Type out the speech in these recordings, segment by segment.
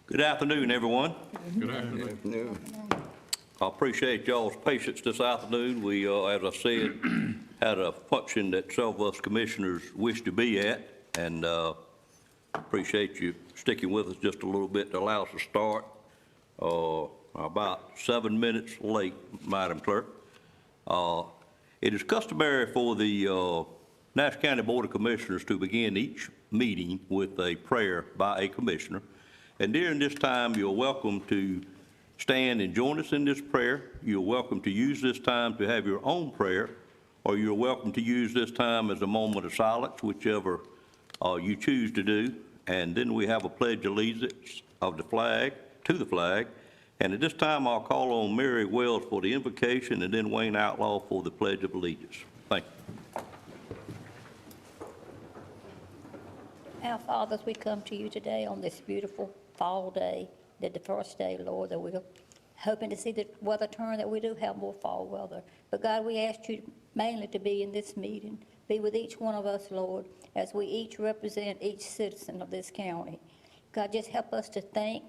Good afternoon, everyone. Good afternoon. I appreciate y'all's patience this afternoon. We, as I said, had a function that several of us commissioners wish to be at, and appreciate you sticking with us just a little bit to allow us to start. About 7 minutes late, Madam Clerk. It is customary for the Nash County Board of Commissioners to begin each meeting with a prayer by a commissioner. And during this time, you're welcome to stand and join us in this prayer. You're welcome to use this time to have your own prayer, or you're welcome to use this time as a moment of silence, whichever you choose to do. And then we have a pledge of allegiance of the flag, to the flag. And at this time, I'll call on Mary Wells for the invocation and then Wayne Outlaw for the pledge of allegiance. Thank you. Our fathers, we come to you today on this beautiful fall day, the first day, Lord, that we're hoping to see the weather turn, that we do have more fall weather. But God, we ask you mainly to be in this meeting, be with each one of us, Lord, as we each represent each citizen of this county. God, just help us to think.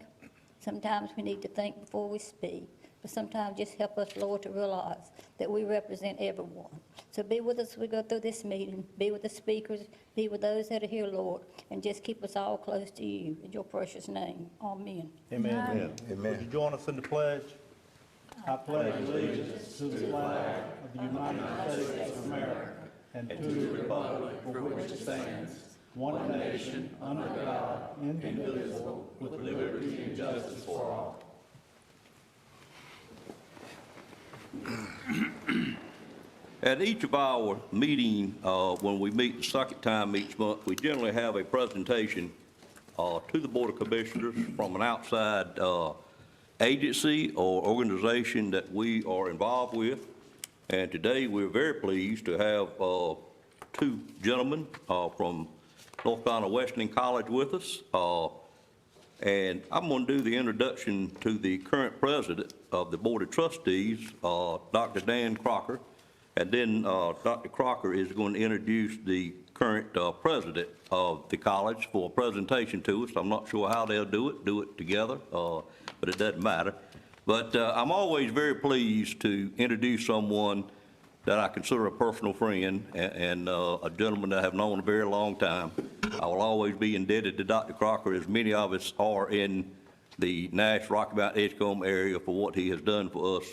Sometimes we need to think before we speak, but sometimes just help us, Lord, to realize that we represent everyone. So be with us as we go through this meeting, be with the speakers, be with those that are here, Lord, and just keep us all close to you. In your precious name, amen. Amen. Amen. Would you join us in the pledge? I pledge allegiance to the flag of the United States of America and to the republic for which it stands, one nation, under God, indivisible, with liberty and justice for all. At each of our meetings, when we meet the second time each month, we generally have a presentation to the Board of Commissioners from an outside agency or organization that we are involved with. And today we're very pleased to have two gentlemen from North Carolina Wesleyan College with us. And I'm going to do the introduction to the current president of the Board of Trustees, Dr. Dan Crocker. And then Dr. Crocker is going to introduce the current president of the college for a presentation to us. I'm not sure how they'll do it together, but it doesn't matter. But I'm always very pleased to introduce someone that I consider a personal friend and a gentleman that I have known a very long time. I will always be indebted to Dr. Crocker, as many of us are in the Nash, Rocky Mountain, Edgecombe area, for what he has done for us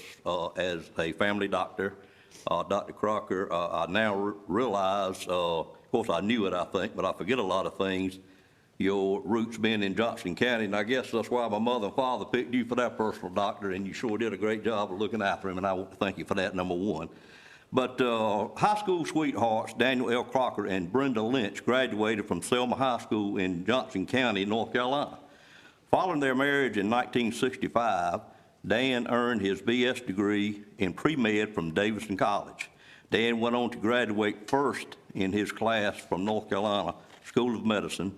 as a family doctor. Dr. Crocker, I now realize, of course I knew it, I think, but I forget a lot of things. Your roots being in Johnson County, and I guess that's why my mother and father picked you for that personal doctor, and you sure did a great job of looking after him, and I want to thank you for that, number one. But high school sweethearts, Daniel L. Crocker and Brenda Lynch, graduated from Selma High School in Johnson County, North Carolina. Following their marriage in 1965, Dan earned his BS degree in pre-med from Davidson College. Dan went on to graduate first in his class from North Carolina School of Medicine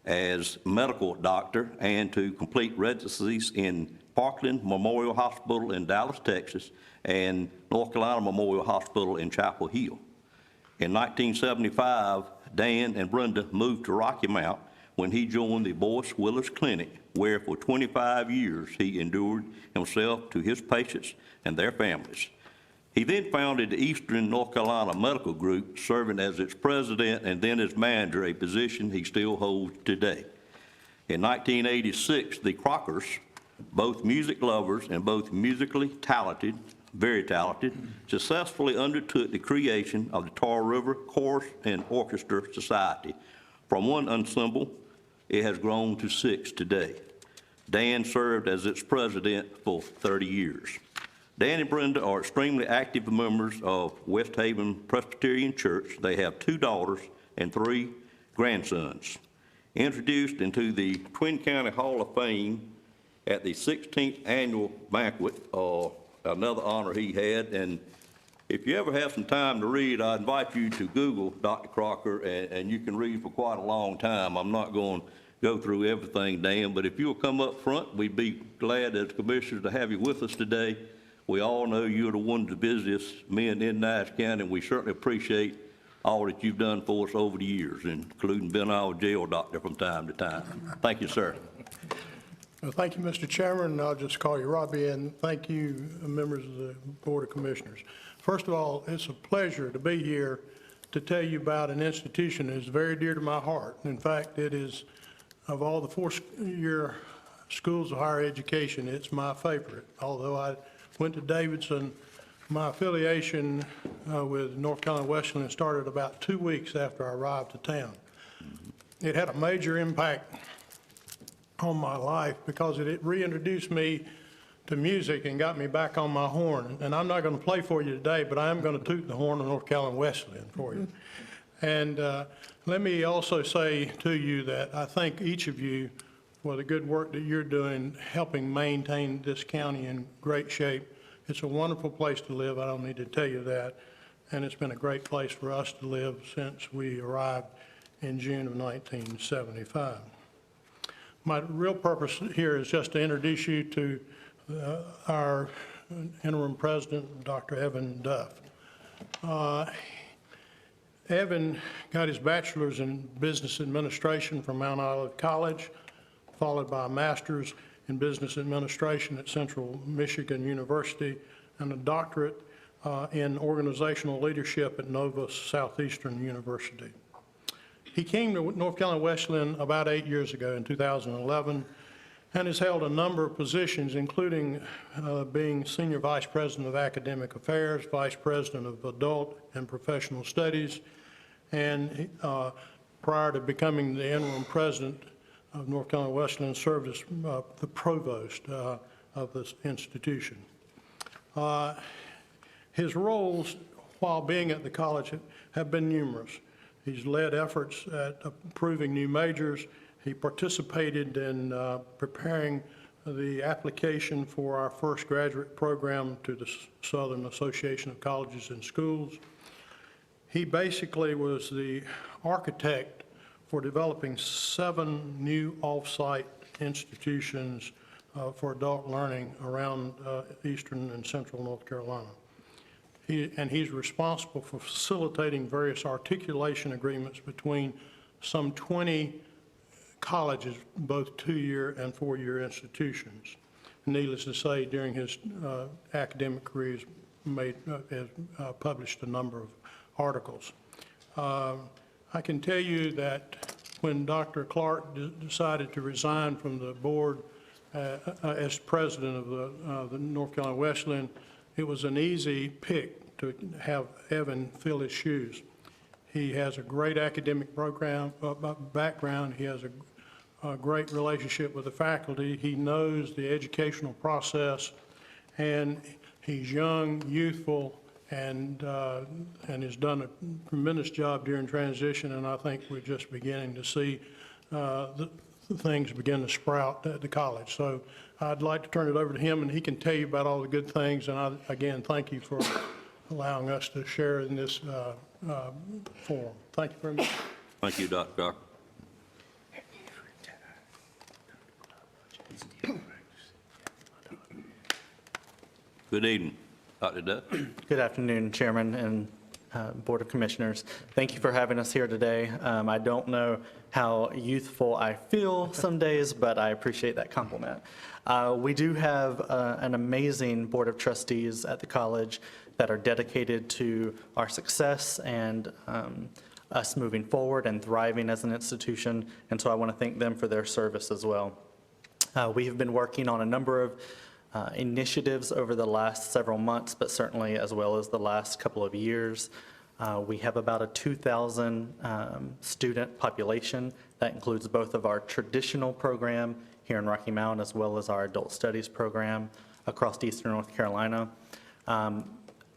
as medical doctor and to complete residencies in Parkland Memorial Hospital in Dallas, Texas, and North Carolina Memorial Hospital in Chapel Hill. In 1975, Dan and Brenda moved to Rocky Mount when he joined the Boyce Willis Clinic, where for 25 years he endured himself to his patients and their families. He then founded the Eastern North Carolina Medical Group, serving as its president and then as manager, a position he still holds today. In 1986, the Crockers, both music lovers and both musically talented, very talented, successfully undertook the creation of the Tar River Chorus and Orchestra Society. From one ensemble, it has grown to 6 today. Dan served as its president for 30 years. Dan and Brenda are extremely active members of West Haven Presbyterian Church. They have 2 daughters and 3 grandsons. Introduced into the Twin County Hall of Fame at the 16th annual banquet, another honor he had. And if you ever have some time to read, I invite you to Google Dr. Crocker, and you can read for quite a long time. I'm not going to go through everything, Dan, but if you'll come up front, we'd be glad as commissioners to have you with us today. We all know you're one of the busiest men in Nash County, and we certainly appreciate all that you've done for us over the years, including being our jail doctor from time to time. Thank you, sir. Well, thank you, Mr. Chairman, and I'll just call you Robbie, and thank you, members of the Board of Commissioners. First of all, it's a pleasure to be here to tell you about an institution that is very dear to my heart. In fact, it is, of all the four-year schools of higher education, it's my favorite. Although I went to Davidson, my affiliation with North Carolina Wesleyan started about 2 weeks after I arrived to town. It had a major impact on my life because it reintroduced me to music and got me back on my horn. And I'm not going to play for you today, but I am going to toot the horn of North Carolina Wesleyan for you. And let me also say to you that I thank each of you for the good work that you're doing, helping maintain this county in great shape. It's a wonderful place to live. I don't need to tell you that. And it's been a great place for us to live since we arrived in June of 1975. My real purpose here is just to introduce you to our interim president, Dr. Evan Duff. Evan got his bachelor's in business administration from Mount Olive College, followed by a master's in business administration at Central Michigan University, and a doctorate in organizational leadership at Nova Southeastern University. He came to North Carolina Wesleyan about 8 years ago in 2011 and has held a number of positions, including being Senior Vice President of Academic Affairs, Vice President of Adult and Professional Studies, and prior to becoming the interim president of North Carolina Wesleyan, served as the provost of this institution. His roles while being at the college have been numerous. He's led efforts at approving new majors. He participated in preparing the application for our first graduate program to the Southern Association of Colleges and Schools. He basically was the architect for developing 7 new off-site institutions for adult learning around eastern and central North Carolina. He's responsible for facilitating various articulation agreements between some 20 colleges, both 2-year and 4-year institutions. Needless to say, during his academic career, has published a number of articles. I can tell you that when Dr. Clark decided to resign from the board as president of the North Carolina Wesleyan, it was an easy pick to have Evan fill his shoes. He has a great academic background. He has a great relationship with the faculty. He knows the educational process, and he's young, youthful, and has done a tremendous job during transition, and I think we're just beginning to see the things begin to sprout at the college. So I'd like to turn it over to him, and he can tell you about all the good things. And again, thank you for allowing us to share in this forum. Thank you very much. Thank you, Dr. Carter. Good evening, Dr. Duff. Good afternoon, Chairman and Board of Commissioners. Thank you for having us here today. I don't know how youthful I feel some days, but I appreciate that compliment. We do have an amazing Board of Trustees at the college that are dedicated to our success and us moving forward and thriving as an institution, and so I want to thank them for their service as well. We have been working on a number of initiatives over the last several months, but certainly as well as the last couple of years. We have about a 2,000 student population. That includes both of our traditional program here in Rocky Mount as well as our adult studies program across eastern North Carolina.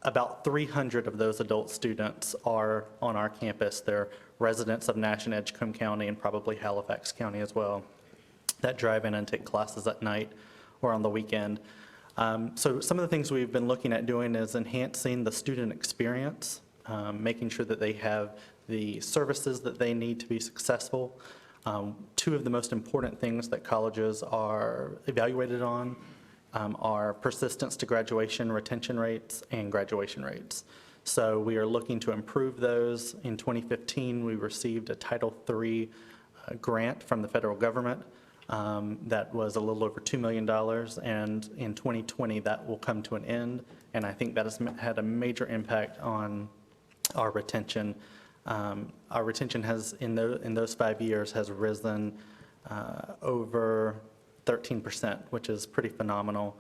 About 300 of those adult students are on our campus. They're residents of Nash and Edgecombe County and probably Halifax County as well, that drive in and take classes at night or on the weekend. So some of the things we've been looking at doing is enhancing the student experience, making sure that they have the services that they need to be successful. Two of the most important things that colleges are evaluated on are persistence to graduation, retention rates, and graduation rates. So we are looking to improve those. In 2015, we received a Title III grant from the federal government that was a little over $2 million, and in 2020, that will come to an end, and I think that has had a major impact on our retention. Our retention has, in those 5 years, has risen over 13%, which is pretty phenomenal,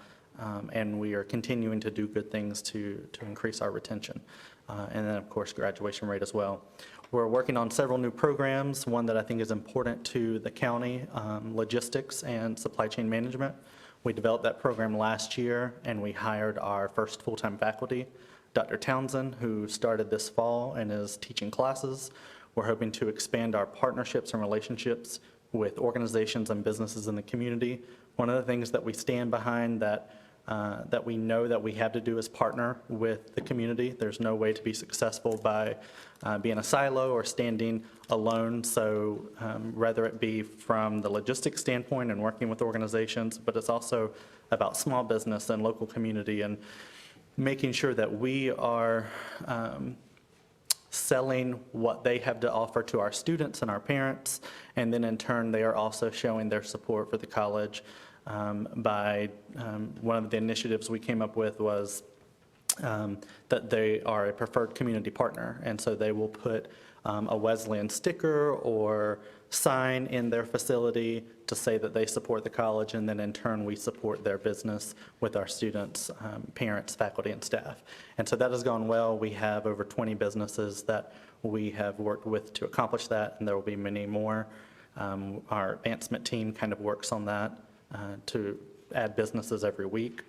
and we are continuing to do good things to increase our retention. And then, of course, graduation rate as well. We're working on several new programs, one that I think is important to the county, logistics and supply chain management. We developed that program last year, and we hired our first full-time faculty, Dr. Townsend, who started this fall and is teaching classes. We're hoping to expand our partnerships and relationships with organizations and businesses in the community. One of the things that we stand behind that we know that we have to do is partner with the community. There's no way to be successful by being a silo or standing alone. So whether it be from the logistics standpoint and working with organizations, but it's also about small business and local community and making sure that we are selling what they have to offer to our students and our parents, and then in turn, they are also showing their support for the college by one of the initiatives we came up with was that they are a preferred community partner, and so they will put a Wesleyan sticker or sign in their facility to say that they support the college, and then in turn we support their business with our students, parents, faculty, and staff. And so that has gone well. We have over 20 businesses that we have worked with to accomplish that, and there will be many more. Our advancement team kind of works on that to add businesses every week.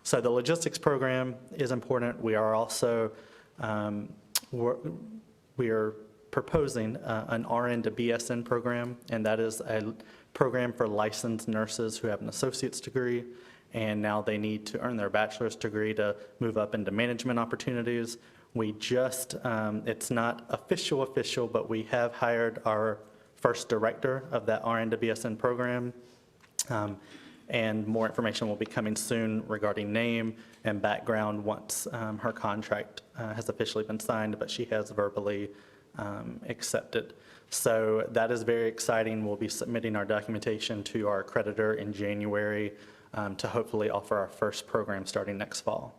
So the logistics program is important. We are also we are proposing an RN to BSN program, and that is a program for licensed nurses who have an associate's degree, and now they need to earn their bachelor's degree to move up into management opportunities. We just, it's not official, but we have hired our first director of that RN to BSN program, and more information will be coming soon regarding name and background once her contract has officially been signed, but she has verbally accepted. So that is very exciting. We'll be submitting our documentation to our accreditor in January to hopefully offer our first program starting next fall.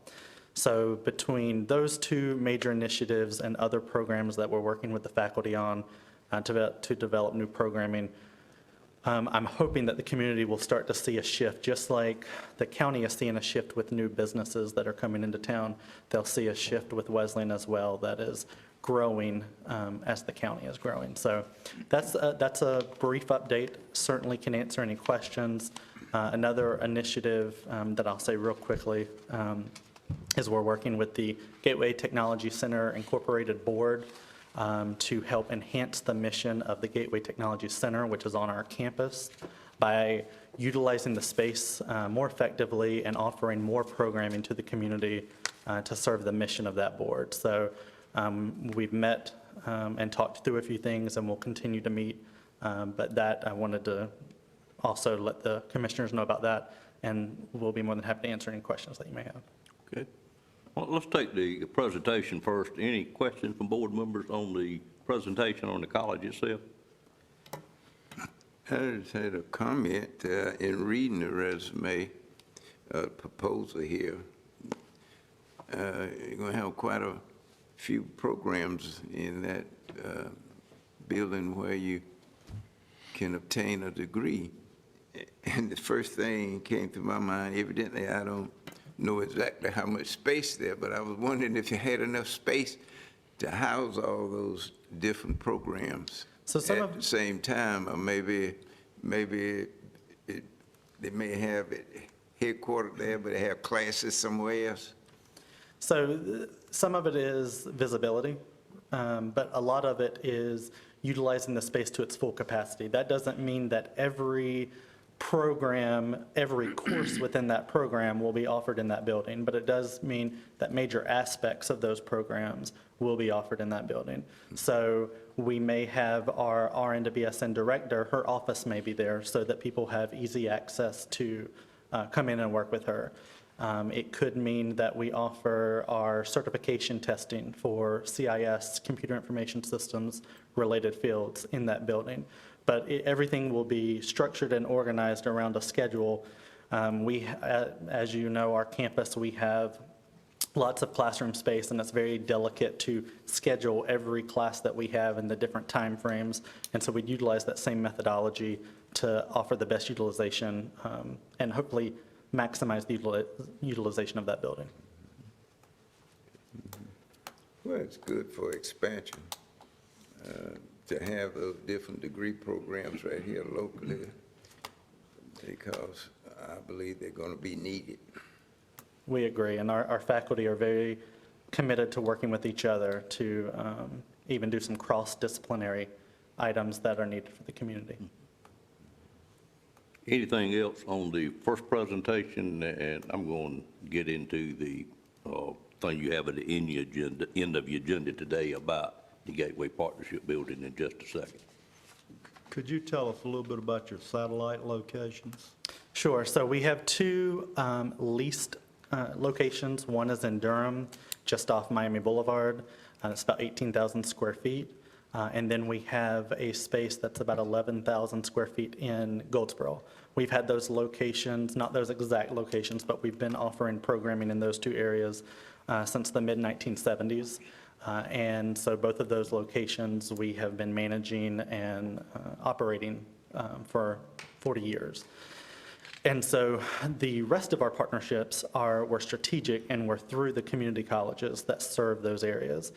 So between those two major initiatives and other programs that we're working with the faculty on to develop new programming, I'm hoping that the community will start to see a shift, just like the county is seeing a shift with new businesses that are coming into town. They'll see a shift with Wesleyan as well that is growing as the county is growing. So that's a brief update. Certainly can answer any questions. Another initiative that I'll say real quickly is we're working with the Gateway Technology Center Incorporated Board to help enhance the mission of the Gateway Technology Center, which is on our campus, by utilizing the space more effectively and offering more programming to the community to serve the mission of that board. So we've met and talked through a few things, and we'll continue to meet, but that I wanted to also let the commissioners know about that, and we'll be more than happy to answer any questions that you may have. Good. Well, let's take the presentation first. Any questions from board members on the presentation on the college itself? I just had a comment in reading the resume proposal here. You're going to have quite a few programs in that building where you can obtain a degree. And the first thing came to my mind, evidently I don't know exactly how much space there, but I was wondering if you had enough space to house all those different programs So some at of the same time, or maybe they may have it headquartered there, but they have classes somewhere else. So some of it is visibility, but a lot of it is utilizing the space to its full capacity. That doesn't mean that every program, every course within that program will be offered in that building, but it does mean that major aspects of those programs will be offered in that building. So we may have our RN to BSN director, her office may be there so that people have easy access to come in and work with her. It could mean that we offer our certification testing for CIS, computer information systems related fields in that building. But everything will be structured and organized around a schedule. As you know, our campus, we have lots of classroom space, and it's very delicate to schedule every class that we have in the different time frames. And so we utilize that same methodology to offer the best utilization and hopefully maximize the utilization of that building. Well, it's good for expansion, to have those different degree programs right here locally, because I believe they're going to be needed. We agree, and our faculty are very committed to working with each other to even do some cross-disciplinary items that are needed for the community. Anything else on the first presentation? And I'm going to get into the thing you have at the end of your agenda today about the Gateway Partnership Building in just a second. Could you tell us a little bit about your satellite locations? Sure. So we have two leased locations. One is in Durham, just off Miami Boulevard. It's about 18,000 square feet. And then we have a space that's about 11,000 square feet in Goldsboro. We've had those locations, not those exact locations, but we've been offering programming in those two areas since the mid-1970s. And so both of those locations we have been managing and operating for 40 years. And so the rest of our partnerships were strategic and were through the community colleges that serve those areas.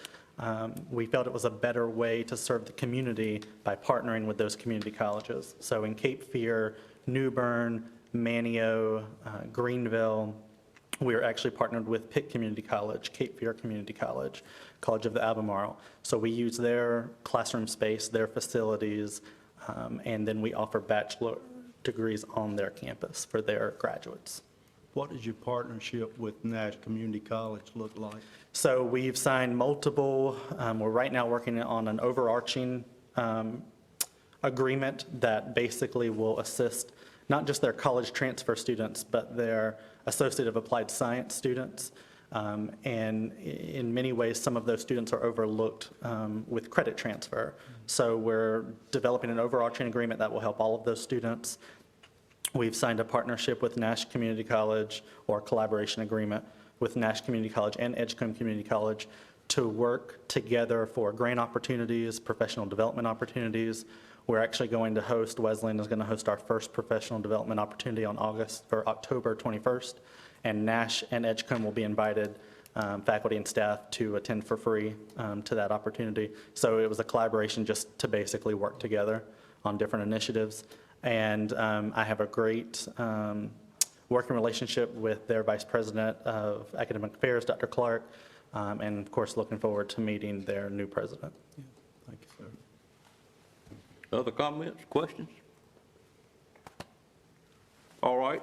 We felt it was a better way to serve the community by partnering with those community colleges. So in Cape Fear, New Bern, Manio, Greenville, we are actually partnered with Pitt Community College, Cape Fear Community College, College of the Albemarle. So we use their classroom space, their facilities, and then we offer bachelor degrees on their campus for their graduates. What does your partnership with Nash Community College look like? So we've signed multiple, we're right now working on an overarching agreement that basically will assist not just their college transfer students, but their Associate of Applied Science students. And in many ways, some of those students are overlooked with credit transfer. So we're developing an overarching agreement that will help all of those students. We've signed a partnership with Nash Community College, or a collaboration agreement with Nash Community College and Edgecombe Community College to work together for grant opportunities, professional development opportunities. We're actually going to host, Wesleyan is going to host our first professional development opportunity on October 21st, and Nash and Edgecombe will be invited, faculty and staff, to attend for free to that opportunity. So it was a collaboration just to basically work together on different initiatives. And I have a great working relationship with their Vice President of Academic Affairs, Dr. Clark, and of course looking forward to meeting their new president. Thank you, sir. Other comments, questions? All right,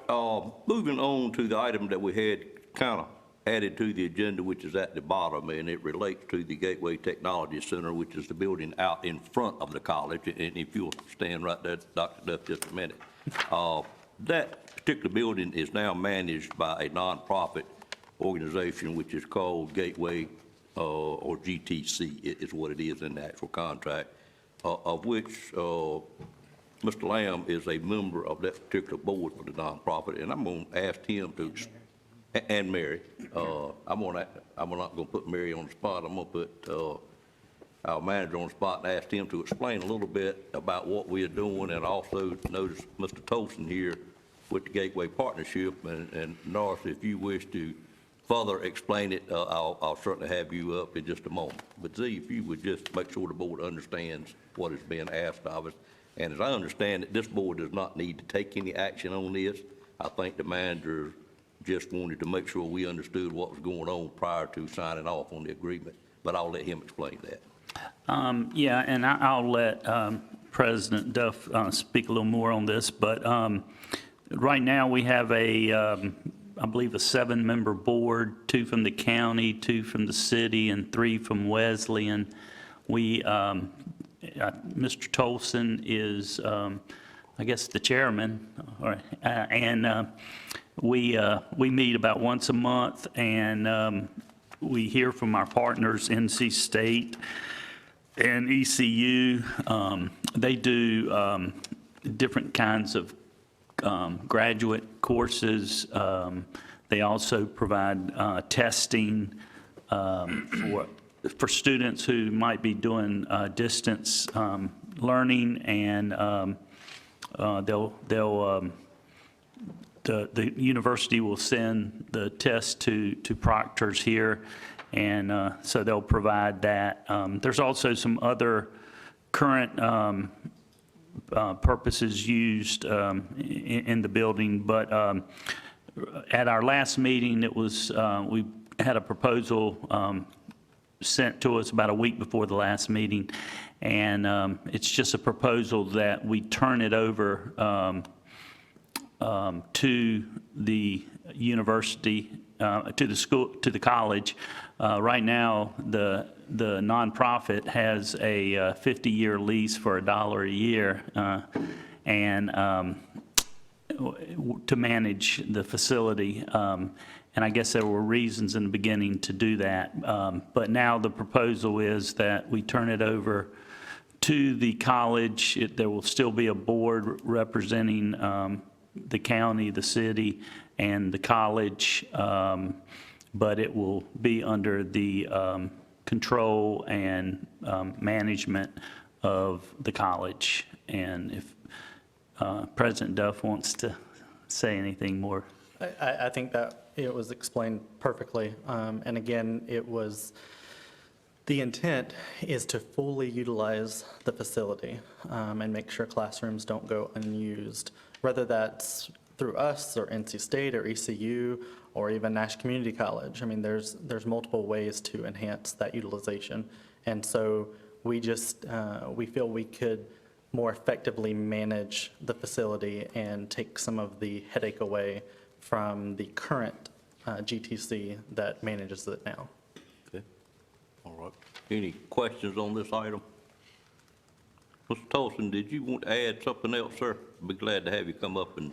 moving on to the item that we had kind of added to the agenda, which is at the bottom, and it relates to the Gateway Technology Center, which is the building out in front of the college. And if you'll stand right there, Dr. Duff, just a minute. That particular building is now managed by a nonprofit organization, which is called Gateway, or GTC, is what it is in the actual contract, of which Mr. Lamb is a member of that particular board for the nonprofit. And I'm going to ask him to, and Mary, I'm not going to put Mary on the spot. I'm going to put our manager on the spot and ask him to explain a little bit about what we are doing, and also notice Mr. Tolson here with the Gateway Partnership. And Norris, if you wish to further explain it, I'll certainly have you up in just a moment. But Z, if you would just make sure the board understands what is being asked of us. And as I understand it, this board does not need to take any action on this. I think the manager just wanted to make sure we understood what was going on prior to signing off on the agreement. But I'll let him explain that. Yeah, and I'll let President Duff speak a little more on this. But right now we have I believe a 7-member board, 2 from the county, 2 from the city, and 3 from Wesleyan. We, Mr. Tolson is, I guess, the chairman, and we meet about once a month, and we hear from our partners, NC State, and ECU, they do different kinds of graduate courses. They also provide testing for students who might be doing distance learning, and the university will send the test to proctors here, and so they'll provide that. There's also some other current purposes used in the building, but at our last meeting, it was, we had a proposal sent to us about a week before the last meeting, and it's just a proposal that we turn it over to the university, to the school, to the college. Right now, the nonprofit has a 50-year lease for $1 a year, and to manage the facility. And I guess there were reasons in the beginning to do that. But now the proposal is that we turn it over to the college. There will still be a board representing the county, the city, and the college, but it will be under the control and management of the college. And if President Duff wants to say anything more. I think that it was explained perfectly. And again, the intent is to fully utilize the facility and make sure classrooms don't go unused, whether that's through us or NC State or ECU or even Nash Community College. I mean, there's multiple ways to enhance that utilization. And so we feel we could more effectively manage the facility and take some of the headache away from the current GTC that manages it now. Okay. All right. Any questions on this item? Mr. Tolson, did you want to add something else, sir? Be glad to have you come up and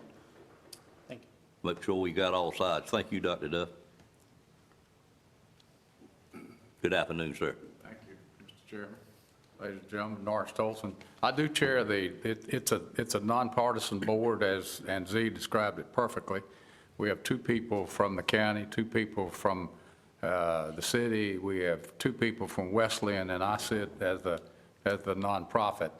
Thank you. make sure we got all sides. Thank you, Dr. Duff. Good afternoon, sir. Thank you, Mr. Chairman. Ladies and gentlemen, Nash Tolson. I do chair it's a nonpartisan board, and Z described it perfectly. We have 2 people from the county, 2 people from the city. We have 2 people from Wesleyan, and I sit as the nonprofit.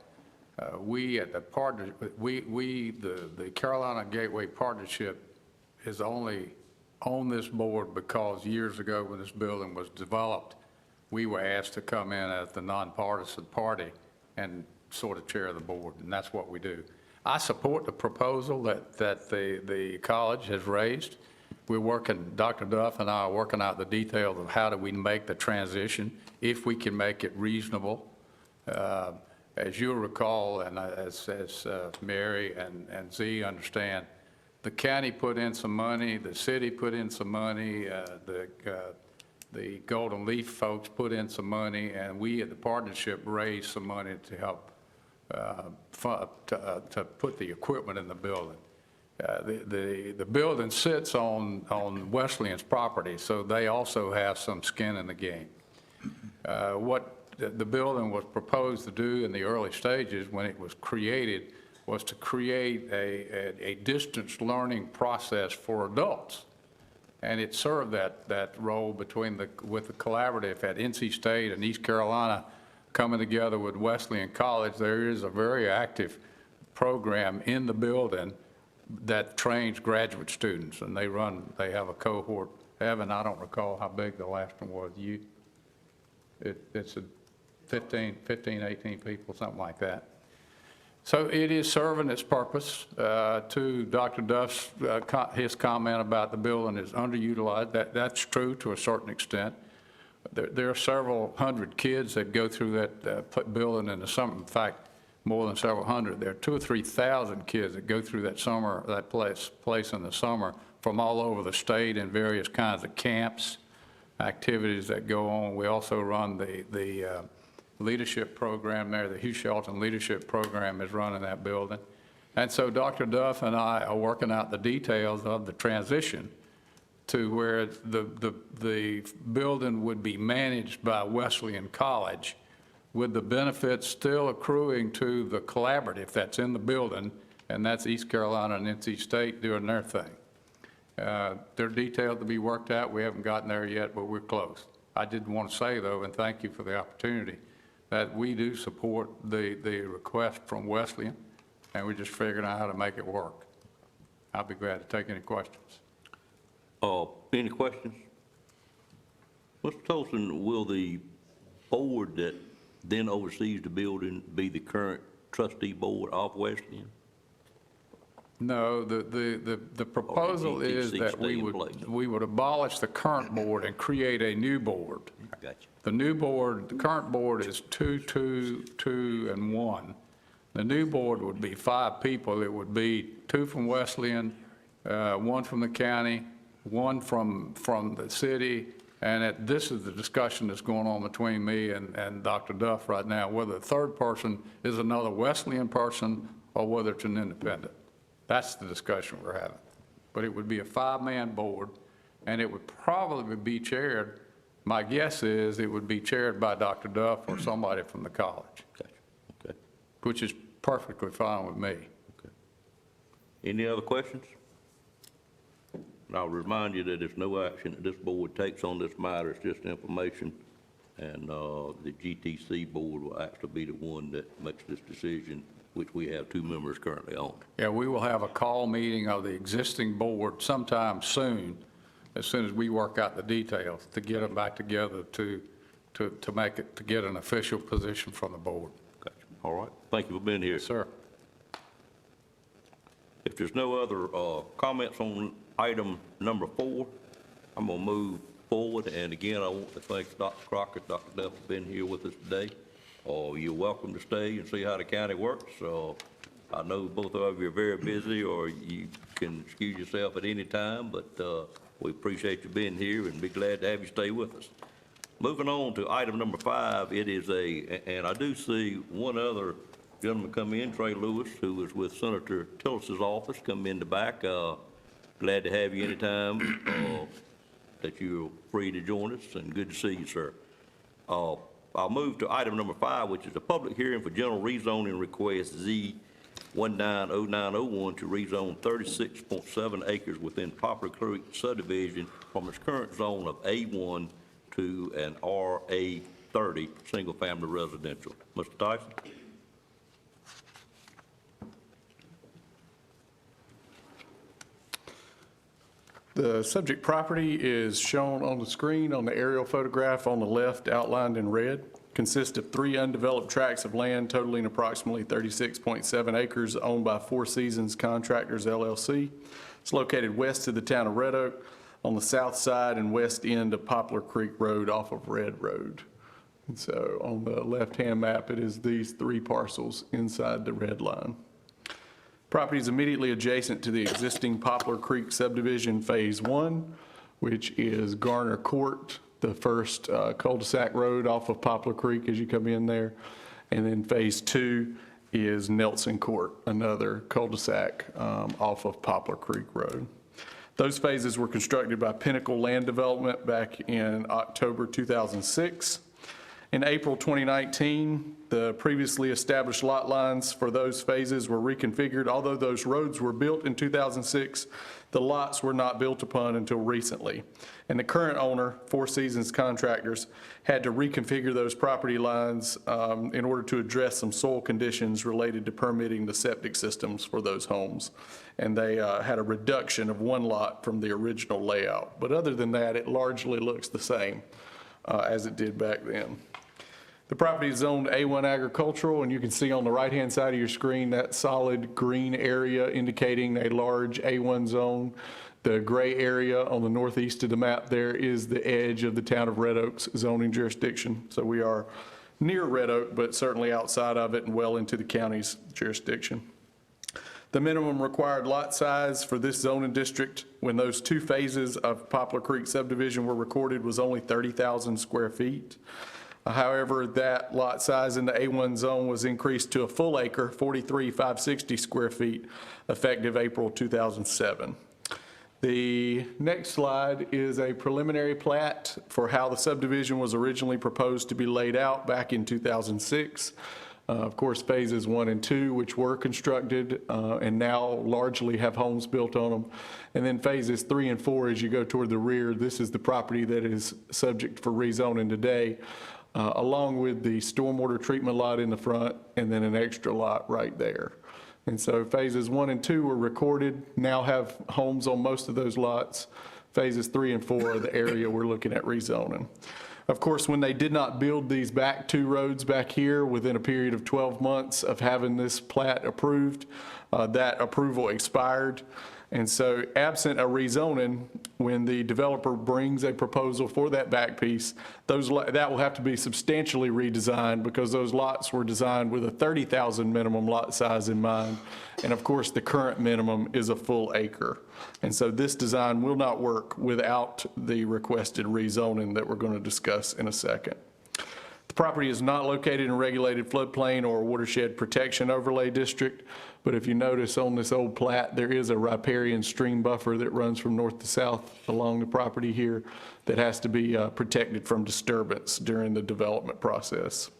We at the partner, the Carolina Gateway Partnership is only on this board because years ago when this building was developed, we were asked to come in as the nonpartisan party and sort of chair the board, and that's what we do. I support the proposal that the college has raised. We're working, Dr. Duff and I are working out the details of how do we make the transition, if we can make it reasonable. As you'll recall, and as Mary and Z understand, the county put in some money, the city put in some money, the Golden Leaf folks put in some money, and we at the partnership raised some money to help to put the equipment in the building. The building sits on Wesleyan's property, so they also have some skin in the game. What the building was proposed to do in the early stages when it was created was to create a distance learning process for adults. And it served that role with the collaborative at NC State and East Carolina coming together with Wesleyan College. There is a very active program in the building that trains graduate students, and they have a cohort. Evan, I don't recall how big the last one was. It's a 15, 18 people, something like that. So it is serving its purpose. To Dr. Duff's, his comment about the building is underutilized, that's true to a certain extent. There are several hundred kids that go through that building in the summer. In fact, more than several hundred. There are 2,000 or 3,000 kids that go through that place in the summer from all over the state in various kinds of camps, activities that go on. We also run the leadership program there. The Hugh Shelton Leadership Program is running that building. And so Dr. Duff and I are working out the details of the transition to where the building would be managed by Wesleyan College, with the benefits still accruing to the collaborative that's in the building, and that's East Carolina and NC State doing their thing. They're detailed to be worked out. We haven't gotten there yet, but we're close. I did want to say, though, and thank you for the opportunity, that we do support the request from Wesleyan, and we're just figuring out how to make it work. I'll be glad to take any questions. Any questions? Mr. Tolson, will the board that then oversees the building be the current trustee board of Wesleyan? No, the proposal is that we would abolish the current board and create a new board. Gotcha. The new board, the current board is 2, 2, 2, and 1. The new board would be 5 people. It would be 2 from Wesleyan, 1 from the county, 1 from the city, and this is the discussion that's going on between me and Dr. Duff right now, whether the third person is another Wesleyan person or whether it's an independent. That's the discussion we're having. But it would be a 5-man board, and it would probably be chaired, my guess is it would be chaired by Dr. Duff or somebody from the college, Gotcha. Okay. which is perfectly fine with me. Okay. Any other questions? And I'll remind you that there's no action that this board takes on this matter. It's just information. And the GTC board will actually be the one that makes this decision, which we have 2 members currently on. Yeah, we will have a call meeting of the existing board sometime soon, as soon as we work out the details, to get them back together to make it, to get an official position from the board. Gotcha. All right. Thank you for being here. Yes, sir. If there's no other comments on item number 4, I'm going to move forward. And again, I want to thank Dr. Crockett, Dr. Duff for being here with us today. You're welcome to stay and see how the county works. I know both of you are very busy, or you can excuse yourself at any time, but we appreciate you being here and be glad to have you stay with us. Moving on to item number 5, it is and I do see one other gentleman come in, Trey Lewis, who was with Senator Tillis's office, come in the back. Glad to have you anytime that you're free to join us, and good to see you, sir. I'll move to item number 5, which is a public hearing for general rezoning request Z190901 to rezone 36.7 acres within Poplar Creek subdivision from its current zone of A1 to an RA30, single-family residential. Mr. Tyson? The subject property is shown on the screen on the aerial photograph on the left, outlined in red. Consists of 3 undeveloped tracts of land totaling approximately 36.7 acres owned by Four Seasons Contractors, LLC. It's located west of the town of Red Oak on the south side and west end of Poplar Creek Road off of Red Road. And so on the left-hand map, it is these 3 parcels inside the red line. Property is immediately adjacent to the existing Poplar Creek subdivision Phase 1, which is Garner Court, the first cul-de-sac road off of Poplar Creek as you come in there. And then Phase 2 is Nelson Court, another cul-de-sac off of Poplar Creek Road. Those phases were constructed by Pinnacle Land Development back in October 2006. In April 2019, the previously established lot lines for those phases were reconfigured. Although those roads were built in 2006, the lots were not built upon until recently. And the current owner, Four Seasons Contractors, had to reconfigure those property lines in order to address some soil conditions related to permitting the septic systems for those homes. And they had a reduction of 1 lot from the original layout. But other than that, it largely looks the same as it did back then. The property is zoned A1 agricultural, and you can see on the right-hand side of your screen that solid green area indicating a large A1 zone. The gray area on the northeast of the map there is the edge of the town of Red Oak's zoning jurisdiction. So we are near Red Oak, but certainly outside of it and well into the county's jurisdiction. The minimum required lot size for this zoning district when those 2 phases of Poplar Creek subdivision were recorded was only 30,000 square feet. However, that lot size in the A1 zone was increased to a full acre, 43,560 square feet, effective April 2007. The next slide is a preliminary plat for how the subdivision was originally proposed to be laid out back in 2006. Of course, phases 1 and 2, which were constructed and now largely have homes built on them. And then phases 3 and 4, as you go toward the rear, this is the property that is subject for rezoning today, along with the stormwater treatment lot in the front and then an extra lot right there. And so phases 1 and 2 were recorded, now have homes on most of those lots. Phases 3 and 4 are the area we're looking at rezoning. Of course, when they did not build these back 2 roads back here within a period of 12 months of having this plat approved, that approval expired. And so absent a rezoning, when the developer brings a proposal for that back piece, that will have to be substantially redesigned because those lots were designed with a 30,000 minimum lot size in mind. And of course, the current minimum is a full acre. And so this design will not work without the requested rezoning that we're going to discuss in a second. The property is not located in a regulated floodplain or watershed protection overlay district, but if you notice on this old plat, there is a riparian stream buffer that runs from north to south along the property here that has to be protected from disturbance during the development process.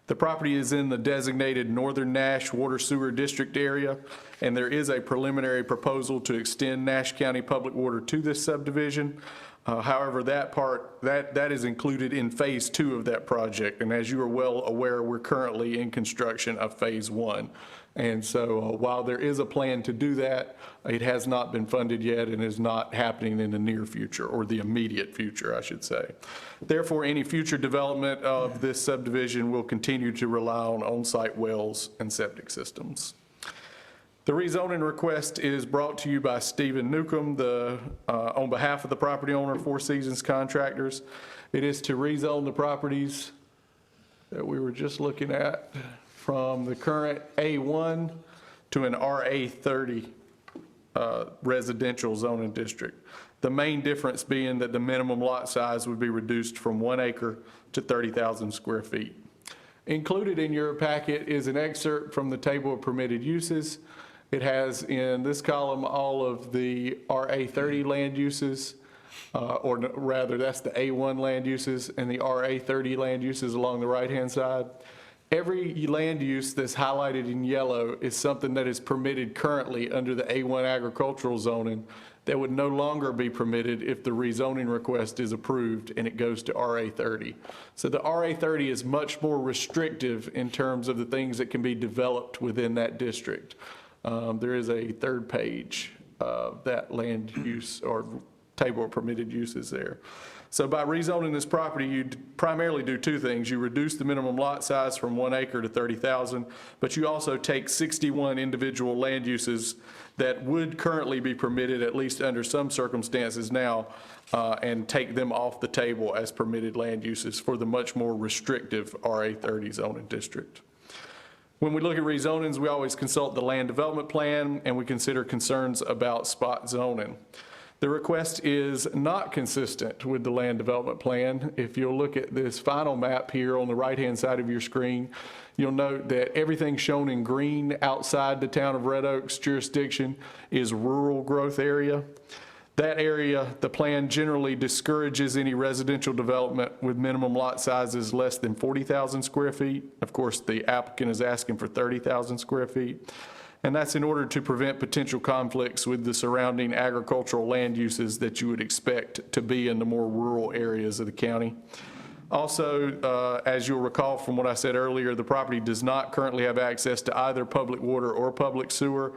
The property is in the designated Northern Nash Water Sewer District area, and there is a preliminary proposal to extend Nash County Public Water to this subdivision. However, that is included in phase 2 of that project. And as you are well aware, we're currently in construction of phase 1. And so while there is a plan to do that, it has not been funded yet and is not happening in the near future, or the immediate future, I should say. Therefore, any future development of this subdivision will continue to rely on on-site wells and septic systems. The rezoning request is brought to you by Stephen Newcomb, on behalf of the property owner, Four Seasons Contractors. It is to rezone the properties that we were just looking at from the current A1 to an RA30 residential zoning district. The main difference being that the minimum lot size would be reduced from 1 acre to 30,000 square feet. Included in your packet is an excerpt from the table of permitted uses. It has in this column all of the RA30 land uses, or rather that's the A1 land uses, and the RA30 land uses along the right-hand side. Every land use that's highlighted in yellow is something that is permitted currently under the A1 agricultural zoning that would no longer be permitted if the rezoning request is approved and it goes to RA30. So the RA30 is much more restrictive in terms of the things that can be developed within that district. There is a third page of that land use or table of permitted uses there. So by rezoning this property, you primarily do 2 things. You reduce the minimum lot size from 1 acre to 30,000, but you also take 61 individual land uses that would currently be permitted, at least under some circumstances now, and take them off the table as permitted land uses for the much more restrictive RA30 zoning district. When we look at rezonings, we always consult the land development plan and we consider concerns about spot zoning. The request is not consistent with the land development plan. If you'll look at this final map here on the right-hand side of your screen, you'll note that everything shown in green outside the town of Red Oak's jurisdiction is rural growth area. That area, the plan generally discourages any residential development with minimum lot sizes less than 40,000 square feet. Of course, the applicant is asking for 30,000 square feet. And that's in order to prevent potential conflicts with the surrounding agricultural land uses that you would expect to be in the more rural areas of the county. Also, as you'll recall from what I said earlier, the property does not currently have access to either public water or public sewer,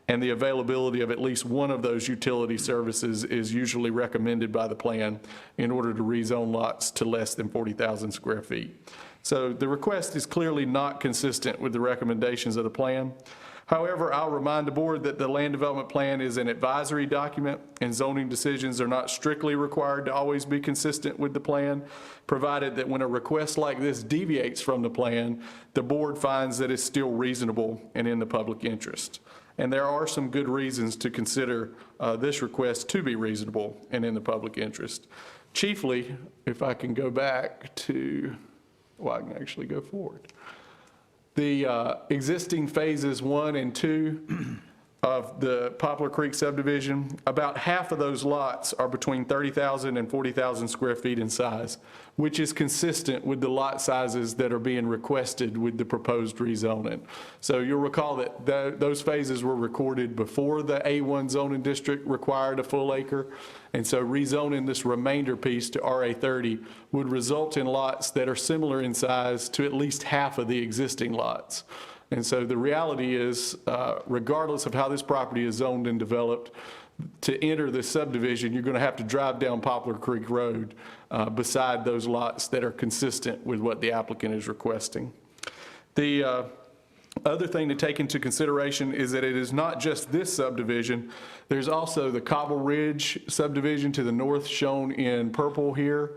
and the availability of at least one of those utility services is usually recommended by the plan in order to rezone lots to less than 40,000 square feet. So the request is clearly not consistent with the recommendations of the plan. However, I'll remind the board that the land development plan is an advisory document and zoning decisions are not strictly required to always be consistent with the plan, provided that when a request like this deviates from the plan, the board finds that it's still reasonable and in the public interest. And there are some good reasons to consider this request to be reasonable and in the public interest. Chiefly, if I can go back to, well, I can actually go forward. The existing phases 1 and 2 of the Poplar Creek subdivision, about half of those lots are between 30,000 and 40,000 square feet in size, which is consistent with the lot sizes that are being requested with the proposed rezoning. So you'll recall that those phases were recorded before the A1 zoning district required a full acre. And so rezoning this remainder piece to RA30 would result in lots that are similar in size to at least half of the existing lots. And so the reality is, regardless of how this property is zoned and developed, to enter this subdivision, you're going to have to drive down Poplar Creek Road beside those lots that are consistent with what the applicant is requesting. The other thing to take into consideration is that it is not just this subdivision. There's also the Cobble Ridge subdivision to the north, shown in purple here,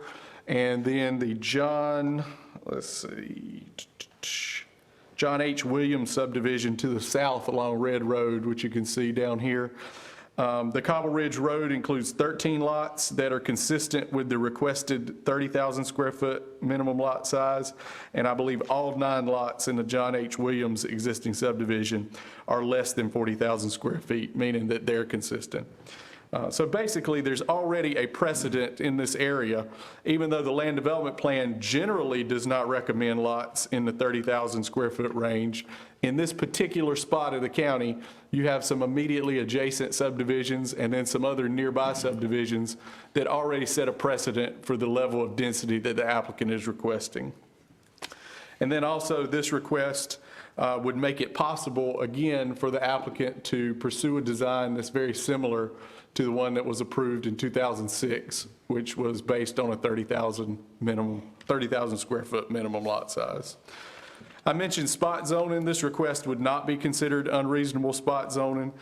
and then the John H. Williams subdivision to the south along Red Road, which you can see down here. The Cobble Ridge Road includes 13 lots that are consistent with the requested 30,000 square foot minimum lot size, and I believe all 9 lots in the John H. Williams existing subdivision are less than 40,000 square feet, meaning that they're consistent. So basically, there's already a precedent in this area, even though the land development plan generally does not recommend lots in the 30,000 square foot range. In this particular spot of the county, you have some immediately adjacent subdivisions and then some other nearby subdivisions that already set a precedent for the level of density that the applicant is requesting. And then also, this request would make it possible, again, for the applicant to pursue a design that's very similar to the one that was approved in 2006, which was based on a 30,000 square foot minimum lot size. I mentioned spot zoning. This request would not be considered unreasonable spot zoning,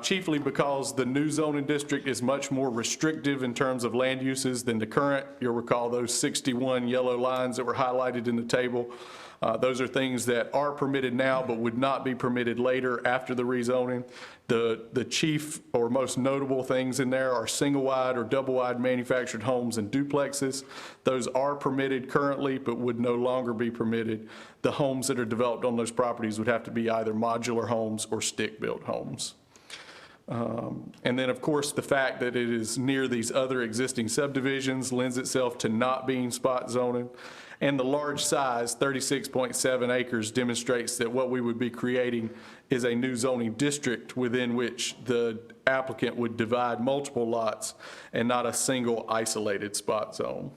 chiefly because the new zoning district is much more restrictive in terms of land uses than the current. You'll recall those 61 yellow lines that were highlighted in the table. Those are things that are permitted now but would not be permitted later after the rezoning. The chief or most notable things in there are single-wide or double-wide manufactured homes and duplexes. Those are permitted currently but would no longer be permitted. The homes that are developed on those properties would have to be either modular homes or stick-built homes. And then, of course, the fact that it is near these other existing subdivisions lends itself to not being spot zoning. And the large size, 36.7 acres, demonstrates that what we would be creating is a new zoning district within which the applicant would divide multiple lots and not a single isolated spot zone.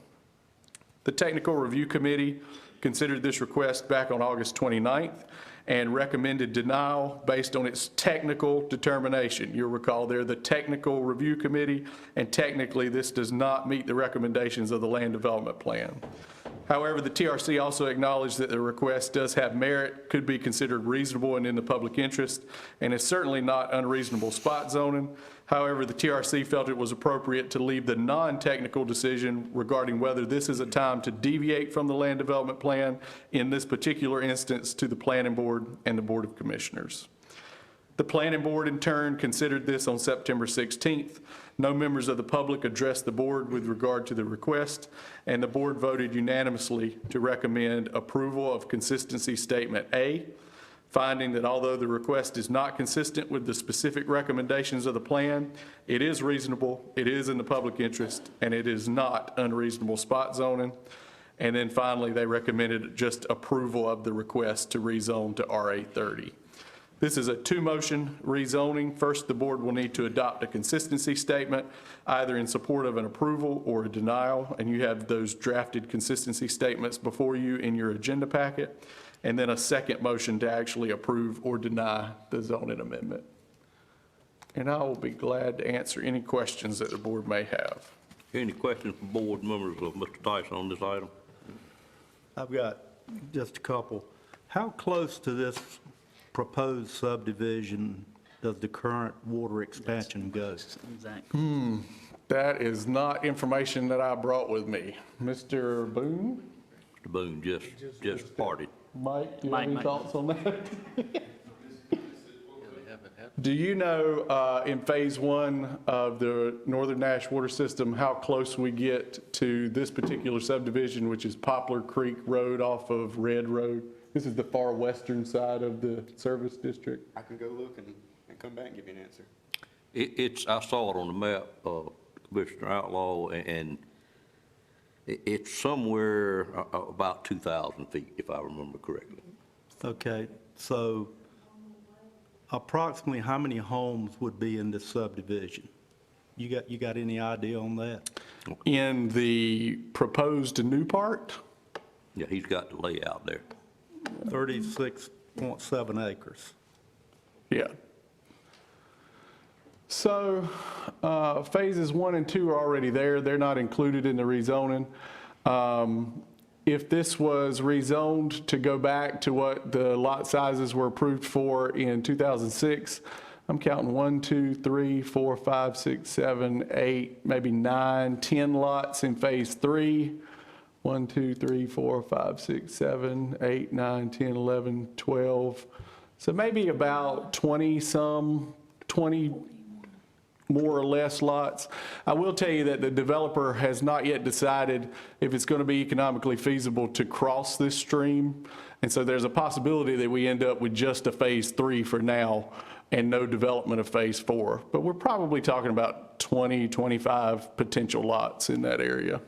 The Technical Review Committee considered this request back on August 29th and recommended denial based on its technical determination. You'll recall they're the Technical Review Committee, and technically this does not meet the recommendations of the Land Development Plan. However, the TRC also acknowledged that the request does have merit, could be considered reasonable and in the public interest, and is certainly not unreasonable spot zoning. However, the TRC felt it was appropriate to leave the non-technical decision regarding whether this is a time to deviate from the land development plan in this particular instance to the Planning Board and the Board of Commissioners. The Planning Board, in turn, considered this on September 16th. No members of the public addressed the board with regard to the request, and the board voted unanimously to recommend approval of Consistency Statement A, finding that although the request is not consistent with the specific recommendations of the plan, it is reasonable, it is in the public interest, and it is not unreasonable spot zoning. And then finally, they recommended just approval of the request to rezone to RA30. This is a two-motion rezoning. First, the board will need to adopt a consistency statement, either in support of an approval or a denial, and you have those drafted consistency statements before you in your agenda packet, and then a second motion to actually approve or deny the zoning amendment. And I will be glad to answer any questions that the board may have. Any questions from board members of Mr. Tyson on this item? I've got just a couple. How close to this proposed subdivision does the current water expansion go? Exactly. That is not information that I brought with me. Mr. Boone? Mr. Boone just parted. Mike, do you have any Mike. thoughts on that? Do you know, in phase one of the Northern Nash water system, how close we get to this particular subdivision, which is Poplar Creek Road off of Red Road? This is the far western side of the service district. I can go look and come back and give you an answer. I saw it on the map, Commissioner Outlaw, and it's somewhere about 2,000 feet, if I remember correctly. Okay, so approximately how many homes would be in this subdivision? You got any idea on that? In the proposed new part, Yeah, he's got the layout there. 36.7 acres. yeah. So phases 1 and 2 are already there. They're not included in the rezoning. If this was rezoned to go back to what the lot sizes were approved for in 2006, I'm counting 1, 2, 3, 4, 5, 6, 7, 8, maybe 9, 10 lots in phase 3. 1, 2, 3, 4, 5, 6, 7, 8, 9, 10, 11, 12. So maybe about 20 more or less lots. I will tell you that the developer has not yet decided if it's going to be economically feasible to cross this stream. And so there's a possibility that we end up with just a phase 3 for now and no development of phase 4. But we're probably talking about 20, 25 potential lots in that area.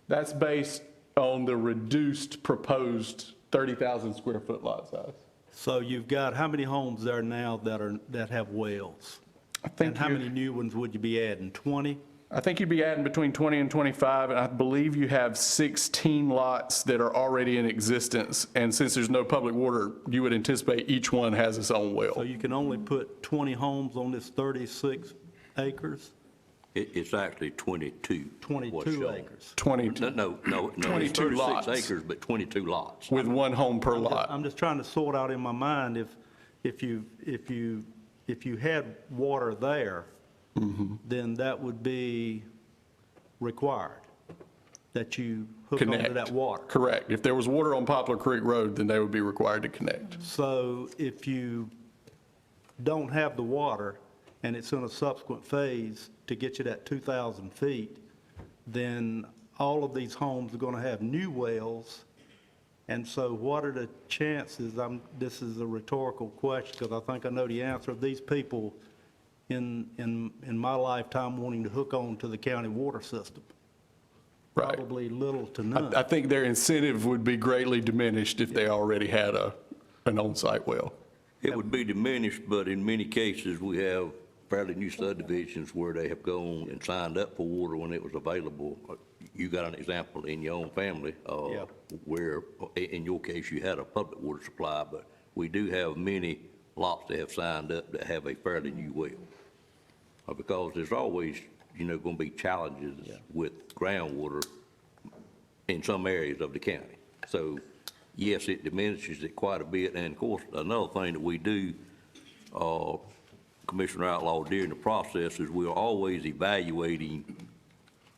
That's based on the reduced proposed 30,000 square foot lot size. So you've got how many homes there now that have wells? I think And how many new ones would you be adding? 20? I think you'd be adding between 20 and 25, and I believe you have 16 lots that are already in existence. And since there's no public water, you would anticipate each one has its own So well. you can only put 20 homes on this 36 acres? It's actually 22. what's 22 shown. acres. 22, No, 22 it's 36 lots. acres, but 22 lots. with one home per lot. I'm just trying to sort out in my mind if you had water there, then that would be required, that you hook onto Connect. that water. Correct. If there was water on Poplar Creek Road, then they would be required to connect. So if you don't have the water and it's in a subsequent phase to get you that 2,000 feet, then all of these homes are going to have new wells. And so what are the chances, this is a rhetorical question because I think I know the answer, of these people in my lifetime wanting to hook on to the county water system? Right. Probably little to none. I think their incentive would be greatly diminished if they already had an on-site well. It would be diminished, but in many cases, we have fairly new subdivisions where they have gone and signed up for water when it was available. You got an example in your own family, Yeah. where, in your case, you had a public water supply, but we do have many lots that have signed up that have a fairly new well. Because there's always, going to be challenges with groundwater in some areas of the county. So, yes, it diminishes it quite a bit, and of course, another thing that we do, Commissioner Outlaw, during the process is we're always evaluating.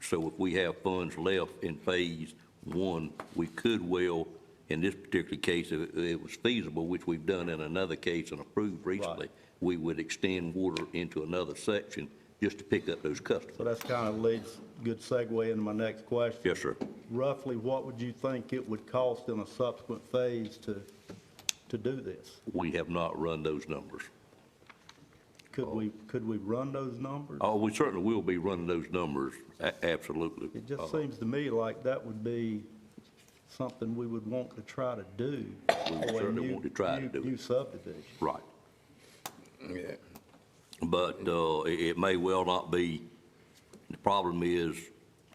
So if we have funds left in phase 1, we could well, in this particular case, if it was feasible, which we've done in another case and approved recently, we would extend water into another section just to pick up those customers. So that's kind of leads, good segue into my next question. Yes, sir. Roughly, what would you think it would cost in a subsequent phase to do this? We have not run those numbers. Could we run those numbers? Oh, we certainly will be running those numbers, absolutely. It just seems to me like that would be something we would want to try to do. We would for a certainly new- want to try to do it. New subdivision. Right. Yeah. But it may well not be. The problem is,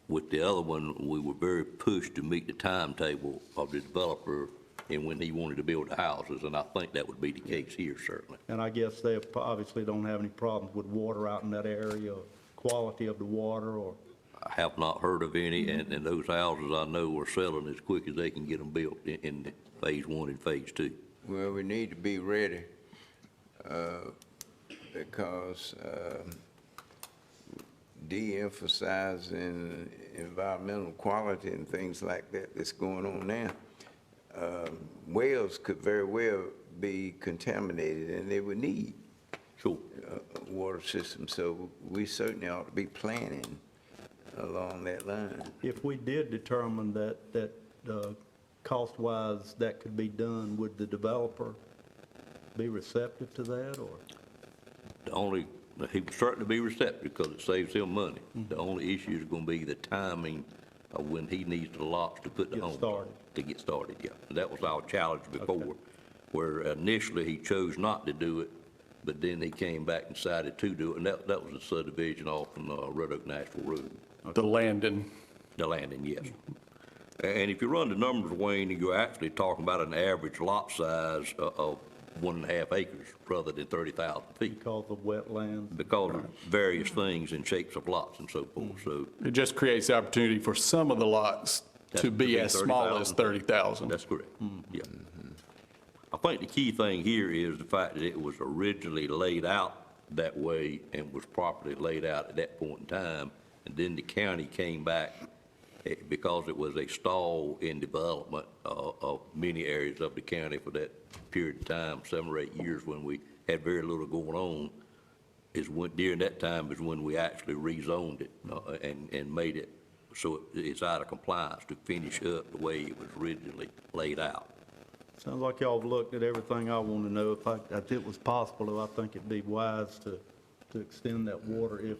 with the other one, we were very pushed to meet the timetable of the developer and when he wanted to build the houses, and I think that would be the case here, certainly. And I guess they obviously don't have any problems with water out in that area, or quality of the water, or, I have not heard of any, and those houses I know are selling as quick as they can get them built in phase 1 and phase 2. Well, we need to be ready, because de-emphasizing environmental quality and things like that that's going on now, wells could very well be contaminated, and they would need Sure. a water system. So we certainly ought to be planning along that line. if we did determine that cost-wise that could be done, would the developer be receptive to that, or? He would certainly be receptive because it saves him money. The only issue is gonna be the timing of when he needs the lots to put the Get homes. started. To get started, yeah. That was our challenge before, where initially he chose not to do it, but then he came back and decided to do it, and that was a subdivision off on Red Oak Nashville Road. The Landon. The landing, yes. And if you run the numbers, Wayne, you're actually talking about an average lot size of 1.5 acres rather than 30,000 feet Because of wetlands? because of various things and shapes of lots and so forth, so It just creates the opportunity for some of the lots to be as small as 30,000. that's correct, yeah. I think the key thing here is the fact that it was originally laid out that way and was properly laid out at that point in time, and then the county came back because it was a stall in development of many areas of the county for that period of time, 7 or 8 years when we had very little going on, during that time is when we actually rezoned it and made it so it's out of compliance to finish up the way it was originally laid out. Sounds like y'all have looked at everything I want to know. If it was possible, I think it'd be wise to extend that water if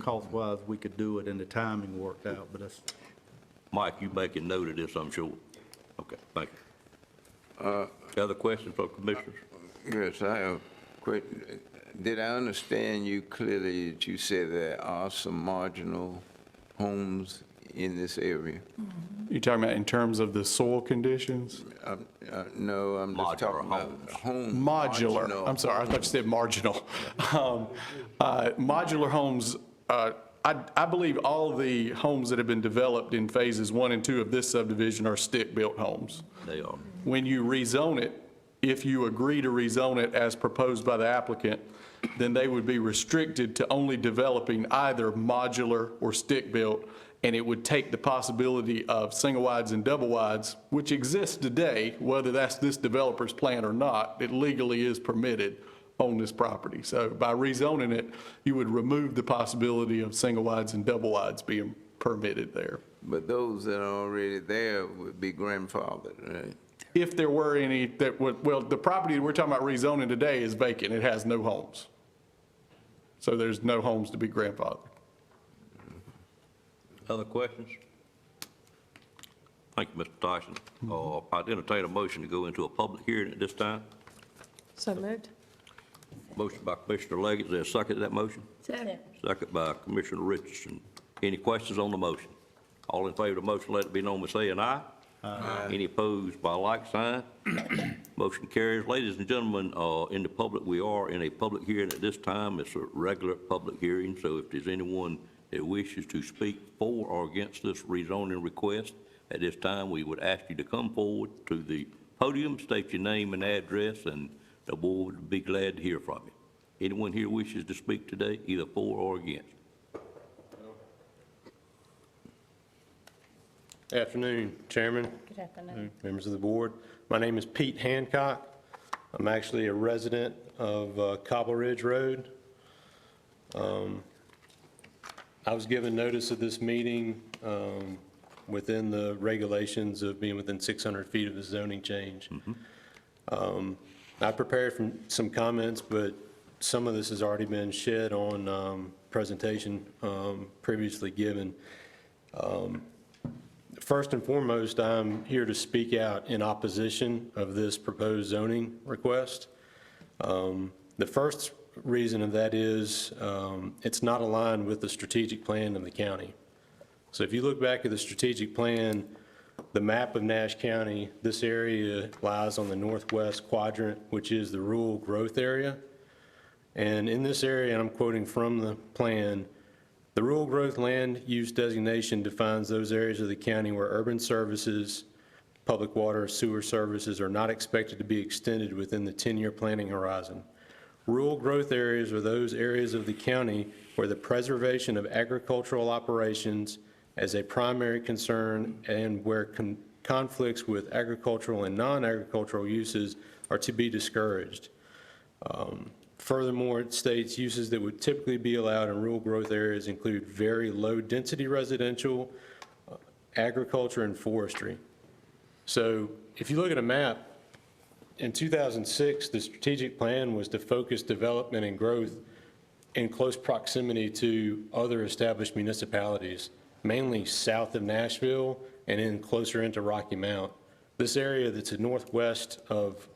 cost-wise we could do it and the timing worked out, but that's. Mike, you making note of this, I'm sure. Okay, thank you. Other questions from commissioners? Yes, I have a question. Did I understand you clearly that you said there are some marginal homes in this area? You talking about in terms of the soil conditions? No, I'm just Modular talking about homes. home. Modular, marginal I'm sorry, I thought you said marginal. Modular homes, I believe all of the homes that have been developed in phases 1 and 2 of this subdivision are stick-built homes. They are. When you rezone it, if you agree to rezone it as proposed by the applicant, then they would be restricted to only developing either modular or stick-built, and it would take the possibility of single-wides and double-wides, which exists today, whether that's this developer's plan or not, it legally is permitted on this property. So by rezoning it, you would remove the possibility of single-wides and double-wides being permitted there. But those that are already there would be grandfathered, right? If there were any that would, well, the property we're talking about rezoning today is vacant, it has no homes. So there's no homes to be grandfathered. Other questions? Thank you, Mr. Tyson. I'd entertain a motion to go into a public hearing at this time. So moved. Motion by Commissioner Leggett, is there a second to that motion? Second. Second by Commissioner Richardson. Any questions on the motion? All in favor of the motion, let it be known by saying aye. Aye. Any opposed by like sign? Motion carries. Ladies and gentlemen, in the public, we are in a public hearing at this time. It's a regular public hearing, so if there's anyone that wishes to speak for or against this rezoning request, at this time, we would ask you to come forward to the podium, state your name and address, and the board would be glad to hear from you. Anyone here wishes to speak today, either for or against? Afternoon, Chairman, Good afternoon. members of the board. My name is Pete Hancock. I'm actually a resident of Cobble Ridge Road. I was given notice of this meeting within the regulations of being within 600 feet of the zoning change. I prepared some comments, but some of this has already been shed on presentation previously given. First and foremost, I'm here to speak out in opposition of this proposed zoning request. The first reason of that is it's not aligned with the strategic plan of the county. So if you look back at the strategic plan, the map of Nash County, this area lies on the northwest quadrant, which is the rural growth area. And in this area, and I'm quoting from the plan, the rural growth land use designation defines those areas of the county where urban services, public water, sewer services are not expected to be extended within the 10-year planning horizon. Rural growth areas are those areas of the county where the preservation of agricultural operations as a primary concern and where conflicts with agricultural and non-agricultural uses are to be discouraged. Furthermore, it states uses that would typically be allowed in rural growth areas include very low-density residential, agriculture, and forestry. So if you look at a map, in 2006, the strategic plan was to focus development and growth in close proximity to other established municipalities, mainly south of Nashville and in closer into Rocky Mount. This area that's northwest of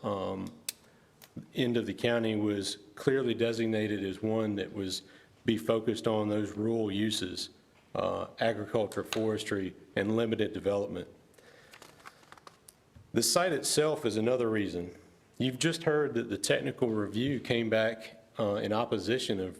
end of the county was clearly designated as one that was be focused on those rural uses, agriculture, forestry, and limited development. The site itself is another reason. You've just heard that the technical review came back in opposition of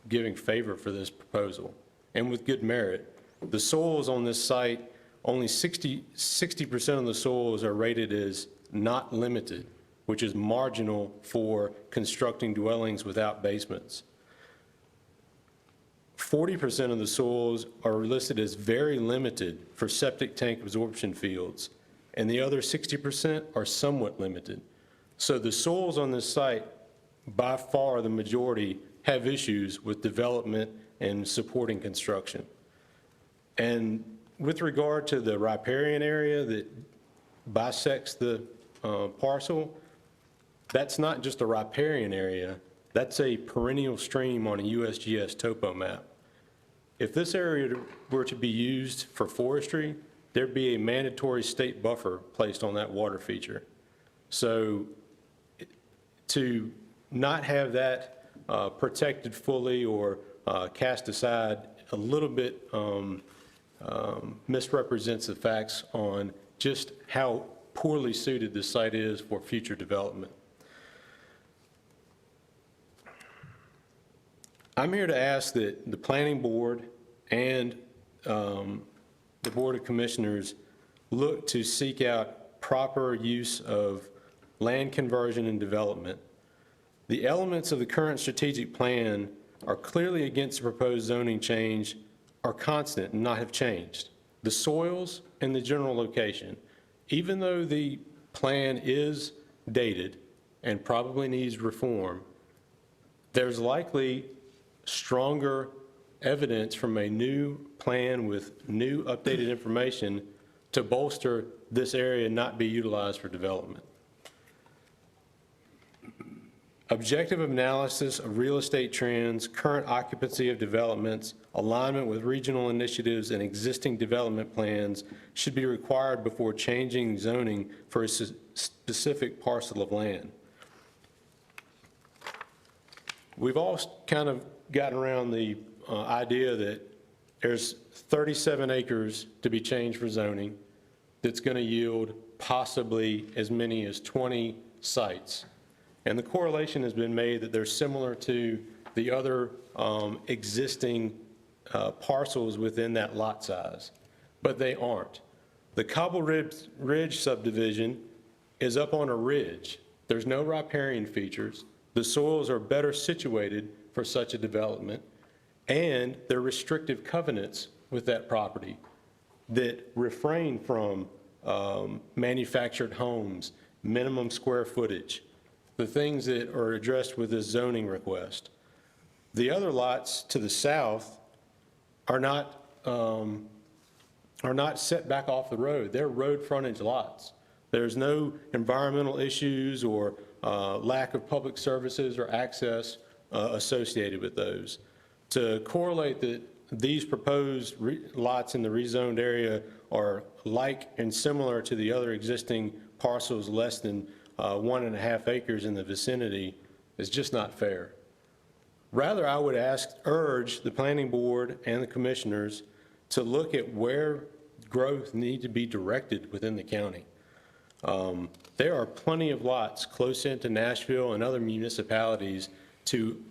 giving favor for this proposal, and with good merit. The soils on this site, only 60% of the soils are rated as not limited, which is marginal for constructing dwellings without basements. 40% of the soils are listed as very limited for septic tank absorption fields, and the other 60% are somewhat limited. So the soils on this site, by far the majority, have issues with development and supporting construction. And with regard to the riparian area that bisects the parcel, that's not just a riparian area, that's a perennial stream on a USGS topo map. If this area were to be used for forestry, there'd be a mandatory state buffer placed on that water feature. So to not have that protected fully or cast aside a little bit misrepresents the facts on just how poorly suited this site is for future development. I'm here to ask that the Planning Board and the Board of Commissioners look to seek out proper use of land conversion and development. The elements of the current strategic plan are clearly against the proposed zoning change, are constant and not have changed. The soils and the general location, even though the plan is dated and probably needs reform, there's likely stronger evidence from a new plan with new updated information to bolster this area not be utilized for development. Objective analysis of real estate trends, current occupancy of developments, alignment with regional initiatives and existing development plans should be required before changing zoning for a specific parcel of land. We've all kind of gotten around the idea that there's 37 acres to be changed for zoning that's going to yield possibly as many as 20 sites. And the correlation has been made that they're similar to the other existing parcels within that lot size, but they aren't. The Cobble Ridge subdivision is up on a ridge. There's no riparian features. The soils are better situated for such a development, and there are restrictive covenants with that property that refrain from manufactured homes, minimum square footage, the things that are addressed with this zoning request. The other lots to the south are not set back off the road. They're road frontage lots. There's no environmental issues or lack of public services or access associated with those. To correlate that these proposed lots in the rezoned area are like and similar to the other existing parcels less than 1.5 acres in the vicinity is just not fair. Rather, I would urge the Planning Board and the Commissioners to look at where growth needs to be directed within the county. There are plenty of lots close into Nashville and other municipalities to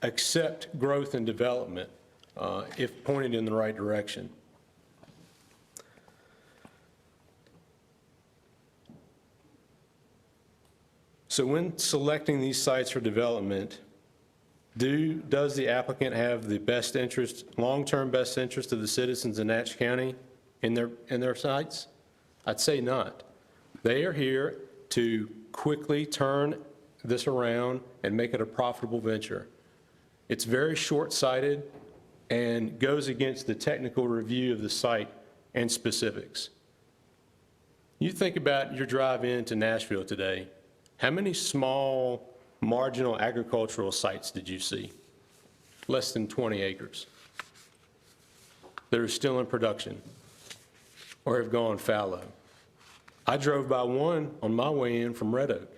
accept growth and development if pointed in the right direction. So when selecting these sites for development, does the applicant have the best interest, long-term best interest of the citizens in Nash County in their sites? I'd say not. They are here to quickly turn this around and make it a profitable venture. It's very short-sighted and goes against the technical review of the site and specifics. You think about your drive into Nashville today, how many small marginal agricultural sites did you see? Less than 20 acres. That are still in production or have gone fallow. I drove by one on my way in from Red Oak.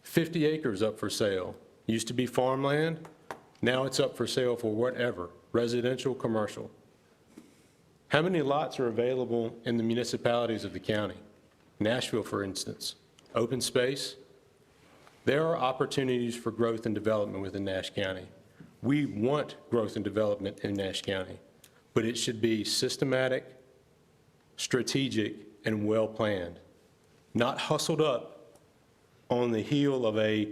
50 acres up for sale. Used to be farmland, now it's up for sale for whatever, residential, commercial. How many lots are available in the municipalities of the county? Nashville, for instance, open space. There are opportunities for growth and development within Nash County. We want growth and development in Nash County, but it should be systematic, strategic, and well-planned, not hustled up on the heel of a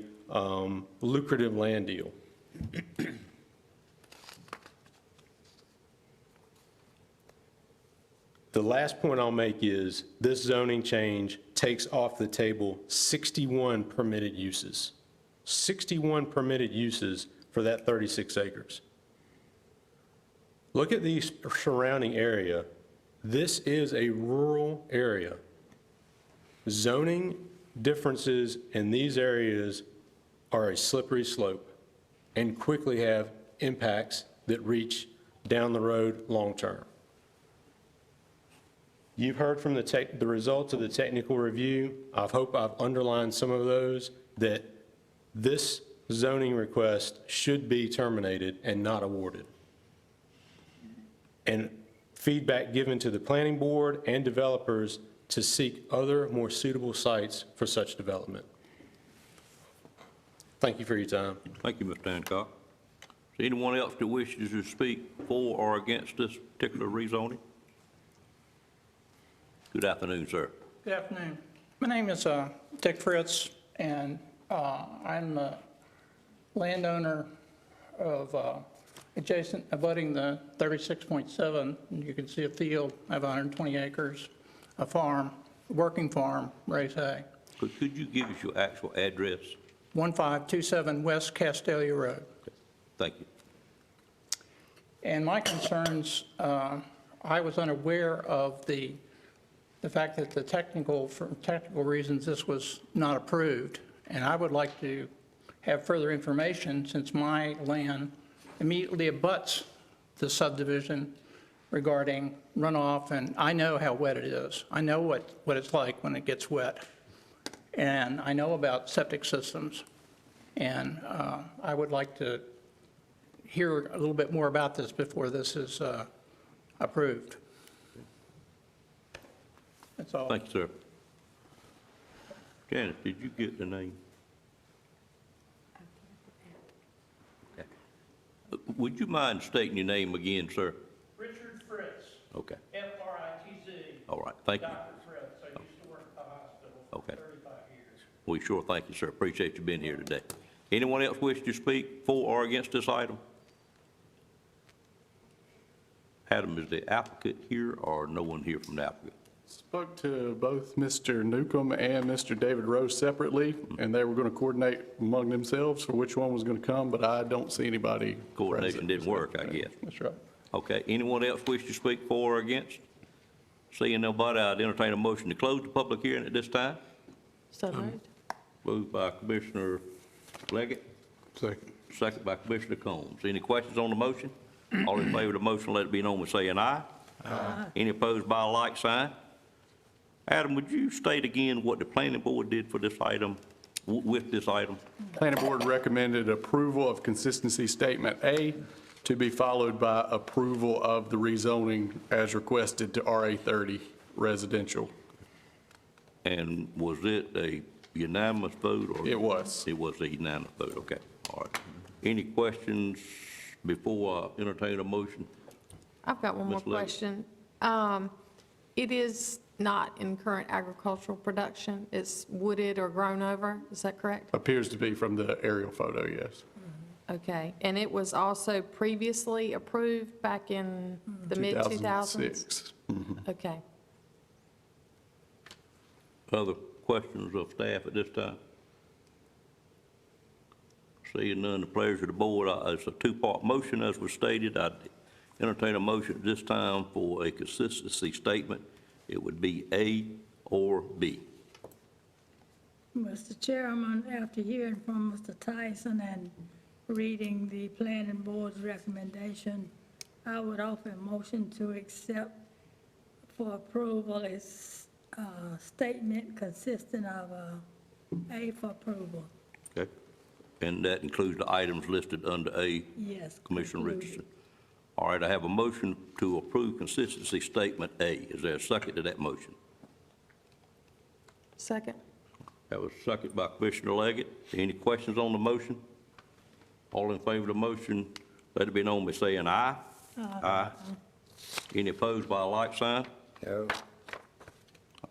lucrative land deal. The last point I'll make is this zoning change takes off the table 61 permitted uses. 61 permitted uses for that 36 acres. Look at the surrounding area. This is a rural area. Zoning differences in these areas are a slippery slope and quickly have impacts that reach down the road long-term. You've heard from the results of the technical review. I hope I've underlined some of those, that this zoning request should be terminated and not awarded. And feedback given to the planning board and developers to seek other more suitable sites for such development. Thank you for your time. Thank you, Mr. Hancock. Is there anyone else that wishes to speak for or against this particular rezoning? Good afternoon, sir. Good afternoon. My name is Dick Fritz, and I'm the landowner of abutting the 36.7. And you can see a field. I have 120 acres, a farm, working farm, raise hay. Could you give us your actual address? 1527 West Castelia Road. Thank you. And my concerns, I was unaware of the fact that for technical reasons, this was not approved. And I would like to have further information, since my land immediately abuts the subdivision, regarding runoff, and I know how wet it is. I know what it's like when it gets wet. And I know about septic systems. And I would like to hear a little bit more about this before this is approved. That's all. Thank you, sir. Janice, did you get the name? Okay. Would you mind stating your name again, sir? Richard Fritz. Okay. F-R-I-T-Z. All right. Thank you. Dr. Fritz. I used to work at the hospital for Okay. 35 years. We sure thank you, sir. Appreciate you being here today. Anyone else wish to speak for or against this item? Adam, is the applicant here or no one here from the applicant? Spoke to both Mr. Newcomb and Mr. David Rose separately, and they were going to coordinate among themselves for which one was going to come, but I don't see anybody. Coordination didn't work, I guess. That's right. Okay, anyone else wish to speak for or against? Seeing nobody, I'd entertain a motion to close the public hearing at this time. So moved. Moved by Commissioner Leggett, Second. second by Commissioner Combs. Any questions on the motion? All in favor of the motion, let it be known by saying aye. Aye. Any opposed by a like sign? Adam, would you state again what the planning board did for this item, with this item? Planning board recommended approval of consistency statement A to be followed by approval of the rezoning as requested to RA30 residential. And was it a unanimous vote? Or It was. It was a unanimous vote, okay. All right. Any questions before I entertain a motion? I've got one more Ms. Leggett. question. It is not in current agricultural production. It's wooded or grown over. Is that correct? Appears to be from the aerial photo, yes. Okay. And it was also previously approved back in the mid-2000s? 2006. Okay. Other questions of staff at this time? Seeing none, the pleasure of the board, it's a two-part motion as was stated. I'd entertain a motion at this time for a consistency statement. It would be A or B? Mr. Chairman, after hearing from Mr. Tyson and reading the planning board's recommendation, I would offer a motion to accept for approval a statement consisting of A for approval. Okay? And that includes the items listed under A, Yes. Commissioner included. Richardson. All right, I have a motion to approve consistency statement A. Is there a second to that motion? Second. That was second by Commissioner Leggett. Any questions on the motion? All in favor of the motion, let it be known by saying aye. Aye. Any opposed by a like sign? No.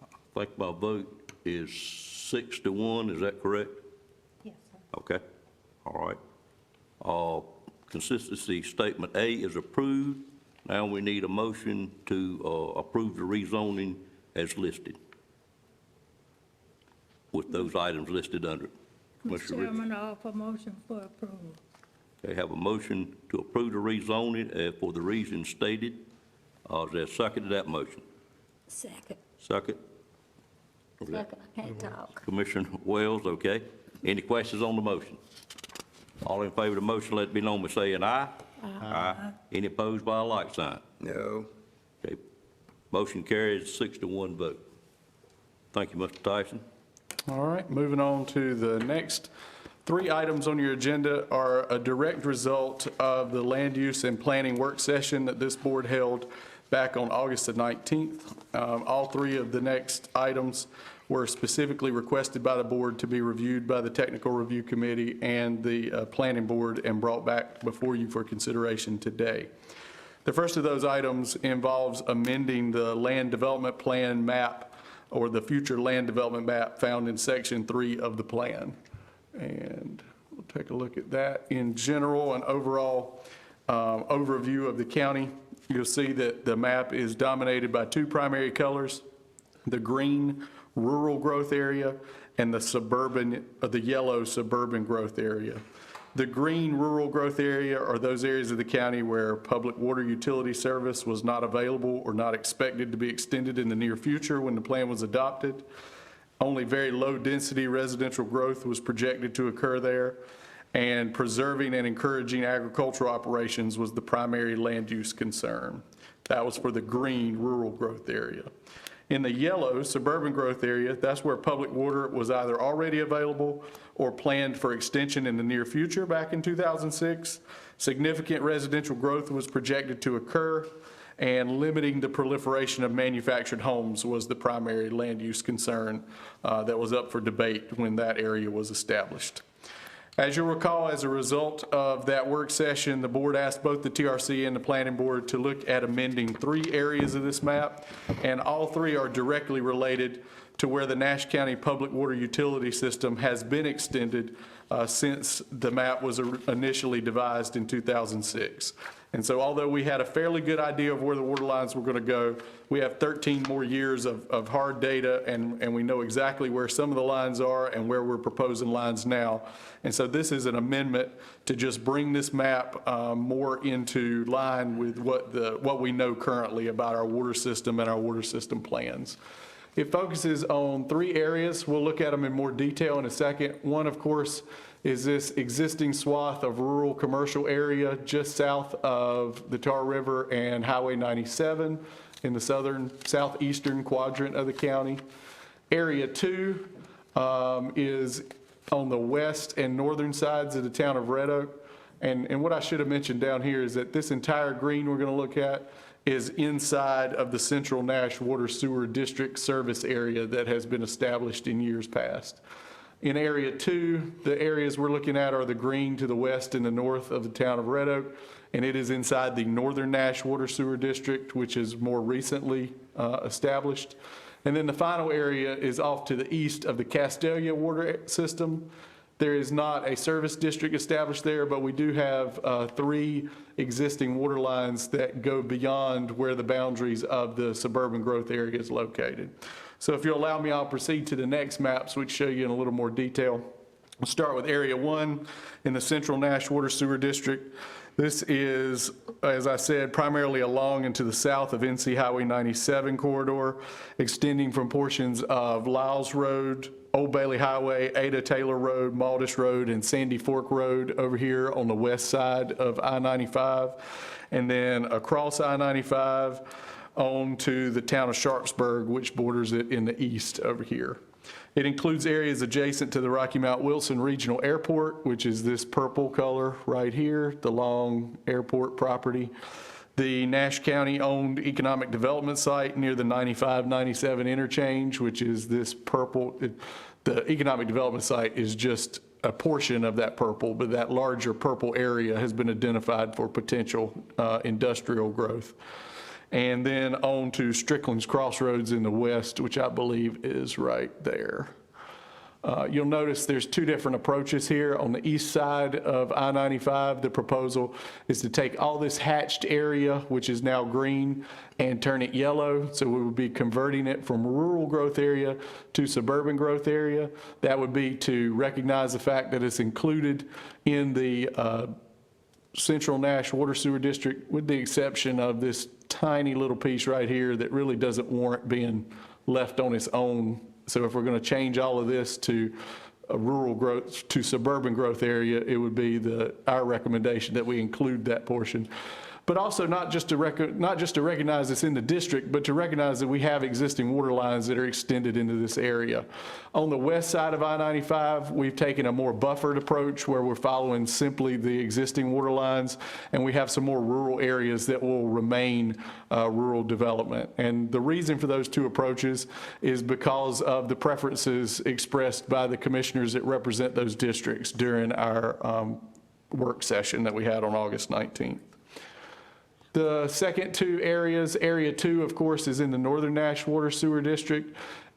I think my vote is 6-1, is that correct? Yes, sir. Okay, all right. Consistency statement A is approved. Now we need a motion to approve the rezoning as listed with those items listed under it. Mr. Commissioner Richardson. Chairman, I offer motion for approval. They have a motion to approve the rezoning for the reasons stated. Is there a second to that motion? Second. Second? Second, I can't talk. Commissioner Wells, okay. Any questions on the motion? All in favor of the motion, let it be known by saying aye. Aye. Any opposed by a like sign? No. Okay. Motion carries 6-1 vote. Thank you, Mr. Tyson. All right, moving on to the next three items on your agenda are a direct result of the land use and planning work session that this board held back on August the 19th. All three of the next items were specifically requested by the board to be reviewed by the Technical Review Committee and the Planning Board and brought back before you for consideration today. The first of those items involves amending the land development plan map or the future land development map found in section 3 of the plan. And we'll take a look at that. In general, an overall overview of the county, you'll see that the map is dominated by two primary colors, the green rural growth area and the yellow suburban growth area. The green rural growth area are those areas of the county where public water utility service was not available or not expected to be extended in the near future when the plan was adopted. Only very low density residential growth was projected to occur there, and preserving and encouraging agricultural operations was the primary land use concern. That was for the green rural growth area. In the yellow suburban growth area, that's where public water was either already available or planned for extension in the near future back in 2006. Significant residential growth was projected to occur, and limiting the proliferation of manufactured homes was the primary land use concern that was up for debate when that area was established. As you'll recall, as a result of that work session, the board asked both the TRC and the planning board to look at amending 3 areas of this map, and all 3 are directly related to where the Nash County Public Water Utility System has been extended since the map was initially devised in 2006. And so although we had a fairly good idea of where the water lines were going to go, we have 13 more years of hard data, and we know exactly where some of the lines are and where we're proposing lines now. And so this is an amendment to just bring this map more into line with what we know currently about our water system and our water system plans. It focuses on 3 areas. We'll look at them in more detail in a second. One, of course, is this existing swath of rural commercial area just south of the Tar River and Highway 97 in the southeastern quadrant of the county. Area 2 is on the west and northern sides of the town of Red Oak. And what I should have mentioned down here is that this entire green we're going to look at is inside of the Central Nash Water Sewer District service area that has been established in years past. In Area 2, the areas we're looking at are the green to the west and the north of the town of Red Oak, and it is inside the Northern Nash Water Sewer District, which is more recently established. And then the final area is off to the east of the Castelia water system. There is not a service district established there, but we do have 3 existing water lines that go beyond where the boundaries of the suburban growth area is located. So if you'll allow me, I'll proceed to the next maps, which show you in a little more detail. We'll start with Area 1 in the Central Nash Water Sewer District. This is, as I said, primarily along and to the south of NC Highway 97 corridor, extending from portions of Lyles Road, Old Bailey Highway, Ada Taylor Road, Maldish Road, and Sandy Fork Road over here on the west side of I-95, and then across I-95 on to the town of Sharpsburg, which borders it in the east over here. It includes areas adjacent to the Rocky Mount Wilson Regional Airport, which is this purple color right here, the long airport property. The Nash County-owned economic development site near the 95-97 interchange, which is this purple. The economic development site is just a portion of that purple, but that larger purple area has been identified for potential industrial growth. And then on to Strickland's Crossroads in the west, which I believe is right there. You'll notice there's two different approaches here. On the east side of I-95, the proposal is to take all this hatched area, which is now green, and turn it yellow. So we would be converting it from rural growth area to suburban growth area. That would be to recognize the fact that it's included in the Central Nash Water Sewer District, with the exception of this tiny little piece right here that really doesn't warrant being left on its own. So if we're going to change all of this to a rural growth, to suburban growth area, it would be our recommendation that we include that portion. But also not just to recognize it's in the district, but to recognize that we have existing water lines that are extended into this area. On the west side of I-95, we've taken a more buffered approach where we're following simply the existing water lines, and we have some more rural areas that will remain rural development. And the reason for those two approaches is because of the preferences expressed by the commissioners that represent those districts during our work session that we had on August 19th. The second two areas, Area 2, of course, is in the Northern Nash Water Sewer District.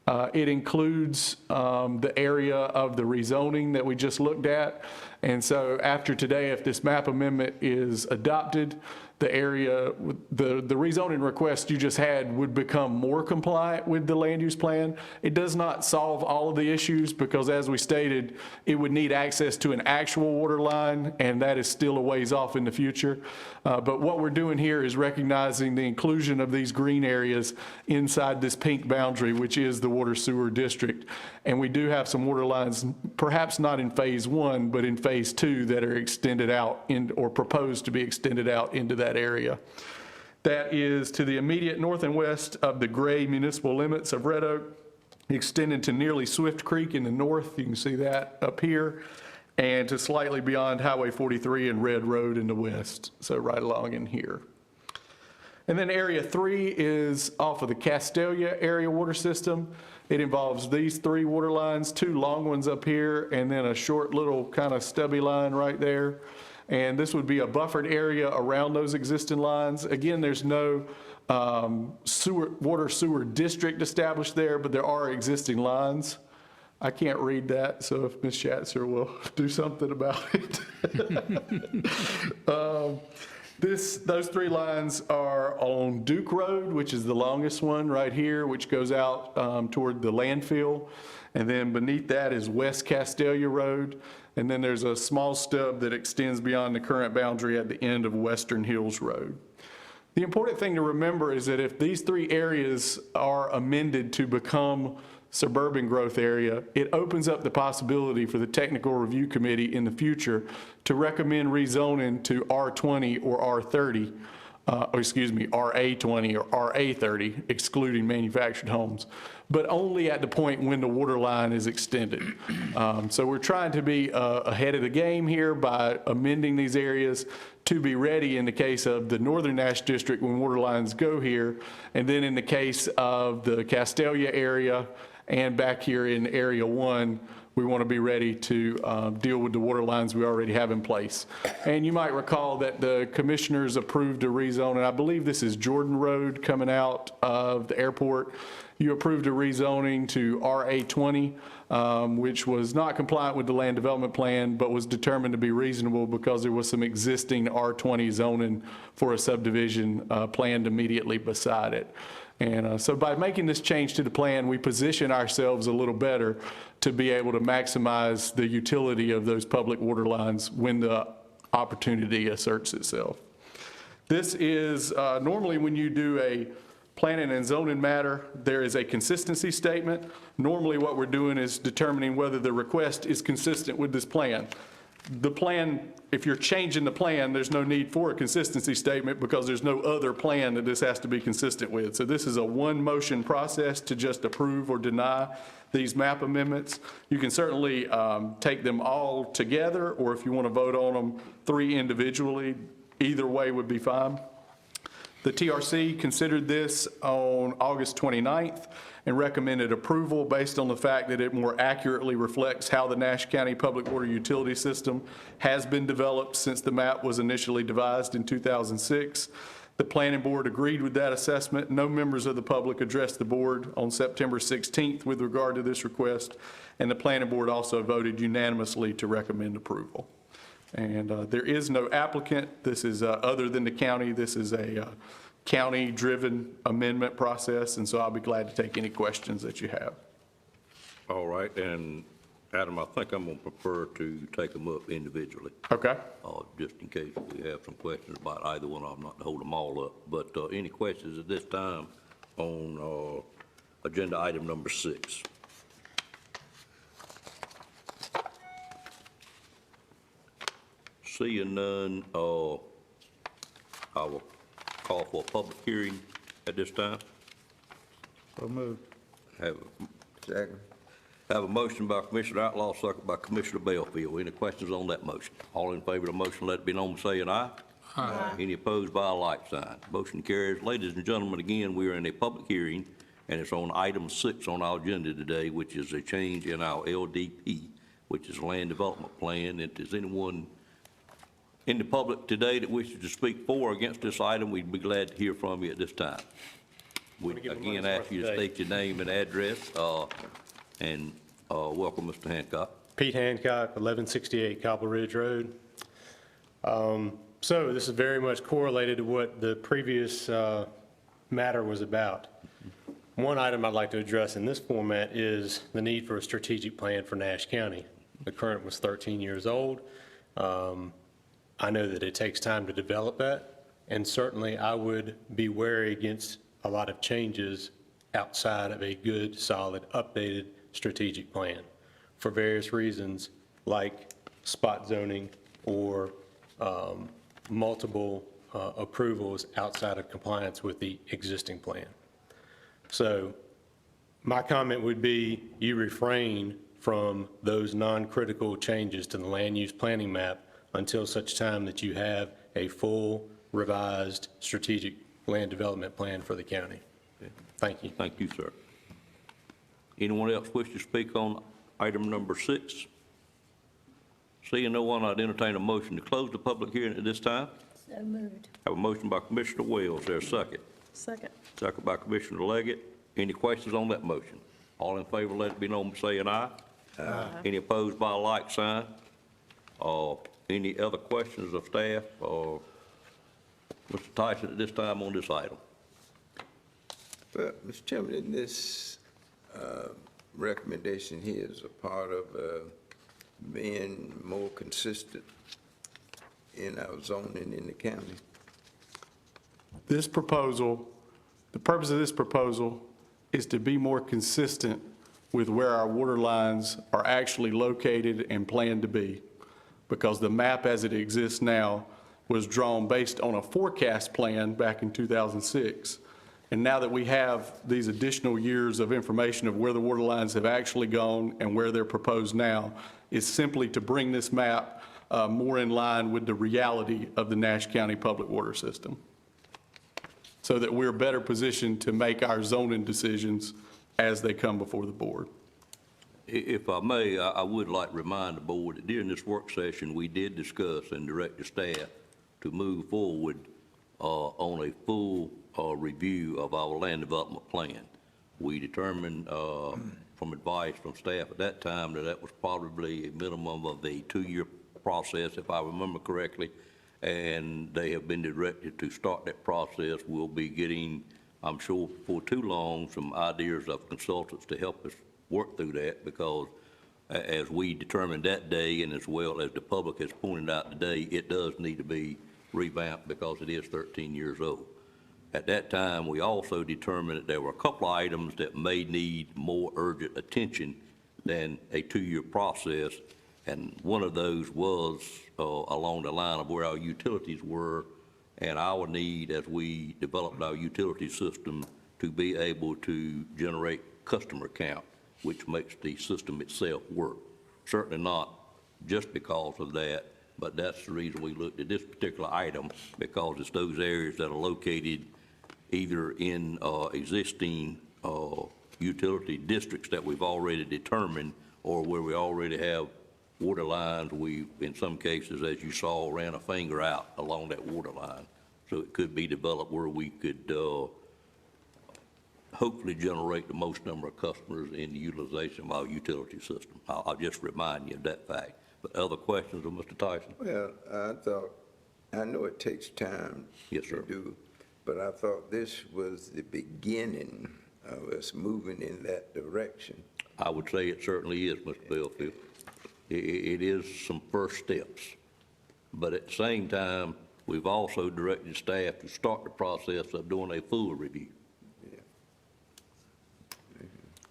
It includes the area of the rezoning that we just looked at. And so after today, if this map amendment is adopted, the area, the rezoning request you just had would become more compliant with the land use plan. It does not solve all of the issues because, as we stated, it would need access to an actual water line, and that is still a ways off in the future. But what we're doing here is recognizing the inclusion of these green areas inside this pink boundary, which is the water sewer district. And we do have some water lines, perhaps not in phase 1, but in phase 2 that are extended out or proposed to be extended out into that area. That is to the immediate north and west of the gray municipal limits of Red Oak, extended to nearly Swift Creek in the north. You can see that up here, and to slightly beyond Highway 43 and Red Road in the west, so right along in here. And then Area 3 is off of the Castelia area water system. It involves these 3 water lines, 2 long ones up here, and then a short little kind of stubby line right there. And this would be a buffered area around those existing lines. Again, there's no water sewer district established there, but there are existing lines. I can't read that, so if Ms. Schatzer will do something about it. Those 3 lines are on Duke Road, which is the longest one right here, which goes out toward the landfill. And then beneath that is West Castelia Road. And then there's a small stub that extends beyond the current boundary at the end of Western Hills Road. The important thing to remember is that if these 3 areas are amended to become suburban growth area, it opens up the possibility for the Technical Review Committee in the future to recommend rezoning to R20 or R30, RA20 or RA30, excluding manufactured homes, but only at the point when the water line is extended. So we're trying to be ahead of the game here by amending these areas to be ready in the case of the Northern Nash District when water lines go here, and then in the case of the Castelia area and back here in Area 1, we want to be ready to deal with the water lines we already have in place. And you might recall that the commissioners approved a rezone, and I believe this is Jordan Road coming out of the airport. You approved a rezoning to RA20, which was not compliant with the land development plan, but was determined to be reasonable because there was some existing R20 zoning for a subdivision planned immediately beside it. And so by making this change to the plan, we position ourselves a little better to be able to maximize the utility of those public water lines when the opportunity asserts itself. This is, normally when you do a planning and zoning matter, there is a consistency statement. Normally what we're doing is determining whether the request is consistent with this plan. The plan, if you're changing the plan, there's no need for a consistency statement because there's no other plan that this has to be consistent with. So this is a one-motion process to just approve or deny these map amendments. You can certainly take them all together, or if you want to vote on them 3 individually, either way would be fine. The TRC considered this on August 29th and recommended approval based on the fact that it more accurately reflects how the Nash County Public Water Utility System has been developed since the map was initially devised in 2006. The Planning Board agreed with that assessment. No members of the public addressed the board on September 16th with regard to this request, and the Planning Board also voted unanimously to recommend approval. And there is no applicant. This is, other than the county, this is a county-driven amendment process, and so I'll be glad to take any questions that you have. All right, and Adam, I think I'm going to prefer to take them up individually, Okay. just in case we have some questions about either one of them, not to hold them all up. But any questions at this time on agenda item number 6? Seeing none, I will call for a public hearing at this time. So moved. Second. Have a motion by Commissioner Outlaw, second by Commissioner Bellfield. Any questions on that motion? All in favor of the motion, let it be known by saying aye. Aye. Any opposed by a like sign? Motion carries. Ladies and gentlemen, again, we are in a public hearing, and it's on item 6 on our agenda today, which is a change in our LDP, which is Land Development Plan. If there's anyone in the public today that wishes to speak for or against this item, we'd be glad to hear from you at this time. We again ask you to state your name and address, and welcome, Mr. Hancock. Pete Hancock, 1168 Copple Ridge Road. So this is very much correlated to what the previous matter was about. One item I'd like to address in this format is the need for a strategic plan for Nash County. The current was 13 years old. I know that it takes time to develop that, and certainly I would be wary against a lot of changes outside of a good, solid, updated strategic plan for various reasons, like spot zoning or multiple approvals outside of compliance with the existing plan. So my comment would be you refrain from those non-critical changes to the land use planning map until such time that you have a full revised strategic land development plan for the county. Thank you. Thank you, sir. Anyone else wish to speak on item number 6? Seeing no one, I'd entertain a motion to close the public hearing at this time. So moved. Have a motion by Commissioner Wells. There's a second. Second. Second by Commissioner Leggett. Any questions on that motion? All in favor, let it be known by saying aye. Aye. Any opposed by a like sign? Any other questions of staff or Mr. Tyson at this time on this item? Well, Mr. Chairman, this recommendation here is a part of being more consistent in our zoning in the county. This proposal, the purpose of this proposal is to be more consistent with where our water lines are actually located and planned to be, because the map as it exists now was drawn based on a forecast plan back in 2006. And now that we have these additional years of information of where the water lines have actually gone and where they're proposed now, is simply to bring this map more in line with the reality of the Nash County public water system, so that we're better positioned to make our zoning decisions as they come before the board. If I may, I would like to remind the board that during this work session, we did discuss and direct the staff to move forward on a full review of our land development plan. We determined from advice from staff at that time that that was probably a minimum of a 2-year process, if I remember correctly, and they have been directed to start that process. We'll be getting, I'm sure before too long, some ideas of consultants to help us work through that, because as we determined that day, and as well as the public has pointed out today, it does need to be revamped because it is 13 years old. At that time, we also determined that there were a couple of items that may need more urgent attention than a 2-year process, and one of those was along the line of where our utilities were and our need as we developed our utility system to be able to generate customer count, which makes the system itself work. Certainly not just because of that, but that's the reason we looked at this particular item, because it's those areas that are located either in existing utility districts that we've already determined, or where we already have water lines. We, in some cases, as you saw, ran a finger out along that water line. So it could be developed where we could hopefully generate the most number of customers in the utilization of our utility system. I'll just remind you of that fact. But other questions of Mr. Tyson? Well, I know it takes time. Yes, sir. To do, but I thought this was the beginning of us moving in that direction. I would say it certainly is, Mr. Bellfield. It is some first steps. But at the same time, we've also directed staff to start the process of doing a full review.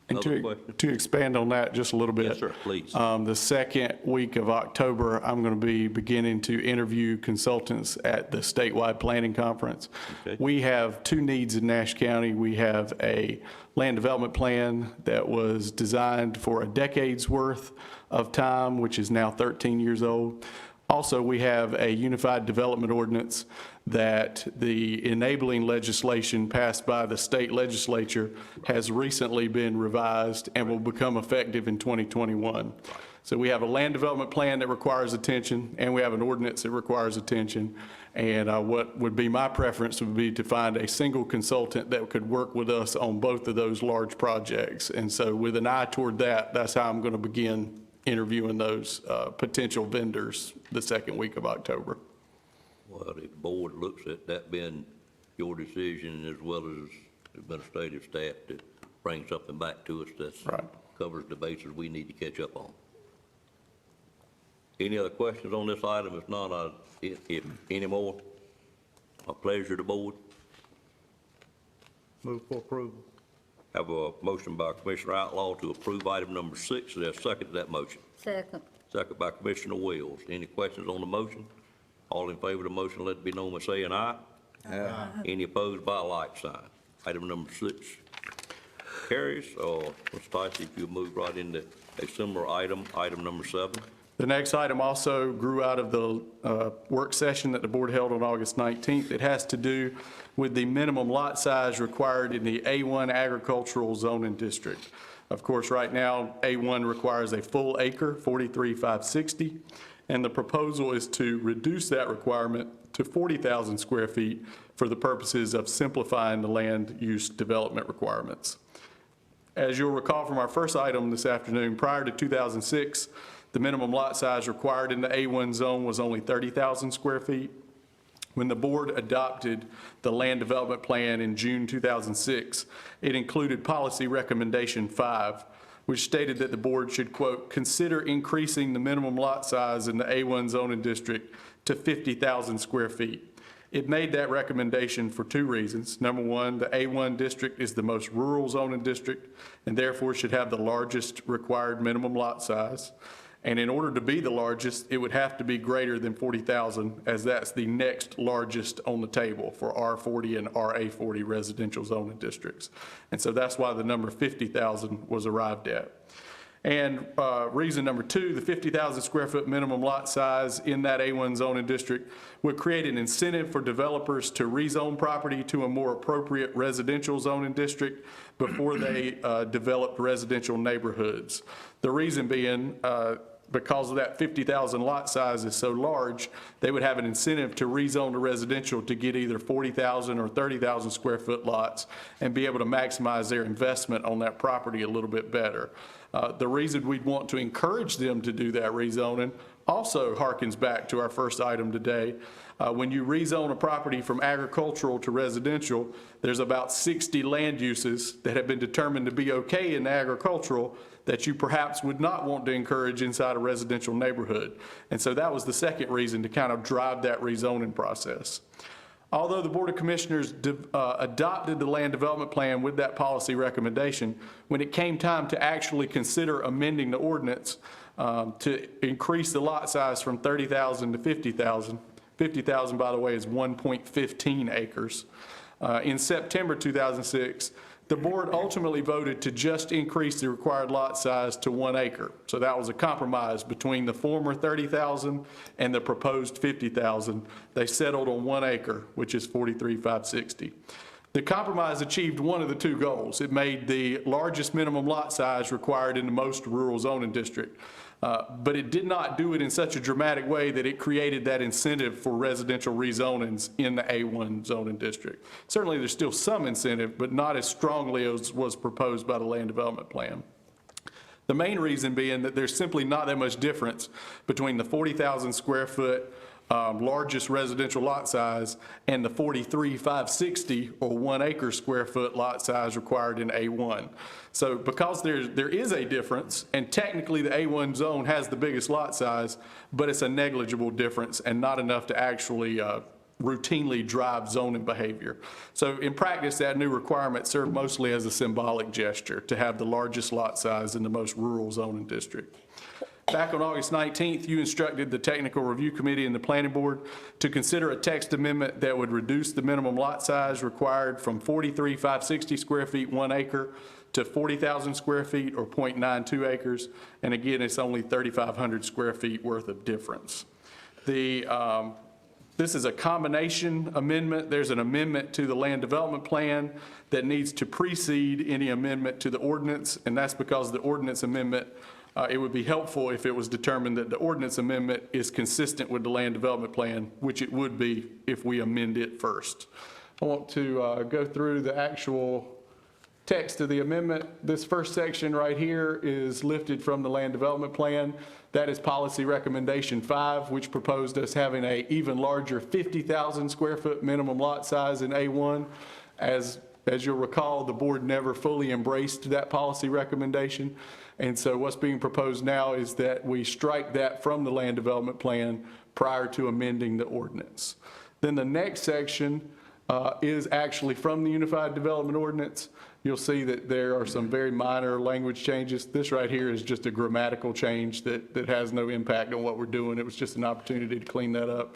And Other questions? to expand on that just a little bit. Yes, sir, please. The second week of October, I'm going to be beginning to interview consultants at the statewide planning conference. Okay. We have two needs in Nash County. We have a land development plan that was designed for a decade's worth of time, which is now 13 years old. Also, we have a unified development ordinance that the enabling legislation passed by the state legislature has recently been revised and will become effective in 2021. So we have a land development plan that requires attention, and we have an ordinance that requires attention. And what would be my preference would be to find a single consultant that could work with us on both of those large projects. And so with an eye toward that, that's how I'm going to begin interviewing those potential vendors the second week of October. Well, if the board looks at that being your decision, as well as administrative staff, to bring something back to us that Right. covers the bases we need to catch up on. Any other questions on this item? If not, if any more, a pleasure to the board. Move for approval. Have a motion by Commissioner Outlaw to approve item number 6. Is there a second to that motion? Second. Second by Commissioner Wells. Any questions on the motion? All in favor of the motion, let it be known by saying aye. Aye. Any opposed by a like sign. Item number 6 carries. Mr. Tyson, if you move right into a similar item, item number 7. The next item also grew out of the work session that the board held on August 19th. It has to do with the minimum lot size required in the A1 agricultural zoning district. Of course, right now, A1 requires a full acre, 43,560, and the proposal is to reduce that requirement to 40,000 square feet for the purposes of simplifying the land use development requirements. As you'll recall from our first item this afternoon, prior to 2006, the minimum lot size required in the A1 zone was only 30,000 square feet. When the board adopted the land development plan in June 2006, it included policy recommendation 5, which stated that the board should, quote, consider increasing the minimum lot size in the A1 zoning district to 50,000 square feet. It made that recommendation for 2 reasons. Number one, the A1 district is the most rural zoning district and therefore should have the largest required minimum lot size. And in order to be the largest, it would have to be greater than 40,000, as that's the next largest on the table for R40 and RA40 residential zoning districts. And so that's why the number 50,000 was arrived at. And reason number 2, the 50,000 square foot minimum lot size in that A1 zoning district would create an incentive for developers to rezone property to a more appropriate residential zoning district before they developed residential neighborhoods. The reason being, because of that 50,000 lot size is so large, they would have an incentive to rezone to residential to get either 40,000 or 30,000 square foot lots and be able to maximize their investment on that property a little bit better. The reason we'd want to encourage them to do that rezoning also harkens back to our first item today. When you rezone a property from agricultural to residential, there's about 60 land uses that have been determined to be okay in agricultural that you perhaps would not want to encourage inside a residential neighborhood. And so that was the second reason to kind of drive that rezoning process. Although the Board of Commissioners adopted the land development plan with that policy recommendation, when it came time to actually consider amending the ordinance to increase the lot size from 30,000 to 50,000, 50,000, by the way, is 1.15 acres. In September 2006, the board ultimately voted to just increase the required lot size to 1 acre. So that was a compromise between the former 30,000 and the proposed 50,000. They settled on 1 acre, which is 43,560. The compromise achieved one of the two goals. It made the largest minimum lot size required in the most rural zoning district. But it did not do it in such a dramatic way that it created that incentive for residential rezonings in the A1 zoning district. Certainly, there's still some incentive, but not as strongly as was proposed by the land development plan. The main reason being that there's simply not that much difference between the 40,000 square foot largest residential lot size and the 43,560 or 1 acre square foot lot size required in A1. So because there is a difference, and technically the A1 zone has the biggest lot size, but it's a negligible difference and not enough to actually routinely drive zoning behavior. So in practice, that new requirement served mostly as a symbolic gesture to have the largest lot size in the most rural zoning district. Back on August 19th, you instructed the Technical Review Committee and the Planning Board to consider a text amendment that would reduce the minimum lot size required from 43,560 square feet, 1 acre, to 40,000 square feet or 0.92 acres. And again, it's only 3,500 square feet worth of difference. This is a combination amendment. There's an amendment to the land development plan that needs to precede any amendment to the ordinance, and that's because the ordinance amendment, it would be helpful if it was determined that the ordinance amendment is consistent with the land development plan, which it would be if we amend it first. I want to go through the actual text of the amendment. This first section right here is lifted from the land development plan. That is policy recommendation 5, which proposed us having a even larger 50,000 square foot minimum lot size in A1. As you'll recall, the board never fully embraced that policy recommendation. And so what's being proposed now is that we strike that from the land development plan prior to amending the ordinance. Then the next section is actually from the Unified Development Ordinance. You'll see that there are some very minor language changes. This right here is just a grammatical change that has no impact on what we're doing. It was just an opportunity to clean that up.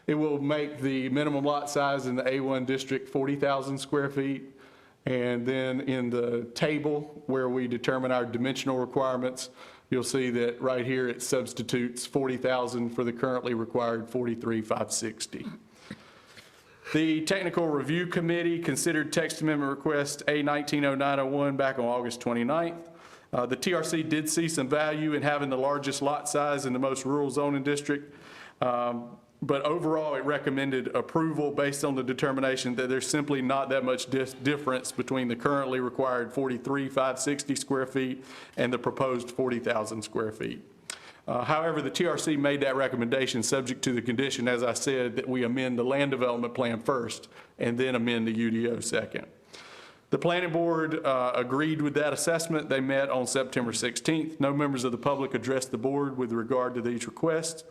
It will make the minimum lot size in the A1 district 40,000 square feet. And then in the table where we determine our dimensional requirements, you'll see that right here it substitutes 40,000 for the currently required 43,560. The Technical Review Committee considered text amendment request A190901 back on August 29th. The TRC did see some value in having the largest lot size in the most rural zoning district, but overall it recommended approval based on the determination that there's simply not that much difference between the currently required 43,560 square feet and the proposed 40,000 square feet. However, the TRC made that recommendation subject to the condition, as I said, that we amend the land development plan first and then amend the UDO second. The planning board agreed with that assessment. They met on September 16th. No members of the public addressed the board with regard to these requests.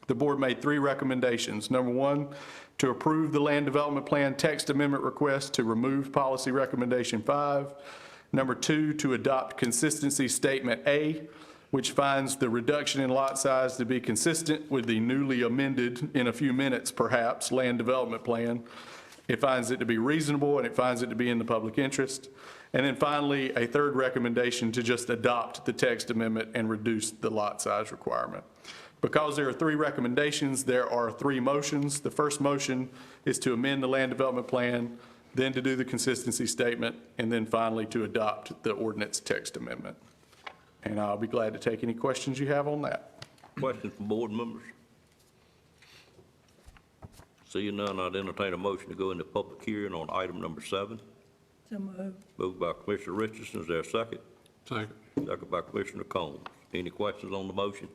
The board made 3 recommendations. Number 1, to approve the land development plan text amendment request to remove policy recommendation 5. Number 2, to adopt consistency statement A, which finds the reduction in lot size to be consistent with the newly amended, in a few minutes perhaps, land development plan. It finds it to be reasonable and it finds it to be in the public interest. And then finally, a 3rd recommendation to just adopt the text amendment and reduce the lot size requirement. Because there are 3 recommendations, there are 3 motions. The first motion is to amend the land development plan, then to do the consistency statement, and then finally to adopt the ordinance text amendment. And I'll be glad to take any questions you have on that. Questions from board members? Seeing none, I'd entertain a motion to go into public hearing on item number 7. So moved. Moved by Commissioner Richardson. Is there a second? Second. Second by Commissioner Combs. Any questions on the motion?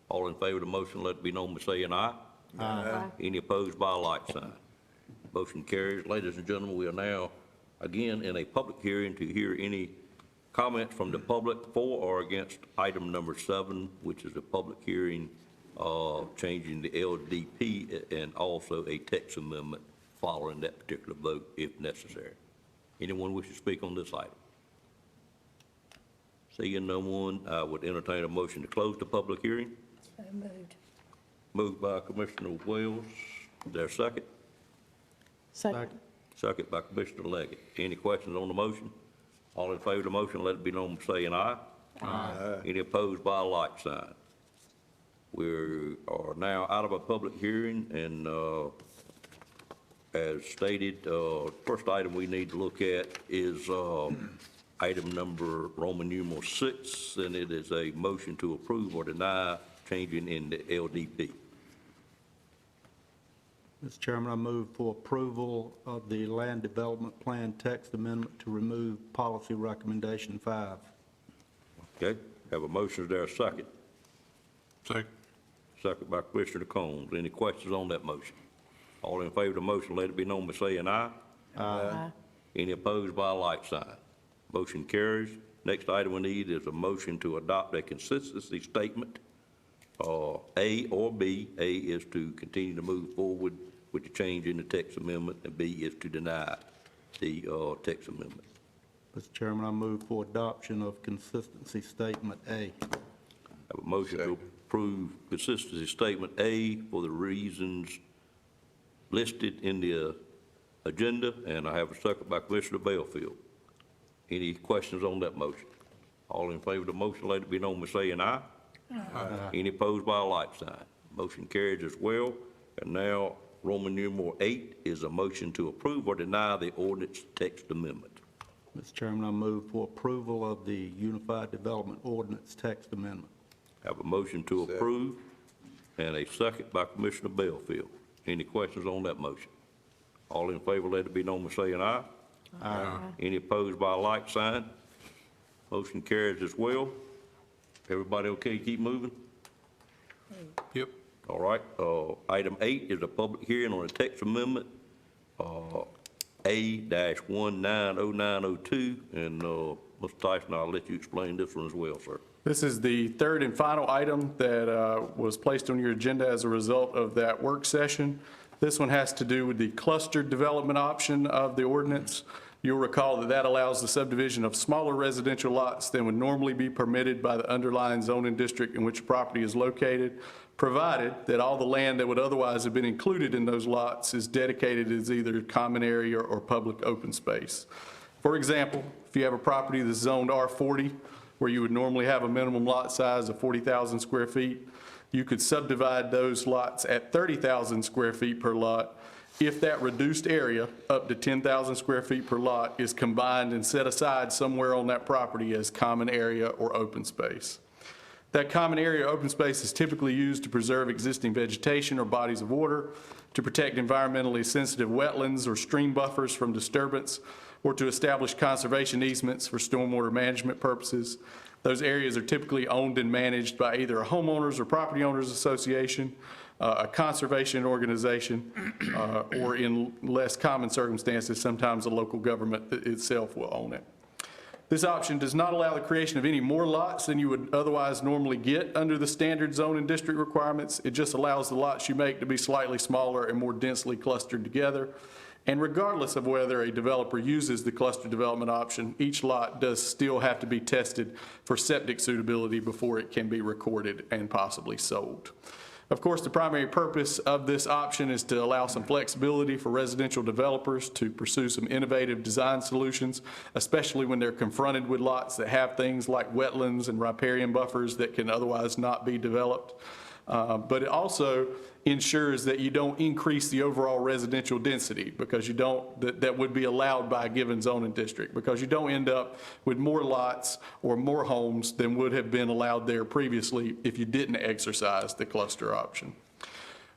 All in favor of the motion, let it be known by saying aye. Aye. Any opposed by a like sign. Motion carries. Ladies and gentlemen, we are now again in a public hearing to hear any Comments from the public for or against item number 7, which is a public hearing changing the LDP and also a text amendment following that particular vote if necessary. Anyone wish to speak on this item? Seeing no one, I would entertain a motion to close the public hearing. So moved. Moved by Commissioner Wells. Is there a second? Second. Second by Commissioner Leggett. Any questions on the motion? All in favor of the motion, let it be known by saying aye. Aye. Any opposed by a like sign? We are now out of a public hearing, and as stated, first item we need to look at is item number Roman numeral 6, and it is a motion to approve or deny changing in the LDP. Mr. Chairman, I move for approval of the Land Development Plan text amendment to remove policy recommendation 5. Okay, have a motion, is there a second? Second. Second by Commissioner Combs. Any questions on that motion? All in favor of the motion, let it be known by saying aye. Aye. Any opposed by a like sign? Motion carries. Next item we need is a motion to adopt a consistency statement, A or B. A is to continue to move forward with the change in the text amendment, and B is to deny the text amendment. Mr. Chairman, I move for adoption of consistency statement A. Have a motion to approve consistency statement A for the reasons listed in the agenda, and I have a second by Commissioner Belfield. Any questions on that motion? All in favor of the motion, let it be known by saying aye. Aye. Any opposed by a like sign? Motion carries as well. And now, Roman numeral 8 is a motion to approve or deny the ordinance text amendment. Mr. Chairman, I move for approval of the Unified Development Ordinance text amendment. Have a motion to approve and a second by Commissioner Belfield. Any questions on that motion? All in favor, let it be known by saying aye. Aye. Any opposed by a like sign? Motion carries as well. Everybody okay, keep moving? Yep. All right, item 8 is a public hearing on a text amendment, A-190902, and Mr. Tyson, I'll let you explain this one as well, sir. This is the third and final item that was placed on your agenda as a result of that work session. This one has to do with the clustered development option of the ordinance. You'll recall that that allows the subdivision of smaller residential lots than would normally be permitted by the underlying zoning district in which the property is located, provided that all the land that would otherwise have been included in those lots is dedicated as either common area or public open space. For example, if you have a property that's zoned R40, where you would normally have a minimum lot size of 40,000 square feet, you could subdivide those lots at 30,000 square feet per lot if that reduced area, up to 10,000 square feet per lot, is combined and set aside somewhere on that property as common area or open space. That common area or open space is typically used to preserve existing vegetation or bodies of water, to protect environmentally sensitive wetlands or stream buffers from disturbance, or to establish conservation easements for stormwater management purposes. Those areas are typically owned and managed by either a homeowners or property owners association, a conservation organization, or in less common circumstances, sometimes a local government itself will own it. This option does not allow the creation of any more lots than you would otherwise normally get under the standard zone and district requirements. It just allows the lots you make to be slightly smaller and more densely clustered together. And regardless of whether a developer uses the cluster development option, each lot does still have to be tested for septic suitability before it can be recorded and possibly sold. Of course, the primary purpose of this option is to allow some flexibility for residential developers to pursue some innovative design solutions, especially when they're confronted with lots that have things like wetlands and riparian buffers that can otherwise not be developed. But it also ensures that you don't increase the overall residential density because you don't, that would be allowed by a given zoning district, because you don't end up with more lots or more homes than would have been allowed there previously if you didn't exercise the cluster option.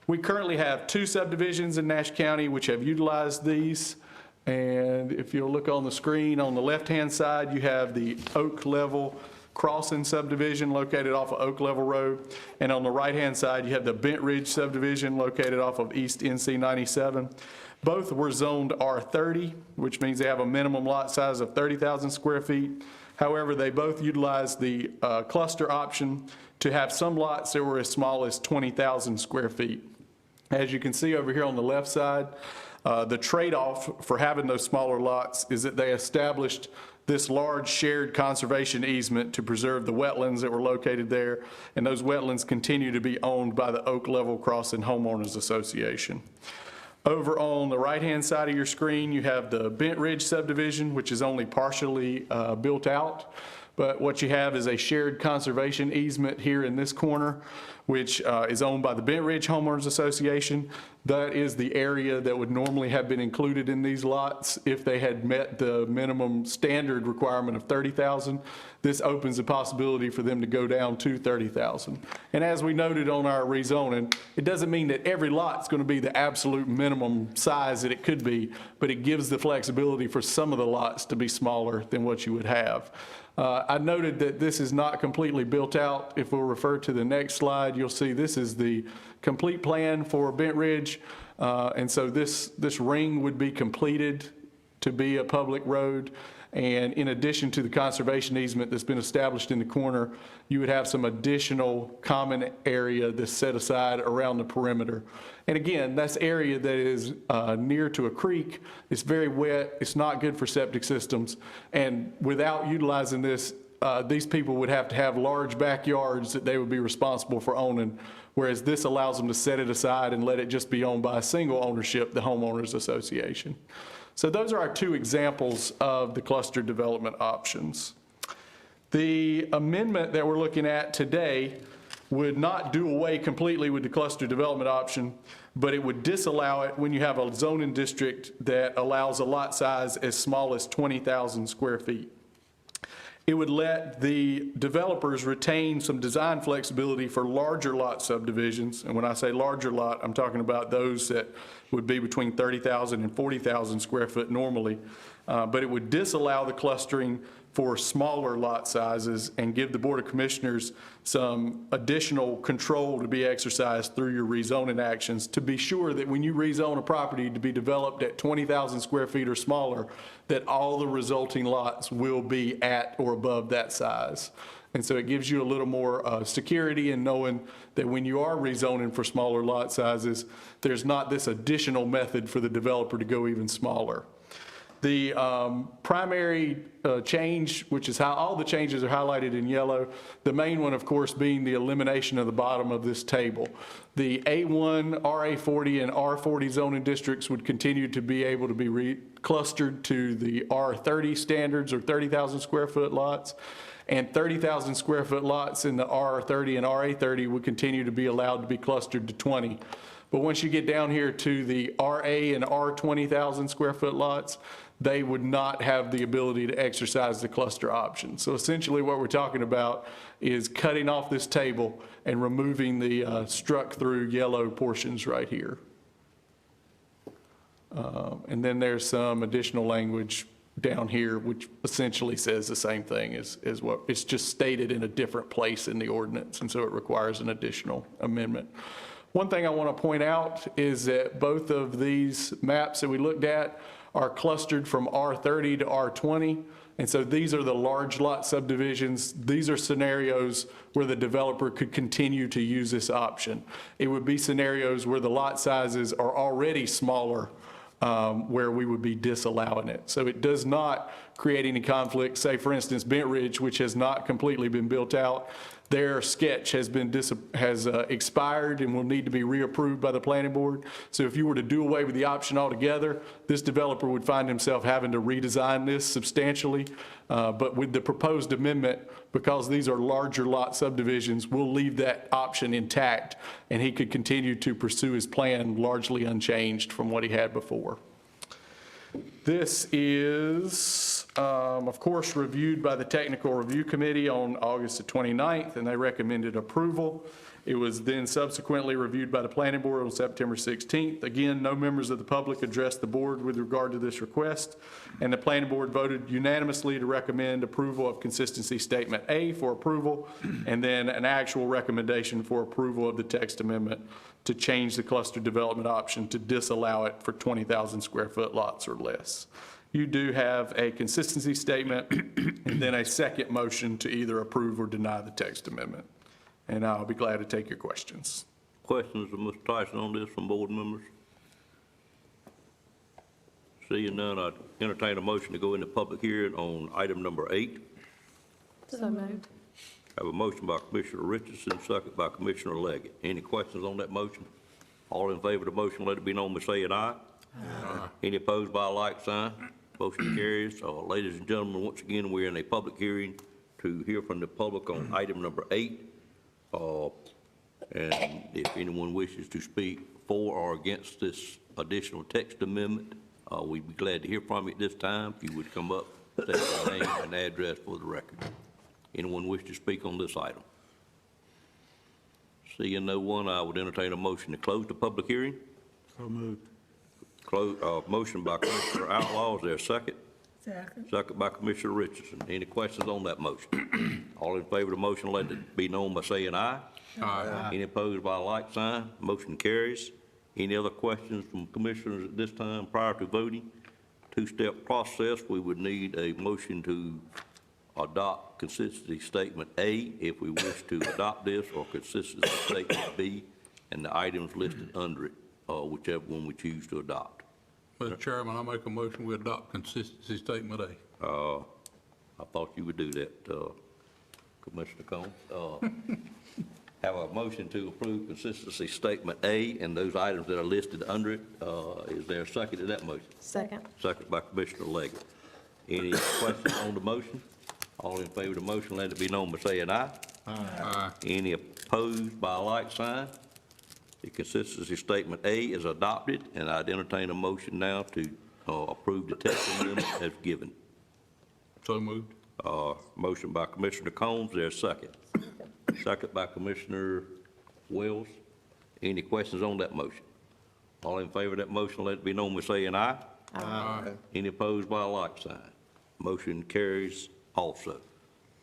We currently have 2 subdivisions in Nash County which have utilized these. And if you'll look on the screen, on the left-hand side, you have the Oak Level Crossing subdivision located off of Oak Level Road. And on the right-hand side, you have the Bent Ridge subdivision located off of East NC 97. Both were zoned R30, which means they have a minimum lot size of 30,000 square feet. However, they both utilized the cluster option to have some lots that were as small as 20,000 square feet. As you can see over here on the left side, the trade-off for having those smaller lots is that they established this large shared conservation easement to preserve the wetlands that were located there, and those wetlands continue to be owned by the Oak Level Crossing Homeowners Association. Over on the right-hand side of your screen, you have the Bent Ridge subdivision, which is only partially built out. But what you have is a shared conservation easement here in this corner, which is owned by the Bent Ridge Homeowners Association. That is the area that would normally have been included in these lots if they had met the minimum standard requirement of 30,000. This opens the possibility for them to go down to 30,000. And as we noted on our rezoning, it doesn't mean that every lot's going to be the absolute minimum size that it could be, but it gives the flexibility for some of the lots to be smaller than what you would have. I noted that this is not completely built out. If we'll refer to the next slide, you'll see this is the complete plan for Bent Ridge. And so this ring would be completed to be a public road. And in addition to the conservation easement that's been established in the corner, you would have some additional common area that's set aside around the perimeter. And again, that's area that is near to a creek. It's very wet. It's not good for septic systems. And without utilizing this, these people would have to have large backyards that they would be responsible for owning, whereas this allows them to set it aside and let it just be owned by a single ownership, the homeowners association. So those are our two examples of the cluster development options. The amendment that we're looking at today would not do away completely with the cluster development option, but it would disallow it when you have a zoning district that allows a lot size as small as 20,000 square feet. It would let the developers retain some design flexibility for larger lot subdivisions. And when I say larger lot, I'm talking about those that would be between 30,000 and 40,000 square foot normally. But it would disallow the clustering for smaller lot sizes and give the Board of Commissioners some additional control to be exercised through your rezoning actions to be sure that when you rezone a property to be developed at 20,000 square feet or smaller, that all the resulting lots will be at or above that size. And so it gives you a little more security in knowing that when you are rezoning for smaller lot sizes, there's not this additional method for the developer to go even smaller. The primary change, which is how all the changes are highlighted in yellow, the main one, of course, being the elimination of the bottom of this table. The A1, RA40, and R40 zoning districts would continue to be able to be clustered to the R30 standards, or 30,000 square foot lots, and 30,000 square foot lots in the R30 and RA30 would continue to be allowed to be clustered to 20. But once you get down here to the RA and R20,000 square foot lots, they would not have the ability to exercise the cluster option. So essentially what we're talking about is cutting off this table and removing the struck through yellow portions right here. And then there's some additional language down here which essentially says the same thing as what it's just stated in a different place in the ordinance, and so it requires an additional amendment. One thing I want to point out is that both of these maps that we looked at are clustered from R30 to R20. And so these are the large lot subdivisions. These are scenarios where the developer could continue to use this option. It would be scenarios where the lot sizes are already smaller, where we would be disallowing it. So it does not create any conflict. Say, for instance, Bent Ridge, which has not completely been built out, their sketch has expired and will need to be reapproved by the planning board. So if you were to do away with the option altogether, this developer would find himself having to redesign this substantially. But with the proposed amendment, because these are larger lot subdivisions, we'll leave that option intact, and he could continue to pursue his plan largely unchanged from what he had before. This is, of course, reviewed by the Technical Review Committee on August the 29th, and they recommended approval. It was then subsequently reviewed by the Planning Board on September 16th. Again, no members of the public addressed the board with regard to this request, and the Planning Board voted unanimously to recommend approval of Consistency Statement A for approval, and then an actual recommendation for approval of the text amendment to change the cluster development option to disallow it for 20,000 square foot lots or less. you do have a consistency statement and then a second motion to either approve or deny the text amendment. And I'll be glad to take your questions. Questions of Mr. Tyson on this from board members? Seeing none, I entertain a motion to go into public hearing on item number 8. So moved. Have a motion by Commissioner Richardson, second by Commissioner Leggett. Any questions on that motion? All in favor of the motion, let it be known by saying aye. Aye. Any opposed by a like sign? Motion carries. Ladies and gentlemen, once again, we're in a public hearing to hear from the public on item number 8. And if anyone wishes to speak for or against this additional text amendment, we'd be glad to hear from you at this time. If you would come up, state your name and address for the record. Anyone wish to speak on this item? Seeing no one, I would entertain a motion to close the public hearing. So moved. Motion by Commissioner Outlaw, is there a second? Second. Second by Commissioner Richardson. Any questions on that motion? All in favor of the motion, let it be known by saying aye. Aye. Any opposed by a like sign? Motion carries. Any other questions from commissioners at this time prior to voting? Two-step process, we would need a motion to adopt consistency statement A if we wish to adopt this, or consistency statement B and the items listed under it, whichever one we choose to adopt. Mr. Chairman, I make a motion we adopt consistency statement A. I thought you would do that, Commissioner Combs. Have a motion to approve consistency statement A and those items that are listed under it. Is there a second to that motion? Second. Second by Commissioner Leggett. Any questions on the motion? All in favor of the motion, let it be known by saying aye. Aye. Any opposed by a like sign? The consistency statement A is adopted, and I'd entertain a motion now to approve the text amendment as given. So moved. Motion by Commissioner Combs, there's a second. Second by Commissioner Wells. Any questions on that motion? All in favor of that motion, let it be known by saying aye. Aye. Any opposed by a like sign? Motion carries also.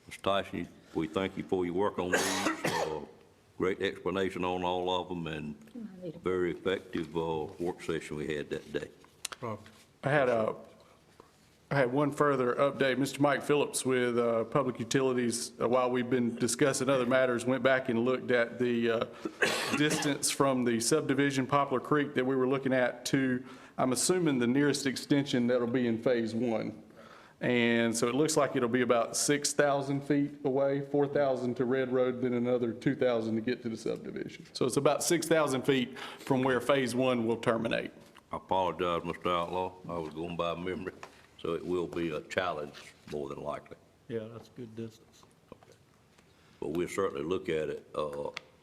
Mr. Tyson, we thank you for your work on these. Great explanation on all of them, and very effective work session we had that day. I had one further update. Mr. Mike Phillips with Public Utilities, while we've been discussing other matters, went back and looked at the distance from the subdivision Poplar Creek that we were looking at to, I'm assuming, the nearest extension that'll be in Phase 1. And so it looks like it'll be about 6,000 feet away, 4,000 to Red Road, then another 2,000 to get to the subdivision. So it's about 6,000 feet from where Phase 1 will terminate. I apologize, Mr. Outlaw. I was going by memory, so it will be a challenge more than likely. Yeah, that's a good distance. But we'll certainly look at it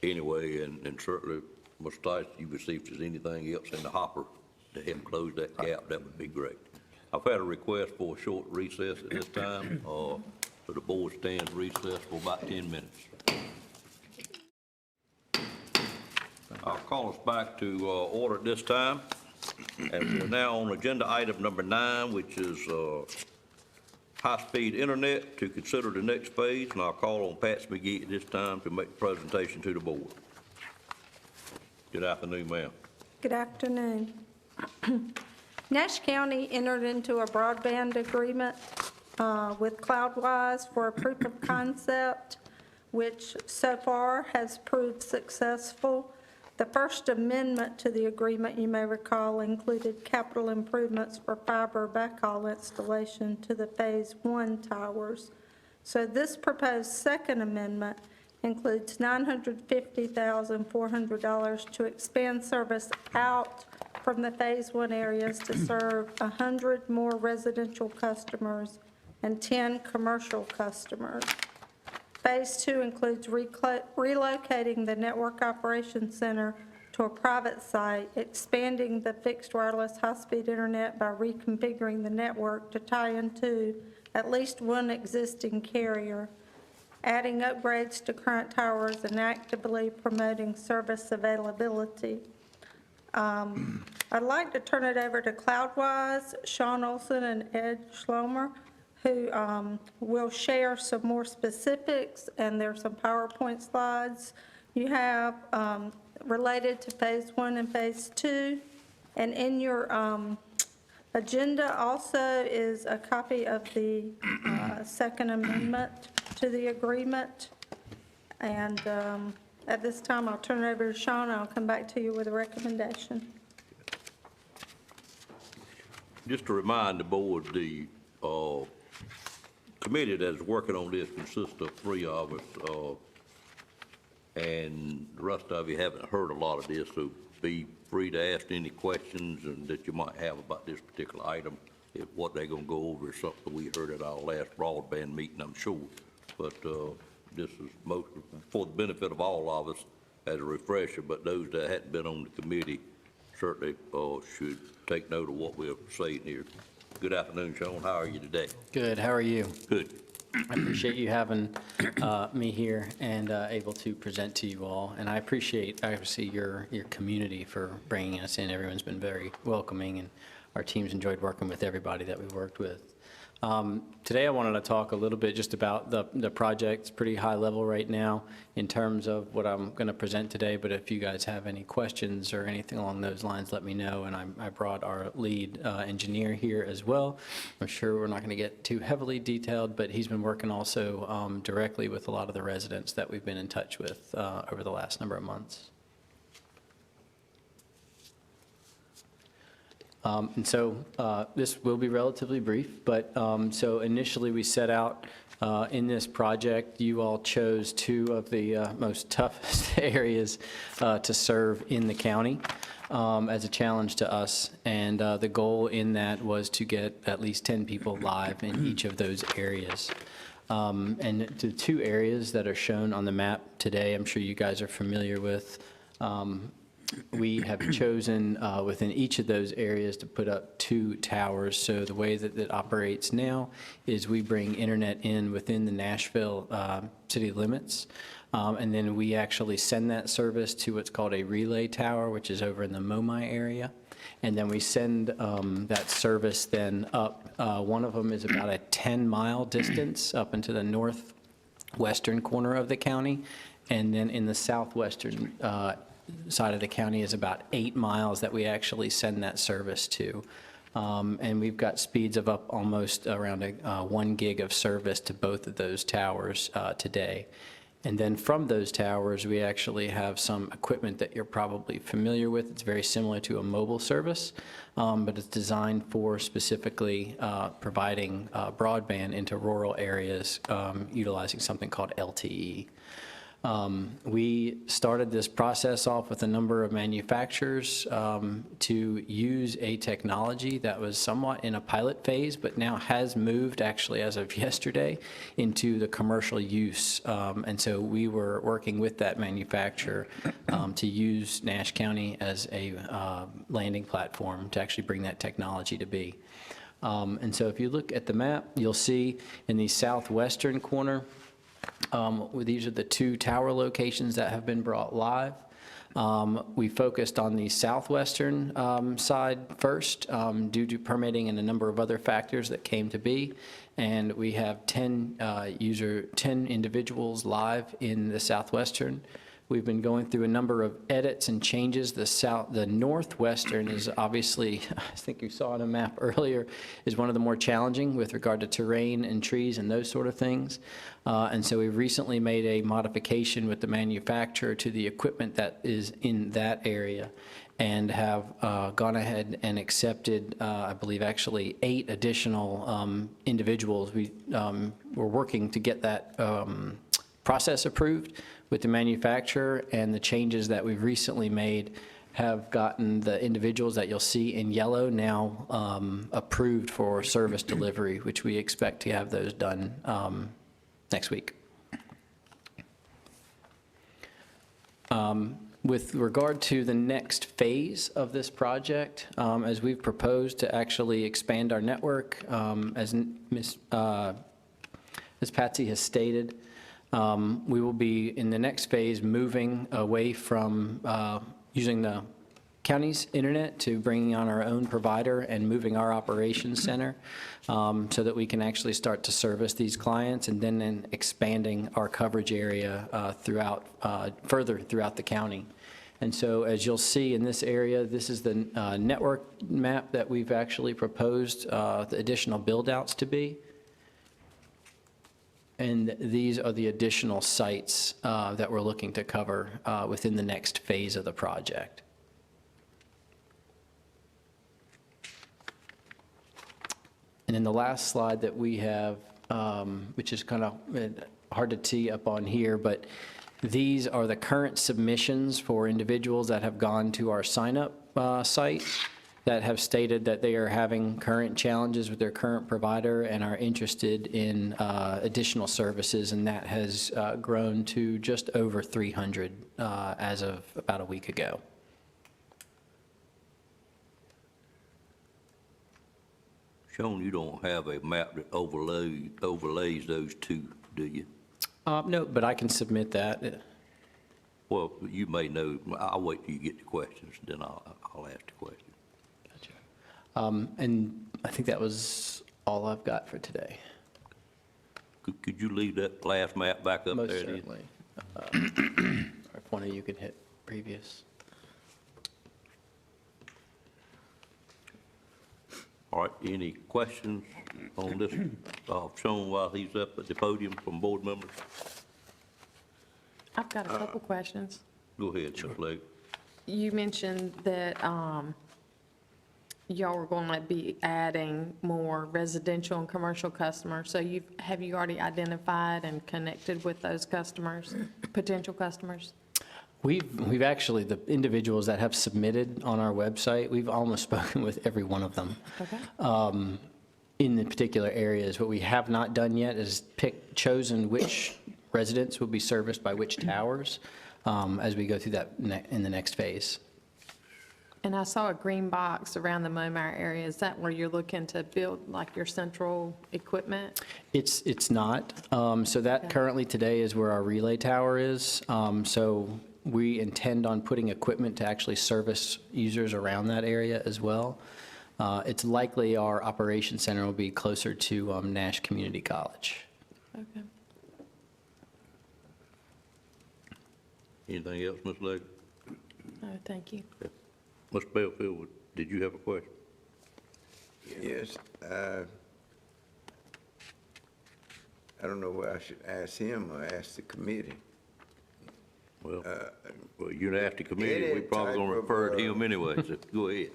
anyway, and certainly, Mr. Tyson, you would see if there's anything else in the hopper to help close that gap, that would be great. I've had a request for a short recess at this time, so the board stands recessed for about 10 minutes. I'll call us back to order at this time, and we're now on agenda item number 9, which is high-speed internet to consider the next phase, and I'll call on Pat McGee at this time to make the presentation to the board. Good afternoon, ma'am. Good afternoon. Nash County entered into a broadband agreement with Cloudwise for a proof of concept, which so far has proved successful. The first amendment to the agreement, you may recall, included capital improvements for fiber backhaul installation to the Phase 1 towers. So this proposed second amendment includes $950,400 to expand service out from the Phase 1 areas to serve 100 more residential customers and 10 commercial customers. Phase 2 includes relocating the Network Operations Center to a private site, expanding the fixed wireless high-speed internet by reconfiguring the network to tie into at least one existing carrier, adding upgrades to current towers, and actively promoting service availability. I'd like to turn it over to Cloudwise, Sean Olson, and Ed Schlomer, who will share some more specifics, and there's some PowerPoint slides you have related to Phase 1 and Phase 2. And in your Agenda also is a copy of the Second Amendment to the agreement. And at this time, I'll turn it over to Sean, and I'll come back to you with a recommendation. Just to remind the board, the committee that's working on this consists of 3 of us, and the rest of you haven't heard a lot of this, so be free to ask any questions and that you might have about this particular item. If what they're gonna go over is something we heard at our last broadband meeting, I'm sure. But this is most for the benefit of all of us as a refresher, but those that hadn't been on the committee certainly should take note of what we're saying here. Good afternoon, Sean. How are you today? Good, how are you? Good. I appreciate you having me here and able to present to you all. And I appreciate, obviously, your community for bringing us in. Everyone's been very welcoming, and our team's enjoyed working with everybody that we've worked with. Today I wanted to talk a little bit just about the project. It's pretty high level right now in terms of what I'm going to present today, but if you guys have any questions or anything along those lines, let me know. And I brought our lead engineer here as well. I'm sure we're not going to get too heavily detailed, but he's been working also directly with a lot of the residents that we've been in touch with over the last number of months. And so this will be relatively brief, but so initially we set out in this project, you all chose 2 of the most toughest areas to serve in the county as a challenge to us. And the goal in that was to get at least 10 people live in each of those areas. And the 2 areas that are shown on the map today, I'm sure you guys are familiar with. We have chosen within each of those areas to put up 2 towers. So the way that it operates now is we bring internet in within the Nashville city limits, and then we actually send that service to what's called a relay tower, which is over in the Momai area. And then we send that service then up. One of them is about a 10-mile distance up into the northwestern corner of the county, and then in the southwestern side of the county is about 8 miles that we actually send that service to. And we've got speeds of up almost around 1 gig of service to both of those towers today. And then from those towers, we actually have some equipment that you're probably familiar with. It's very similar to a mobile service, but it's designed for specifically providing broadband into rural areas utilizing something called LTE. We started this process off with a number of manufacturers to use a technology that was somewhat in a pilot phase, but now has moved actually as of yesterday into the commercial use. And so we were working with that manufacturer to use Nash County as a landing platform to actually bring that technology to be. And so if you look at the map, you'll see in the southwestern corner, these are the 2 tower locations that have been brought live. We focused on the southwestern side first due to permitting and a number of other factors that came to be. And we have 10 individuals live in the southwestern. We've been going through a number of edits and changes. The northwestern is obviously, I think you saw on a map earlier, is one of the more challenging with regard to terrain and trees and those sort of things. And so we recently made a modification with the manufacturer to the equipment that is in that area and have gone ahead and accepted, I believe, actually 8 additional individuals. We're working to get that process approved with the manufacturer, and the changes that we've recently made have gotten the individuals that you'll see in yellow now approved for service delivery, which we expect to have those done next week. With regard to the next phase of this project, as we've proposed to actually expand our network, as Ms. Patsy has stated, we will be in the next phase moving away from using the county's internet to bringing on our own provider and moving our operations center so that we can actually start to service these clients, and then expanding our coverage area further throughout the county. And so as you'll see in this area, this is the network map that we've actually proposed the additional build-outs to be. And these are the additional sites that we're looking to cover within the next phase of the project. And then the last slide that we have, which is kind of hard to tee up on here, but these are the current submissions for individuals that have gone to our sign-up site that have stated that they are having current challenges with their current provider and are interested in additional services, and that has grown to just over 300 as of about a week ago. Sean, you don't have a map that overlays those two, do you? No, but I can submit that. Well, you may know, I'll wait till you get the questions, then I'll ask the question. And I think that was all I've got for today. Could you leave that last map back up there? Most then? certainly. Or if one of you could hit previous. All right, any questions on this, Sean, while he's up at the podium from board members? I've got a couple questions. Go ahead, Ms. Legg. You mentioned that y'all were going to be adding more residential and commercial customers. So have you already identified and connected with those customers, potential customers? We've actually, the individuals that have submitted on our website, we've almost spoken with every one of them. Okay. In the particular areas. What we have not done yet is chosen which residents will be serviced by which towers as we go through that in the next phase. And I saw a green box around the Momar area. Is that where you're looking to build like your central equipment? It's not. So that currently today is where our relay tower is. So we intend on putting equipment to actually service users around that area as well. It's likely our operations center will be closer to Nash Community College. Okay. Anything else, Ms. Legg? No, thank you. Okay. Mr. Belfield, did you have a question? Yes. I don't know whether I should ask him or ask the committee. Well, you're asked the committee, we're probably going to refer to him anyway, so go ahead.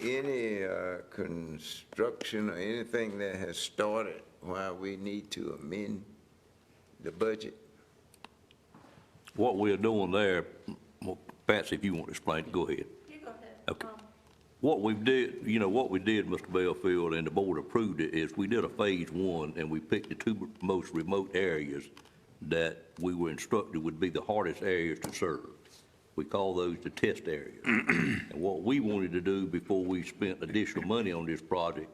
Any construction or anything that has started while we need to amend the budget? What we're doing there, well, Patsy, if you want to explain it, go ahead. You go ahead. Okay. What we did, Mr. Belfield, and the board approved it, is we did a phase one, and we picked the two most remote areas that we were instructed would be the hardest areas to serve. We call those the test areas. And what we wanted to do before we spent additional money on this project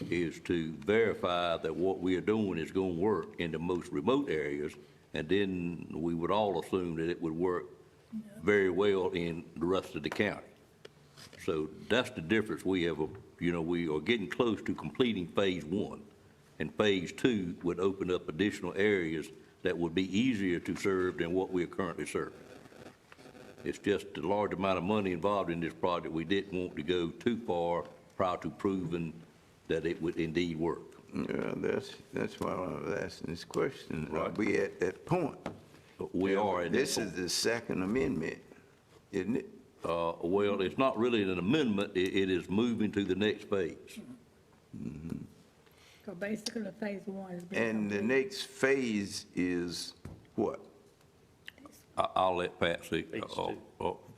is to verify that what we are doing is going to work in the most remote areas, and then we would all assume that it would work very well in the rest of the county. So that's the difference we have, we are getting close to completing phase one, and phase two would open up additional areas that would be easier to serve than what we are currently serving. It's just a large amount of money involved in this project. We didn't want to go too far prior to proving that it would indeed work. Yeah, that's why I was asking this question. Are Right. we at that point? We are. This is the second amendment, isn't it? Well, it's not really an amendment. It is moving to the next phase. So basically, phase one is being And the completed. next phase is what? I'll let Pat see.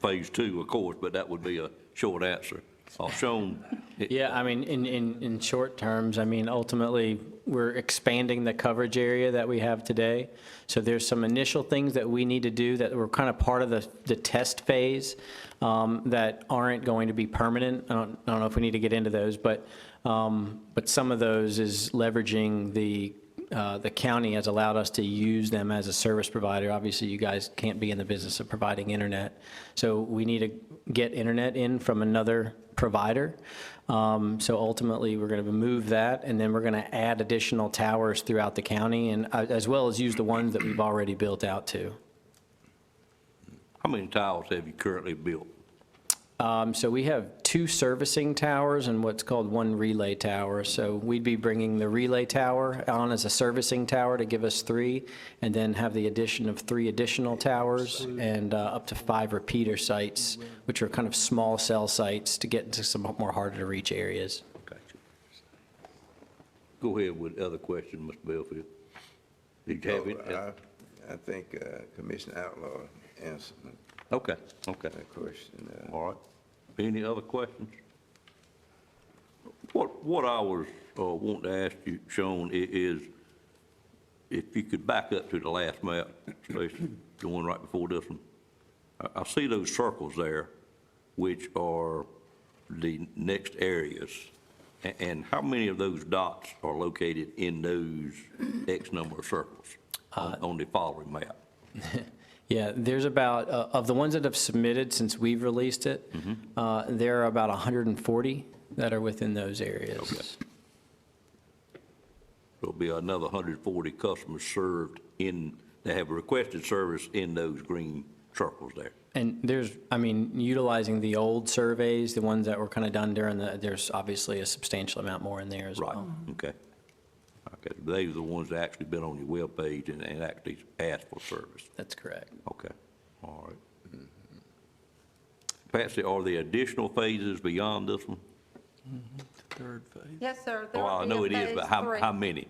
Phase two, of course, but that would be a short answer. Sean? Yeah, I mean, in short terms, I mean, ultimately, we're expanding the coverage area that we have today. So there's some initial things that we need to do that were kind of part of the test phase that aren't going to be permanent. I don't know if we need to get into those, but some of those is leveraging the county has allowed us to use them as a service provider. Obviously, you guys can't be in the business of providing internet. So we need to get internet in from another provider. So ultimately, we're going to move that, and then we're going to add additional towers throughout the county, and as well as use the ones that we've already built out to. How many towers have you currently built? So we have 2 servicing towers and what's called 1 relay tower. So we'd be bringing the relay tower on as a servicing tower to give us 3, and then have the addition of 3 additional towers and up to 5 repeater sites, which are kind of small cell sites to get into some more harder-to-reach areas. Gotcha. Go ahead with other questions, Mr. Belfield. Did you have it? I think Commissioner Outlaw answered Okay, that question. all right. Any other questions? What I was wanting to ask you, Sean, is if you could back up to the last map, especially the one right before this one. I see those circles there, which are the next areas. And how many of those dots are located in those X number of circles on the following map? Yeah, there's about, of the ones that have submitted since we've released it, there are about 140 that are within those areas. Okay. There'll be another 140 customers served that have requested service in those green circles there. And there's, I mean, utilizing the old surveys, the ones that were kind of done during there's obviously a substantial amount more in there as Right, well. okay. Okay, they are the ones that actually been on your webpage and actually asked for service. That's correct. Okay, all right. Patsy, are there additional phases beyond this one? Third phase. Yes, sir. Oh, I know it is, but how many?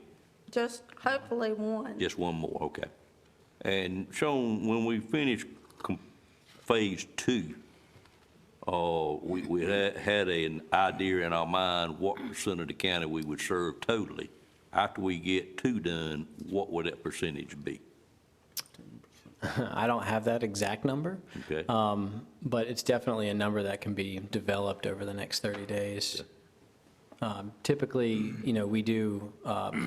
Just hopefully 1. Just one more, okay. And Sean, when we finish phase 2, we had an idea in our mind what percent of the county we would serve totally. After we get 2 done, what would that percentage be? I don't have that exact number, Okay. but it's definitely a number that can be developed over the next 30 days. Typically, we do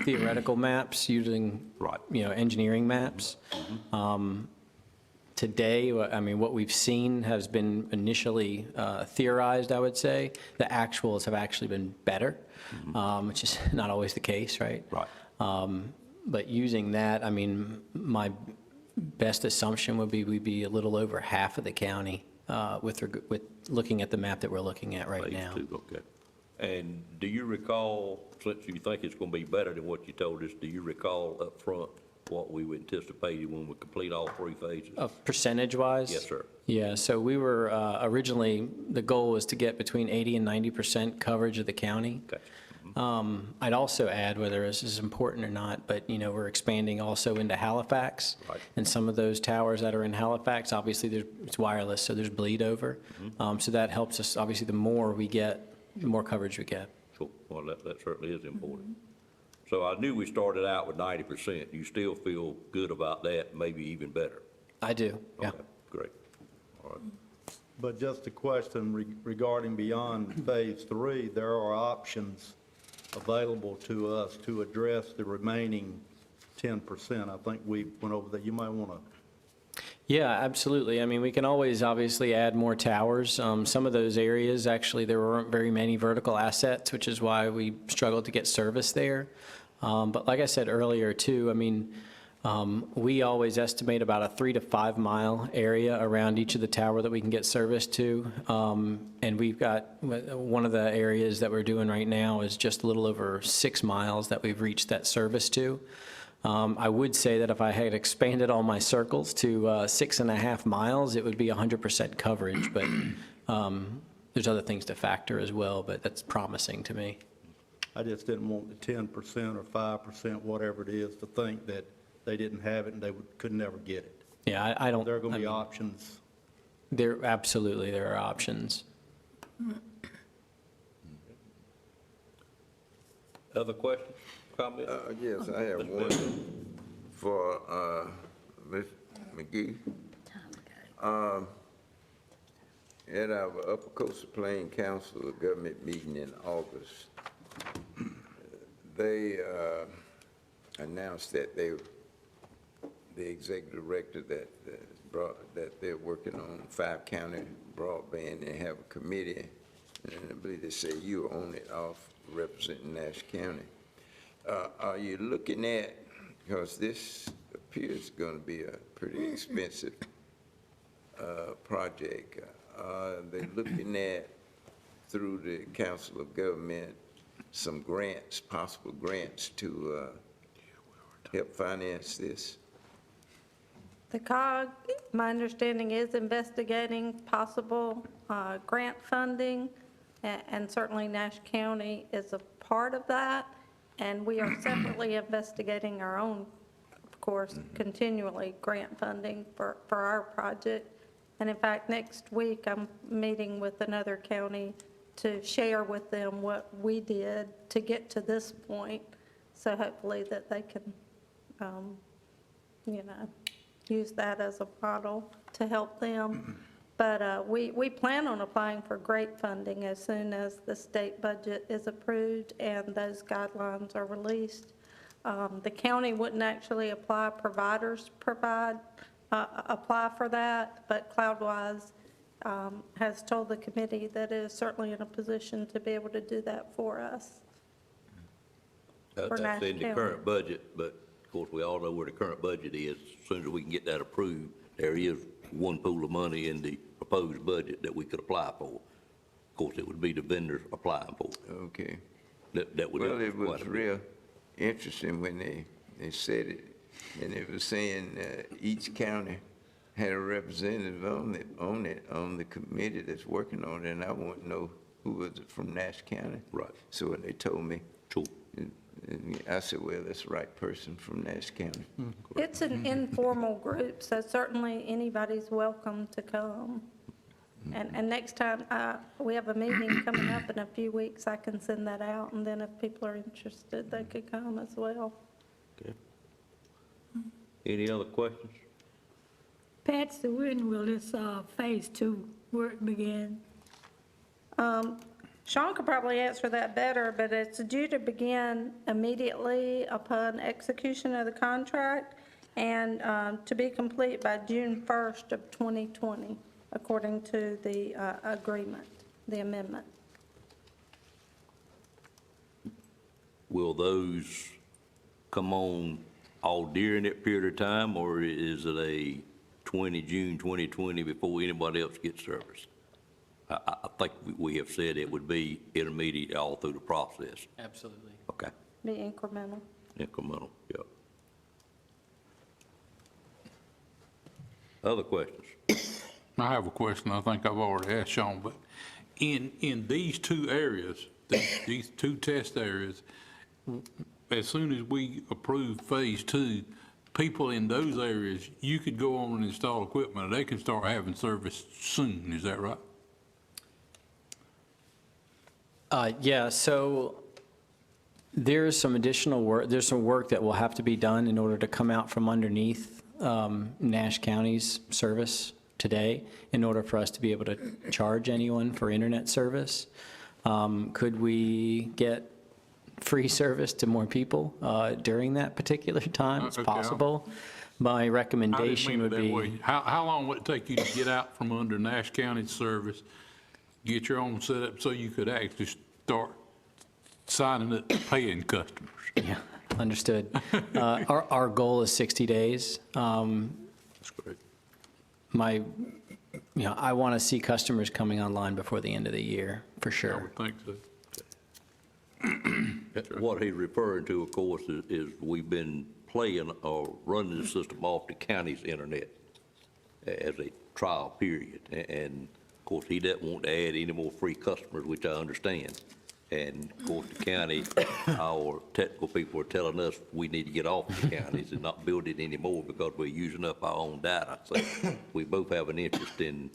theoretical maps using, Right. Engineering maps. Today, I mean, what we've seen has been initially theorized, I would say. The actuals have actually been better, which is not always the case, right? Right. But using that, I mean, my best assumption would be we'd be a little over half of the county with looking at the map that we're looking at right Phase now. 2, okay. And do you recall, since you think it's going to be better than what you told us, do you recall up front what we anticipated when we complete all 3 phases? Percentage-wise? Yes, sir. Yeah, so we were, originally, the goal was to get between 80 and 90% coverage of the county. Gotcha. I'd also add, whether this is important or not, but, we're expanding also into Halifax. Right. And some of those towers that are in Halifax, obviously, it's wireless, so there's bleed over. So that helps us, obviously, the more we get, the more coverage we get. Cool. Well, that certainly is important. So I knew we started out with 90%. You still feel good about that, maybe even better? I do, yeah. Okay, great. All right. But just a question regarding beyond phase 3, there are options available to us to address the remaining 10%. I think we went over that. You might want to. Yeah, absolutely. I mean, we can always obviously add more towers. Some of those areas, actually, there weren't very many vertical assets, which is why we struggled to get service there. But like I said earlier, too, I mean, we always estimate about a 3 to 5 mile area around each of the tower that we can get service to. And we've got, one of the areas that we're doing right now is just a little over 6 miles that we've reached that service to. I would say that if I had expanded all my circles to 6.5 miles, it would be 100% coverage, but there's other things to factor as well, but that's promising to me. I just didn't want the 10% or 5%, whatever it is, to think that they didn't have it and they could never get it. Yeah, I don't. There are going to be I mean, options. Absolutely, there are options. Other questions, comments? Yes, I have one for Ms. McGee. At our Upper Coastal Plain Council of Government meeting in August, they announced that the executive director that they're working on 5-county broadband, they have a committee, and I believe they say you own it off representing Nash County. Are you looking at, because this appears going to be a pretty expensive project. They're looking at, through the Council of Government, some grants, possible grants to help finance this. The COG, my understanding, is investigating possible grant funding, and certainly Nash County is a part of that, and we are separately investigating our own, of course, continually grant funding for our project. And in fact, next week, I'm meeting with another county to share with them what we did to get to this point, so hopefully that they can, use that as a model to help them. But we plan on applying for great funding as soon as the state budget is approved and those guidelines are released. The county wouldn't actually apply, providers apply for that, but CloudWise has told the committee that it is certainly in a position to be able to do that for us. For Nash That's in the County. current budget, but of course, we all know where the current budget is. As soon as we can get that approved, there is one pool of money in the proposed budget that we could apply for. Of course, it would be the vendors applying for it. Okay. That would. Well, it quite was a bit. real interesting when they said it, and it was saying each county had a representative on the committee that's working on it, and I want to know who was it from Nash County. Right. So when they told me, Sure. and I said, well, that's the right person from Nash County. It's an informal group, so certainly anybody's welcome to come. And next time we have a meeting coming up in a few weeks, I can send that out, and then if people are interested, they could come as well. Okay. Any other questions? Patsy, when will this phase 2 work begin? Sean could probably answer that better, but it's due to begin immediately upon execution of the contract and to be complete by June 1st of 2020, according to the agreement, the amendment. Will those come on all during that period of time, or is it a June 2020 before anybody else gets service? I think we have said it would be intermediate all through the process. Absolutely. Okay, Be incremental. incremental, yeah. Other questions? I have a question I think I've already asked Sean, but in these two areas, these two test areas, as soon as we approve phase 2, people in those areas, you could go on and install equipment, and they can start having service soon, is that right? Yeah, so there's some additional work, there's some work that will have to be done in order to come out from underneath Nash County's service today in order for us to be able to charge anyone for internet service. Could we get free service to more people during that particular time? It's Okay. possible. My recommendation would be, How long would it take you to get out from under Nash County's service, get your own setup so you could actually start signing up paying customers? yeah, understood. Our goal is 60 days. That's great. I want to see customers coming online before the end of the year, for I sure. would think so. What he's referring to, of course, is we've been playing or running the system off the county's internet as a trial period. And of course, he doesn't want to add any more free customers, which I understand. And of course, the county, our technical people are telling us we need to get off the counties and not build it anymore because we're using up our own data. So we both have an interest in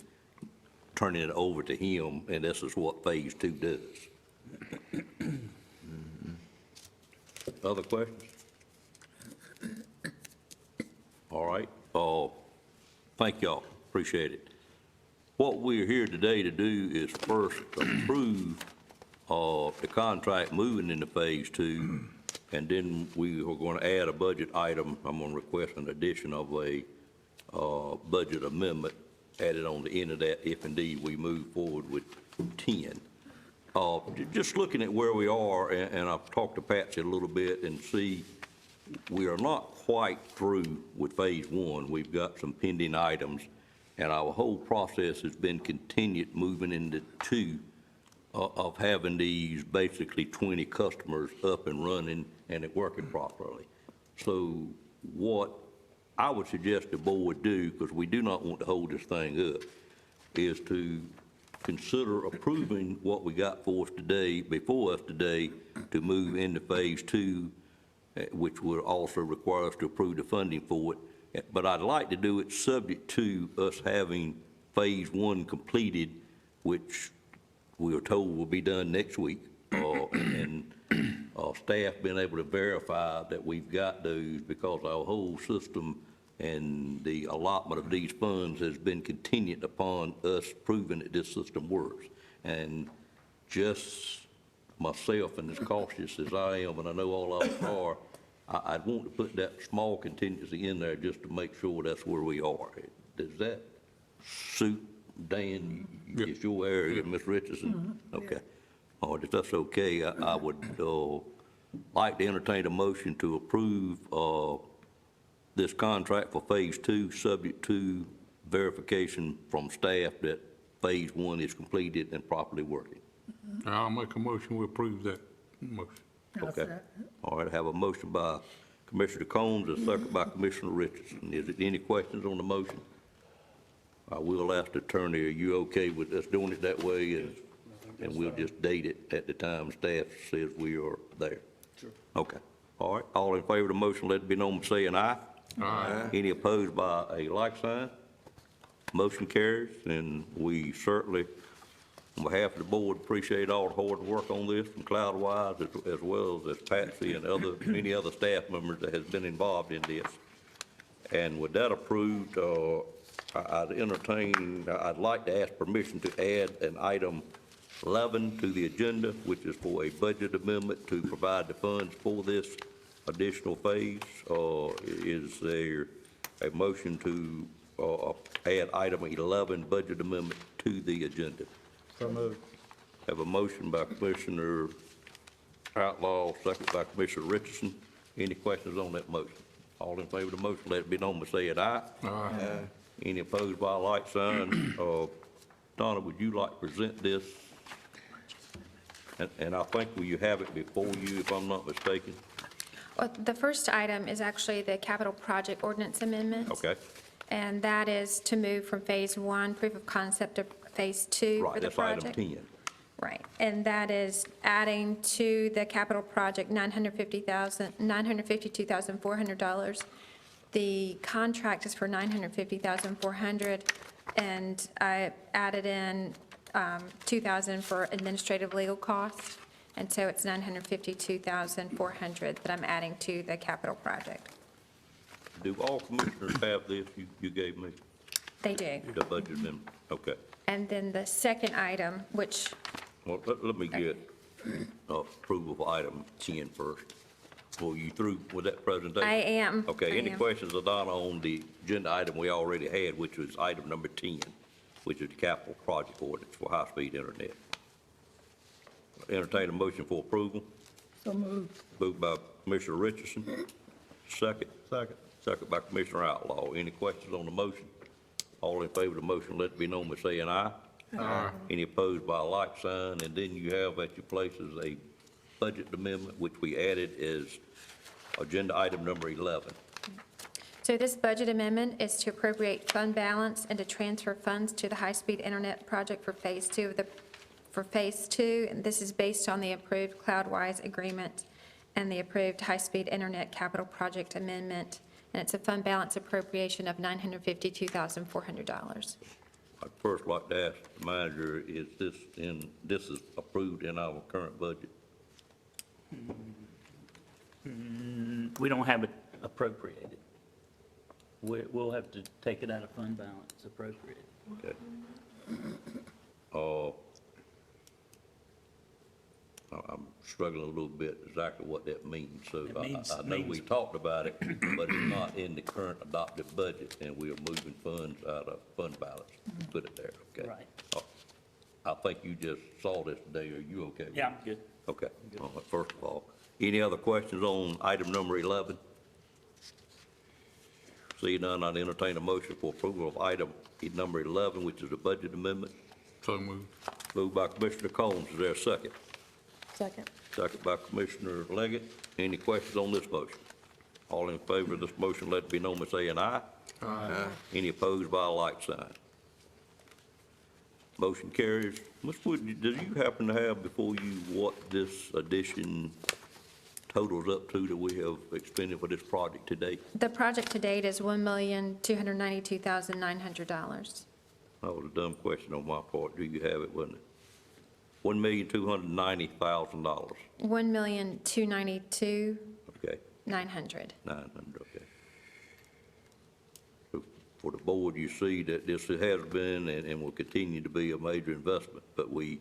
turning it over to him, and this is what phase 2 does. Other questions? All right, thank y'all, appreciate it. What we're here today to do is first approve the contract moving into phase 2, and then we are going to add a budget item. I'm going to request an addition of a budget amendment added on the end of that if indeed we move forward with 10. Just looking at where we are, and I've talked to Patsy a little bit and see we are not quite through with phase 1. We've got some pending items, And our whole process has been continued moving into two of having these basically 20 customers up and running and it working properly. So what I would suggest the board do, because we do not want to hold this thing up, is to consider approving what we got for us today, before us today, to move into phase two, which would also require us to approve the funding for it. But I'd like to do it subject to us having phase one completed, which we are told will be done next week, and staff being able to verify that we've got those, because our whole system and the allotment of these funds has been contingent upon us proving that this system works. And just myself, and as cautious as I am, and I know all of us are, I'd want to put that small contingency in there just to make sure that's where we are. Does that suit, Dan? It's your area, Ms. Richardson? Okay. All right, if that's okay, I would like to entertain a motion to approve this contract for phase two, subject to verification from staff that phase one is completed and properly working. I'll make a motion, we approve that motion. Okay. All right, I have a motion by Commissioner Combs, a second by Commissioner Richardson. Is there any questions on the motion? I will ask the attorney, are you okay with us doing it that way? And we'll just date it at the time staff says we are there. Sure. Okay. All right, all in favor of the motion, let it be known by saying aye. Aye. Any opposed by a like sign? Motion carries, and we certainly, on behalf of the board, appreciate all the hard work on this from Cloudwise, as well as Patsy and many other staff members that has been involved in this. And with that approved, I'd like to ask permission to add an item 11 to the agenda, which is for a budget amendment to provide the funds for this additional phase. Is there a motion to add item 11, budget amendment, to the agenda? So moved. Have a motion by Commissioner Outlaw, second by Commissioner Richardson. Any questions on that motion? All in favor of the motion, let it be known by saying aye. Aye. Any opposed by a like sign? Donna, would you like to present this? And I think you have it before you, if I'm not mistaken. Well, the first item is actually the capital project ordinance amendment. Okay. And that is to move from phase one, proof of concept, to phase two for the project. Right, that's item 10. Right, and that is adding to the capital project $952,400. The contract is for $950,400, and I added in $2,000 for administrative legal costs, and so it's $952,400 that I'm adding to the capital project. Do all commissioners have this you gave me? They do. The budget amendment? Okay. And then the second item, which, Well, let me get approval of item 10 first. Well, you through with that presentation? I am. Okay, I any am. questions, Adonna, on the agenda item we already had, which was item number 10, which is the capital project ordinance for high-speed internet? Entertain a motion for approval. So moved. Moved by Commissioner Richardson. Second. Second. Second by Commissioner Outlaw. Any questions on the motion? All in favor of the motion, let it be known by saying aye. Aye. Any opposed by a like sign? And then you have at your places a budget amendment, which we added as agenda item number 11. so this budget amendment is to appropriate fund balance and to transfer funds to the high-speed internet project for phase two and this is based on the approved Cloudwise agreement and the approved high-speed internet capital project amendment, and it's a fund balance appropriation of $952,400. I'd first like to ask the manager, is this approved in our current budget? We don't have it appropriated. We'll have to take it out of fund balance, appropriate. Okay. I'm struggling a little bit exactly what that means. So It means- I know we talked about it, but it's not in the current adopted budget, and we are moving funds out of fund balance. Put it there, okay? Right. I think you just saw this today. Are you okay with it? Yeah, I'm good. Okay. All right, first of all, any other questions on item number 11? See none, I'd entertain a motion for approval of item number 11, which is a budget amendment. So moved. Moved by Commissioner Combs. Is there a second? Second. Second by Commissioner Leggett. Any questions on this motion? All in favor of this motion, let it be known by saying aye. Aye. Any opposed by a like sign? Motion carries. Ms. Wood, do you happen to have before you what this addition totals up to that we have expended for this project to date? The project to date is $1,292,900. That was a dumb question on my part. Do you have it, wasn't it? $1,290,000. $1,292,900. Okay, 900, okay. So for the board, you see that this has been and will continue to be a major investment, but we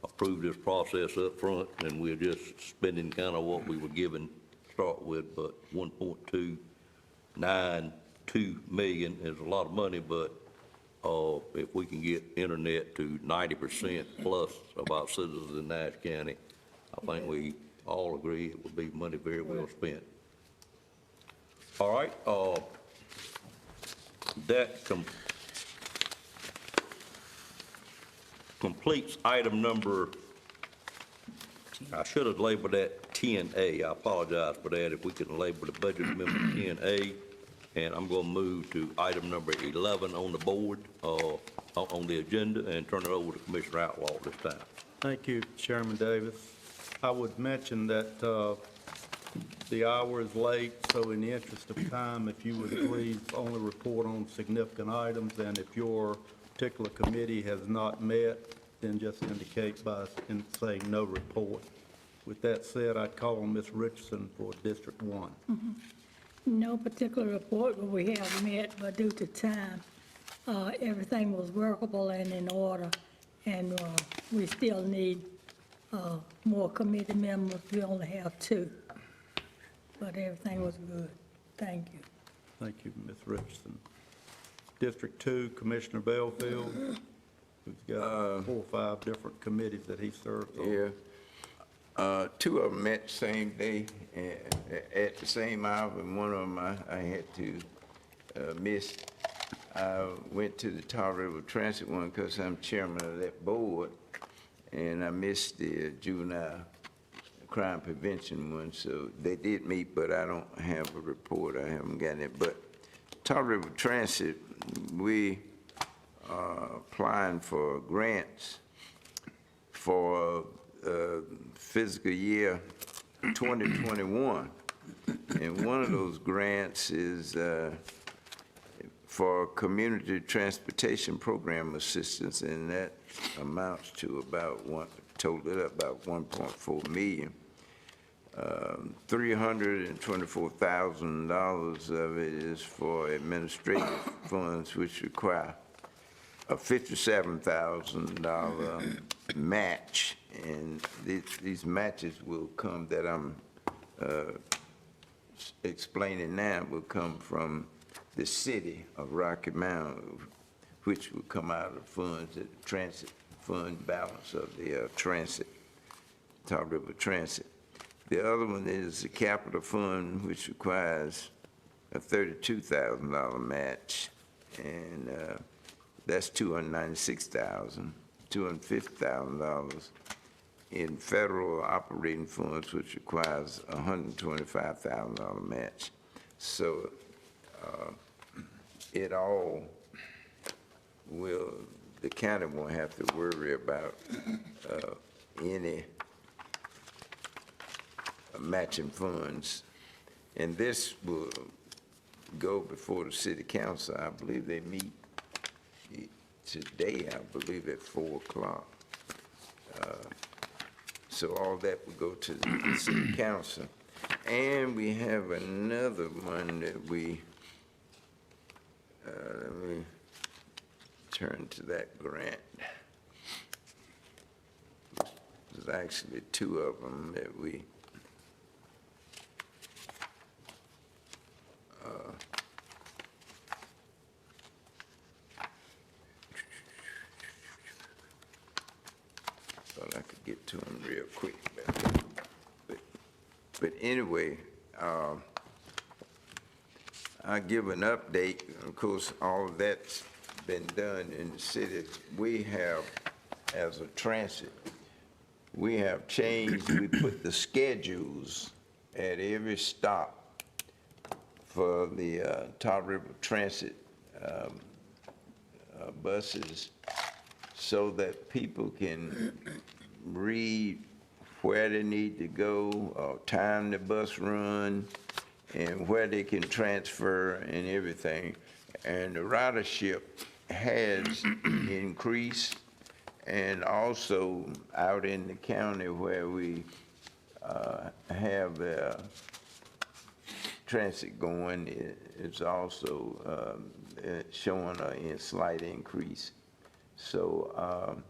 approved this process up front, and we're just spending kind of what we were given to start with, but 1.292 million is a lot of money, but if we can get internet to 90% plus of our citizens in Nash County, I think we all agree it would be money very well spent. All right, that completes item number, I should have labeled that 10A. I apologize for that. If we could label the budget amendment 10A. And I'm going to move to item number 11 on the board, on the agenda, and turn it over to Commissioner Outlaw this time. Thank you, Chairman Davis. I would mention that the hour is late, so in the interest of time, if you would please only report on significant items, and if your particular committee has not met, then just indicate by saying no report. With that said, I'd call on Ms. Richardson for District 1. No particular report, but we have met, but due to time, everything was workable and in order, and we still need more committee members. We only have 2, but everything was good. Thank you. Thank you, Ms. Richardson. District 2, Commissioner Belfield, who's got 4 or 5 different committees that he serves on. Yeah. 2 of them met the same day at the same hour, and one of them I had to miss. I went to the Tar River Transit one because I'm chairman of that board, and I missed the juvenile crime prevention one. So they did meet, but I don't have a report. I haven't gotten it. But Tar River Transit, we are applying for grants for fiscal year 2021, and one of those grants is for community transportation program assistance, and that amounts to about about 1.4 million. $324,000 of it is for administrative funds, which require a $57,000 match, and these matches will come, that I'm explaining now, will come from the city of Rocky Mount, which will come out of funds, the transit fund balance of the transit, Tar River Transit. The other one is the capital fund, which requires a $32,000 match, and that's $296,000, $250,000 in federal operating funds, which requires a $125,000 match. So it all will, the county won't have to worry about any matching funds. And this will go before the city council. I believe they meet today, I believe at 4 o'clock. So all that will go to the city council. And we have another one that we, let me turn to that grant. There's actually 2 of them that we, thought I could get to them real quick. But anyway, I give an update. Of course, all of that's been done in the city. We have, as a transit, we have changed, we put the schedules at every stop for the Top River Transit buses so that people can read where they need to go, time the bus run, and where they can transfer and everything. And the ridership has increased, and also out in the county where we have transit going, it's also showing a slight increase. So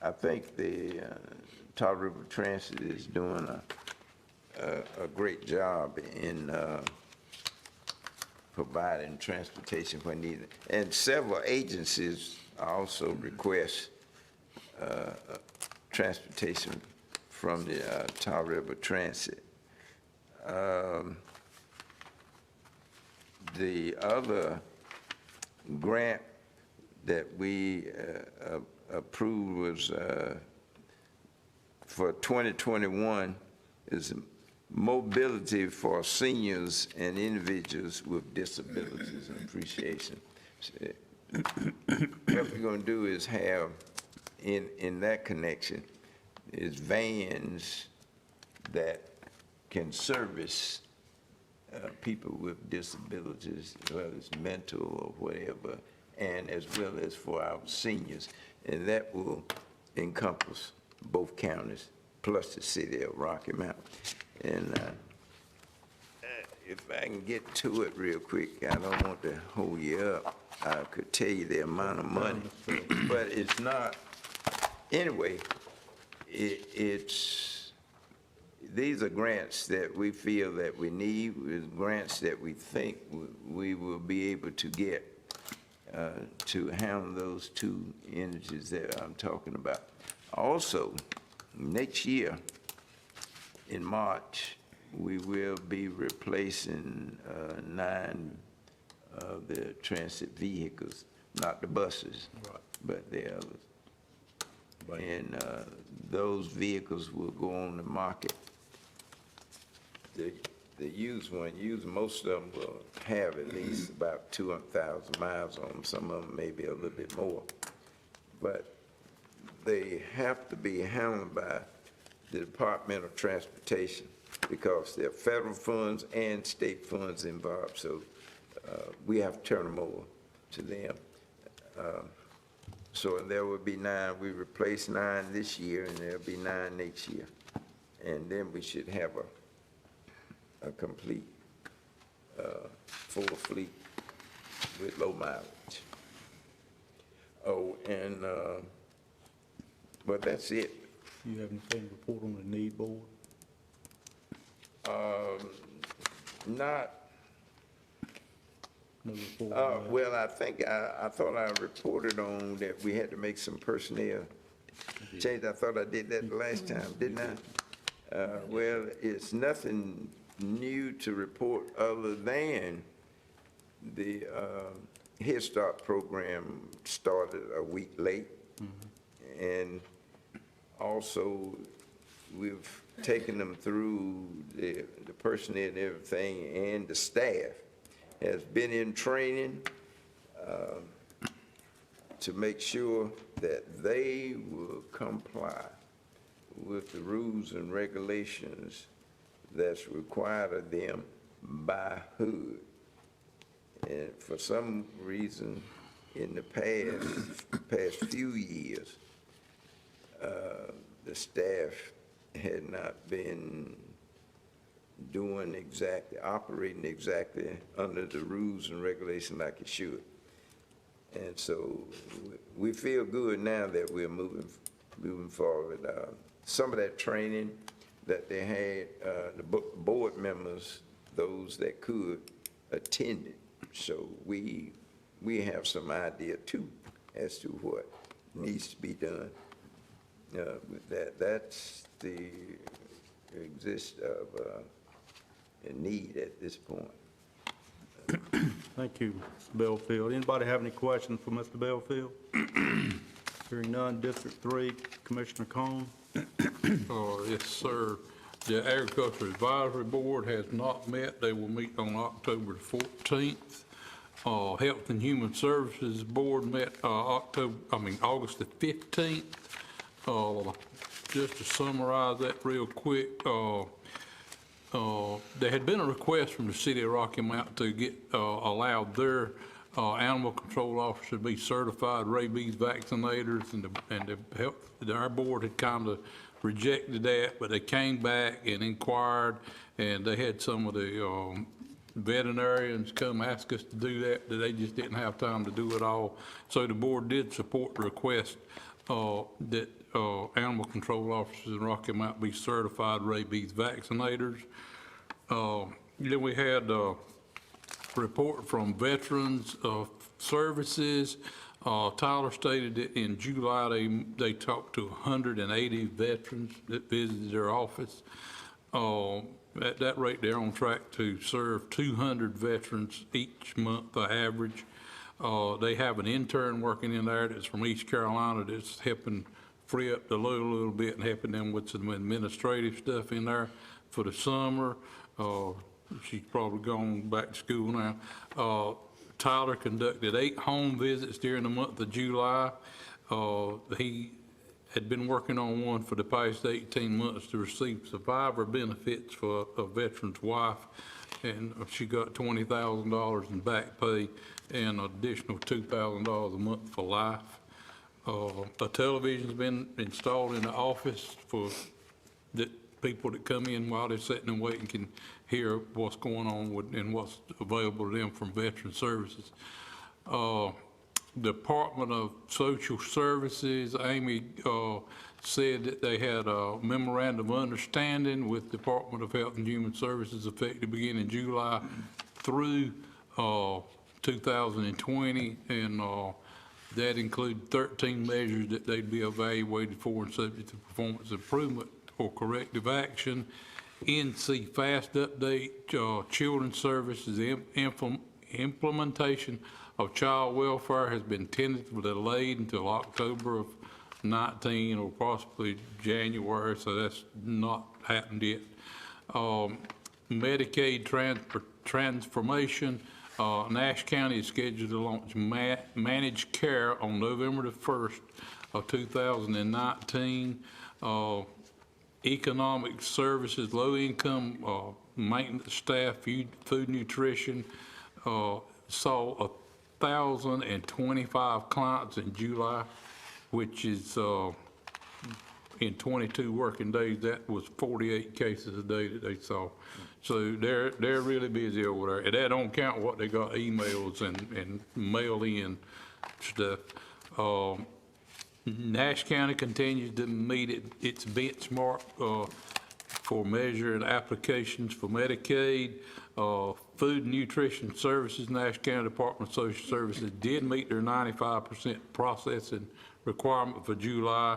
I think the Top River Transit is doing a great job in providing transportation when needed. And several agencies also request transportation from the Top River Transit. The other grant that we approved was for 2021 is mobility for seniors and individuals with disabilities and appreciation. What we're going to do is have, in that connection, is vans that can service people with disabilities, whether it's mental or whatever, and as well as for our seniors. And that will encompass both counties, plus the city of Rocky Mount. And if I can get to it real quick, I don't want to hold you up. I could tell you the amount of money, but it's not. Anyway, these are grants that we feel that we need, grants that we think we will be able to get to handle those two entities that I'm talking about. Also, next year, in March, we will be replacing 9 of the transit vehicles, not the buses, but the others. And those vehicles will go on the market. The used one, most of them will have at least about 200,000 miles on them. Some of them maybe a little bit more. But they have to be handled by the Department of Transportation because there are federal funds and state funds involved. So we have to turn them over to them. So there will be 9. We replaced 9 this year, and there'll be 9 next year. And then we should have a complete full fleet with low mileage. Oh, and but that's it. You have anything to report on the need board? Not. No report. Well, I think I thought I reported on that we had to make some personnel change. I thought I did that the last time, didn't I? Well, it's nothing new to report other than the Head Start program started a week late. And also, we've taken them through the personnel and everything, and the staff has been in training to make sure that they will comply with the rules and regulations that's required of them by HUD. And for some reason, in the past few years, the staff had not been operating exactly under the rules and regulations like it should. And so we feel good now that we're moving forward. Some of that training that they had, the board members, those that could, attended. So we have some idea too as to what needs to be done. That's the exist of a need at this point. Thank you, Mr. Belfield. Anybody have any questions for Mr. Belfield? Hearing none, District 3, Commissioner Cone. Yes, sir. The Agriculture Advisory Board has not met. They will meet on October the 14th. Health and Human Services Board met August the 15th. Just to summarize that real quick, there had been a request from the city of Rocky Mount to get allowed their animal control officer to be certified rabies vaccinators, and our board had kind of rejected that, but they came back and inquired, and they had some of the veterinarians come ask us to do that they just didn't have time to do it all. So the board did support the request that animal control officers in Rocky Mount be certified rabies vaccinators. Then we had a report from Veterans Services. Tyler stated that in July they talked to 180 veterans that visited their office. At that rate, they're on track to serve 200 veterans each month, on average. They have an intern working in there that's from East Carolina that's helping free up the load a little bit and helping them with some administrative stuff in there for the summer. She's probably gone back to school now. Tyler conducted 8 home visits during the month of July. He had been working on one for the past 18 months to receive survivor benefits for a veteran's wife, and she got $20,000 in back pay and an additional $2,000 a month for life. A television's been installed in the office for that people that come in while they're sitting and waiting can hear what's going on and what's available to them from Veteran Services. Department of Social Services, Amy said that they had a memorandum of understanding with Department of Health and Human Services effective beginning July through 2020, and that included 13 measures that they'd be evaluated for and subject to performance improvement or corrective action. NC Fast Update, Children's Services implementation of child welfare has been tentatively delayed until October of 19 or possibly January, so that's not happened yet. Medicaid transformation, Nash County is scheduled to launch managed care on November the 1st of 2019. Economic services, low-income maintenance staff, food nutrition, saw 1,025 clients in July, which is in 22 working days, that was 48 cases a day that they saw. So they're really busy over there. And that don't count what they got emails and mail-in stuff. Nash County continues to meet its benchmark for measuring applications for Medicaid. Food and Nutrition Services, Nash County Department of Social Services did meet their 95% processing requirement for July.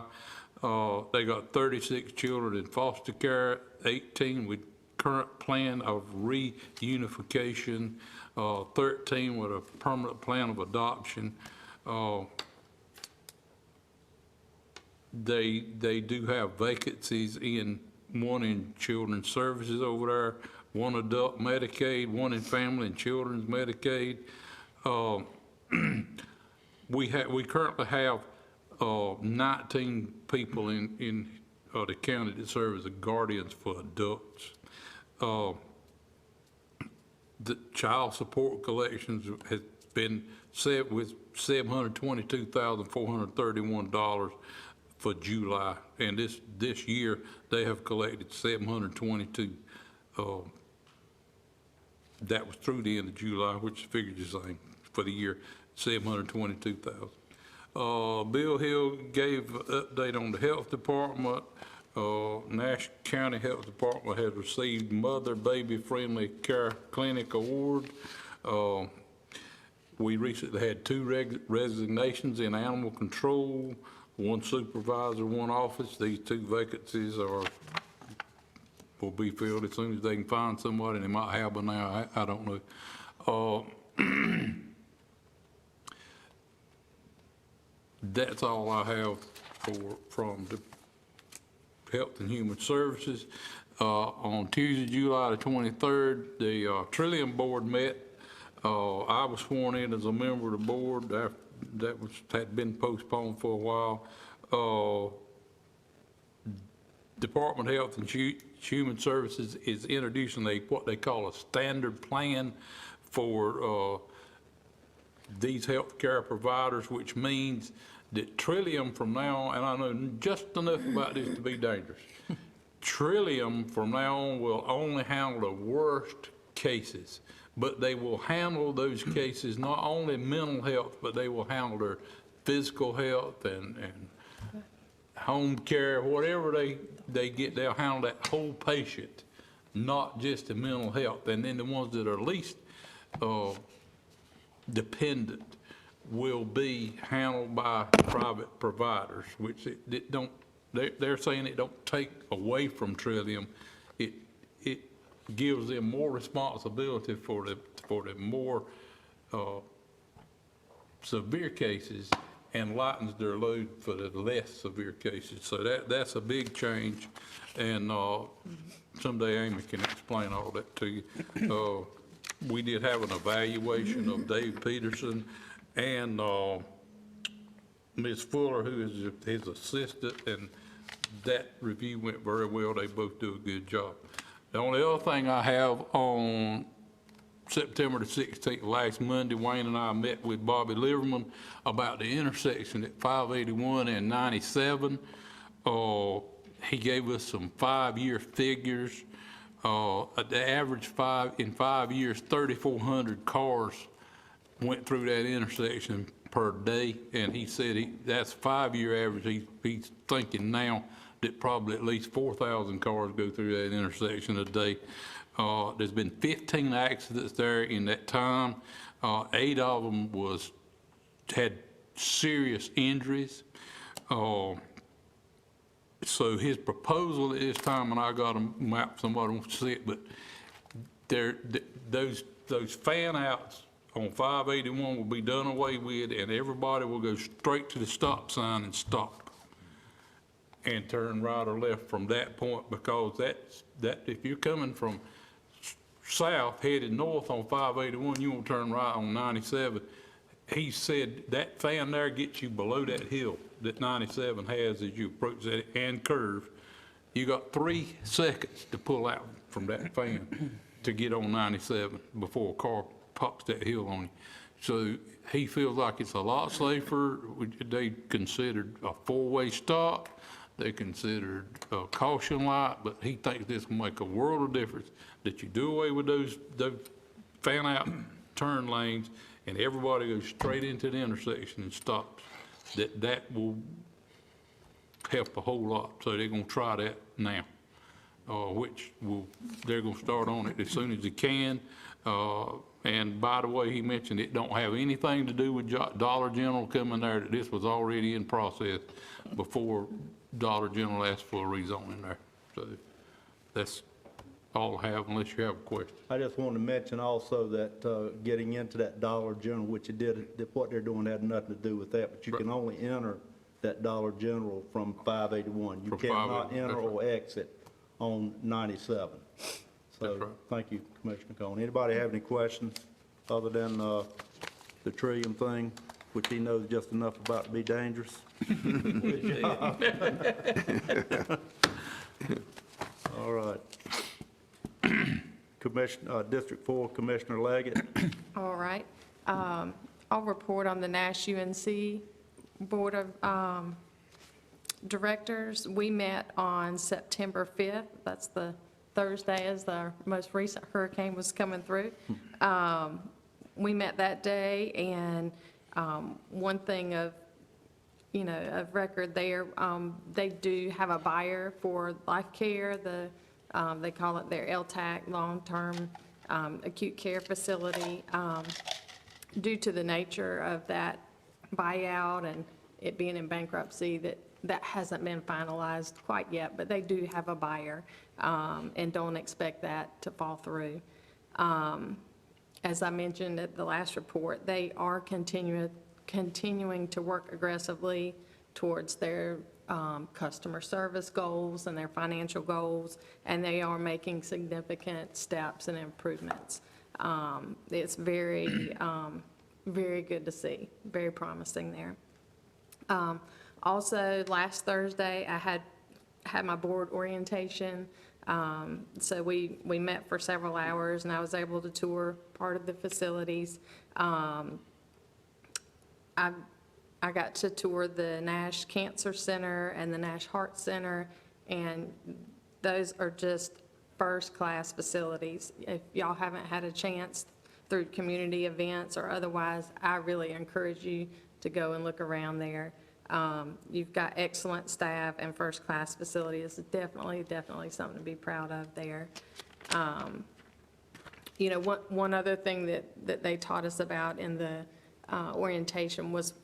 They got 36 children in foster care, 18 with current plan of reunification, 13 with a permanent plan of adoption. They do have vacancies one in Children's Services over there, one adult Medicaid, one in Family and Children's Medicaid. We currently have 19 people in the county that serve as guardians for adults. The child support collections has been set with $722,431 for July, and this year they have collected 722. That was through the end of July, which figures the same for the year, 722,000. Bill Hill gave an update on the health department. Nash County Health Department has received Mother Baby Friendly Care Clinic Award. We recently had 2 resignations in animal control, 1 supervisor, 1 office. These 2 vacancies will be filled as soon as they can find somebody. They might have by now, I don't know. That's all I have from the Health and Human Services. On Tuesday, July the 23rd, the Trillium Board met. I was sworn in as a member of the board. Had been postponed for a while. Department of Health and Human Services is introducing what they call a standard plan for these healthcare providers, which means that Trillium from now on, and I know just enough about this to be dangerous, Trillium from now on will only handle the worst cases, but they will handle those cases, not only mental health, but they will handle their physical health and home care, whatever they get, they'll handle that whole patient, not just the mental health. And then the ones that are least dependent will be handled by private providers, which they're saying it don't take away from Trillium. It gives them more responsibility for the more severe cases and lightens their load for the less severe cases. So that's a big change, and someday Amy can explain all that to you. We did have an evaluation of Dave Peterson and Ms. Fuller, who is his assistant, and that review went very well. They both do a good job. The only other thing I have, on September the 16th, last Monday, Wayne and I met with Bobby Liverman about the intersection at 581 and 97. He gave us some 5-year figures. The average in 5 years, 3,400 cars went through that intersection per day, and he said that's 5-year average. He's thinking now that probably at least 4,000 cars go through that intersection a day. There's been 15 accidents there in that time. 8 of them had serious injuries. So his proposal at this time, and I got a map, somebody wants to see it, but those fan outs on 581 will be done away with, and everybody will go straight to the stop sign and stop and turn right or left from that point, because that if you're coming from south headed north on 581, you want to turn right on 97. He said that fan there gets you below that hill that 97 has as you approach that and curve. You got 3 seconds to pull out from that fan to get on 97 before a car pops that hill on you. So he feels like it's a lot safer. They considered a 4-way stop. They considered a caution light, but he thinks this will make a world of difference, that you do away with those fan out turn lanes and everybody goes straight into the intersection and stops. That will help a whole lot. So they're going to try that now, they're going to start on it as soon as they can. And by the way, he mentioned it don't have anything to do with Dollar General coming there, that this was already in process before Dollar General asked for a rezoning there. So that's all I have, unless you have a question. I just wanted to mention also that getting into that Dollar General, which what they're doing had nothing to do with that, but you can only enter that Dollar General from 581. You cannot enter or exit on 97. So, thank you, Commissioner Cohen. Anybody have any questions other than the Trillium thing, which he knows just enough about to be dangerous? Good job. All right. District 4, Commissioner Leggett. All right. I'll report on the Nash UNC Board of Directors. We met on September 5th. That's the Thursday as the most recent hurricane was coming through. We met that day, and one thing of record there, they do have a buyer for life care. They call it their LTAC, long-term acute care facility. Due to the nature of that buyout and it being in bankruptcy, that hasn't been finalized quite yet, but they do have a buyer and don't expect that to fall through. as I mentioned at the last report, they are continuing to work aggressively towards their customer service goals and their financial goals, and they are making significant steps and improvements. It's very, very good to see, very promising there. Also, last Thursday, I had my board orientation. So we met for several hours, and I was able to tour part of the facilities. I got to tour the Nash Cancer Center and the Nash Heart Center, and those are just first-class facilities. If y'all haven't had a chance through community events or otherwise, I really encourage you to go and look around there. You've got excellent staff and first-class facilities. It's definitely something to be proud of there. You know, one other thing that they taught us about in the orientation was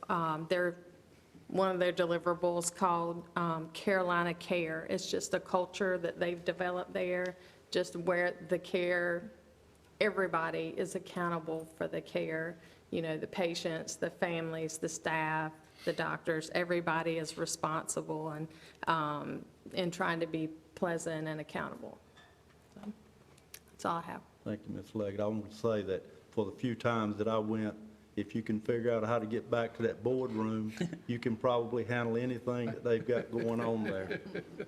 one of their deliverables called Carolina Care. It's just a culture that they've developed there, just where the care, everybody is accountable for the care. You know, the patients, the families, the staff, the doctors, everybody is responsible and trying to be pleasant and accountable. So, that's all I have. Thank you, Ms. Leggett. I want to say that for the few times that I went, if you can figure out how to get back to that boardroom, you can probably handle anything that they've got going on there.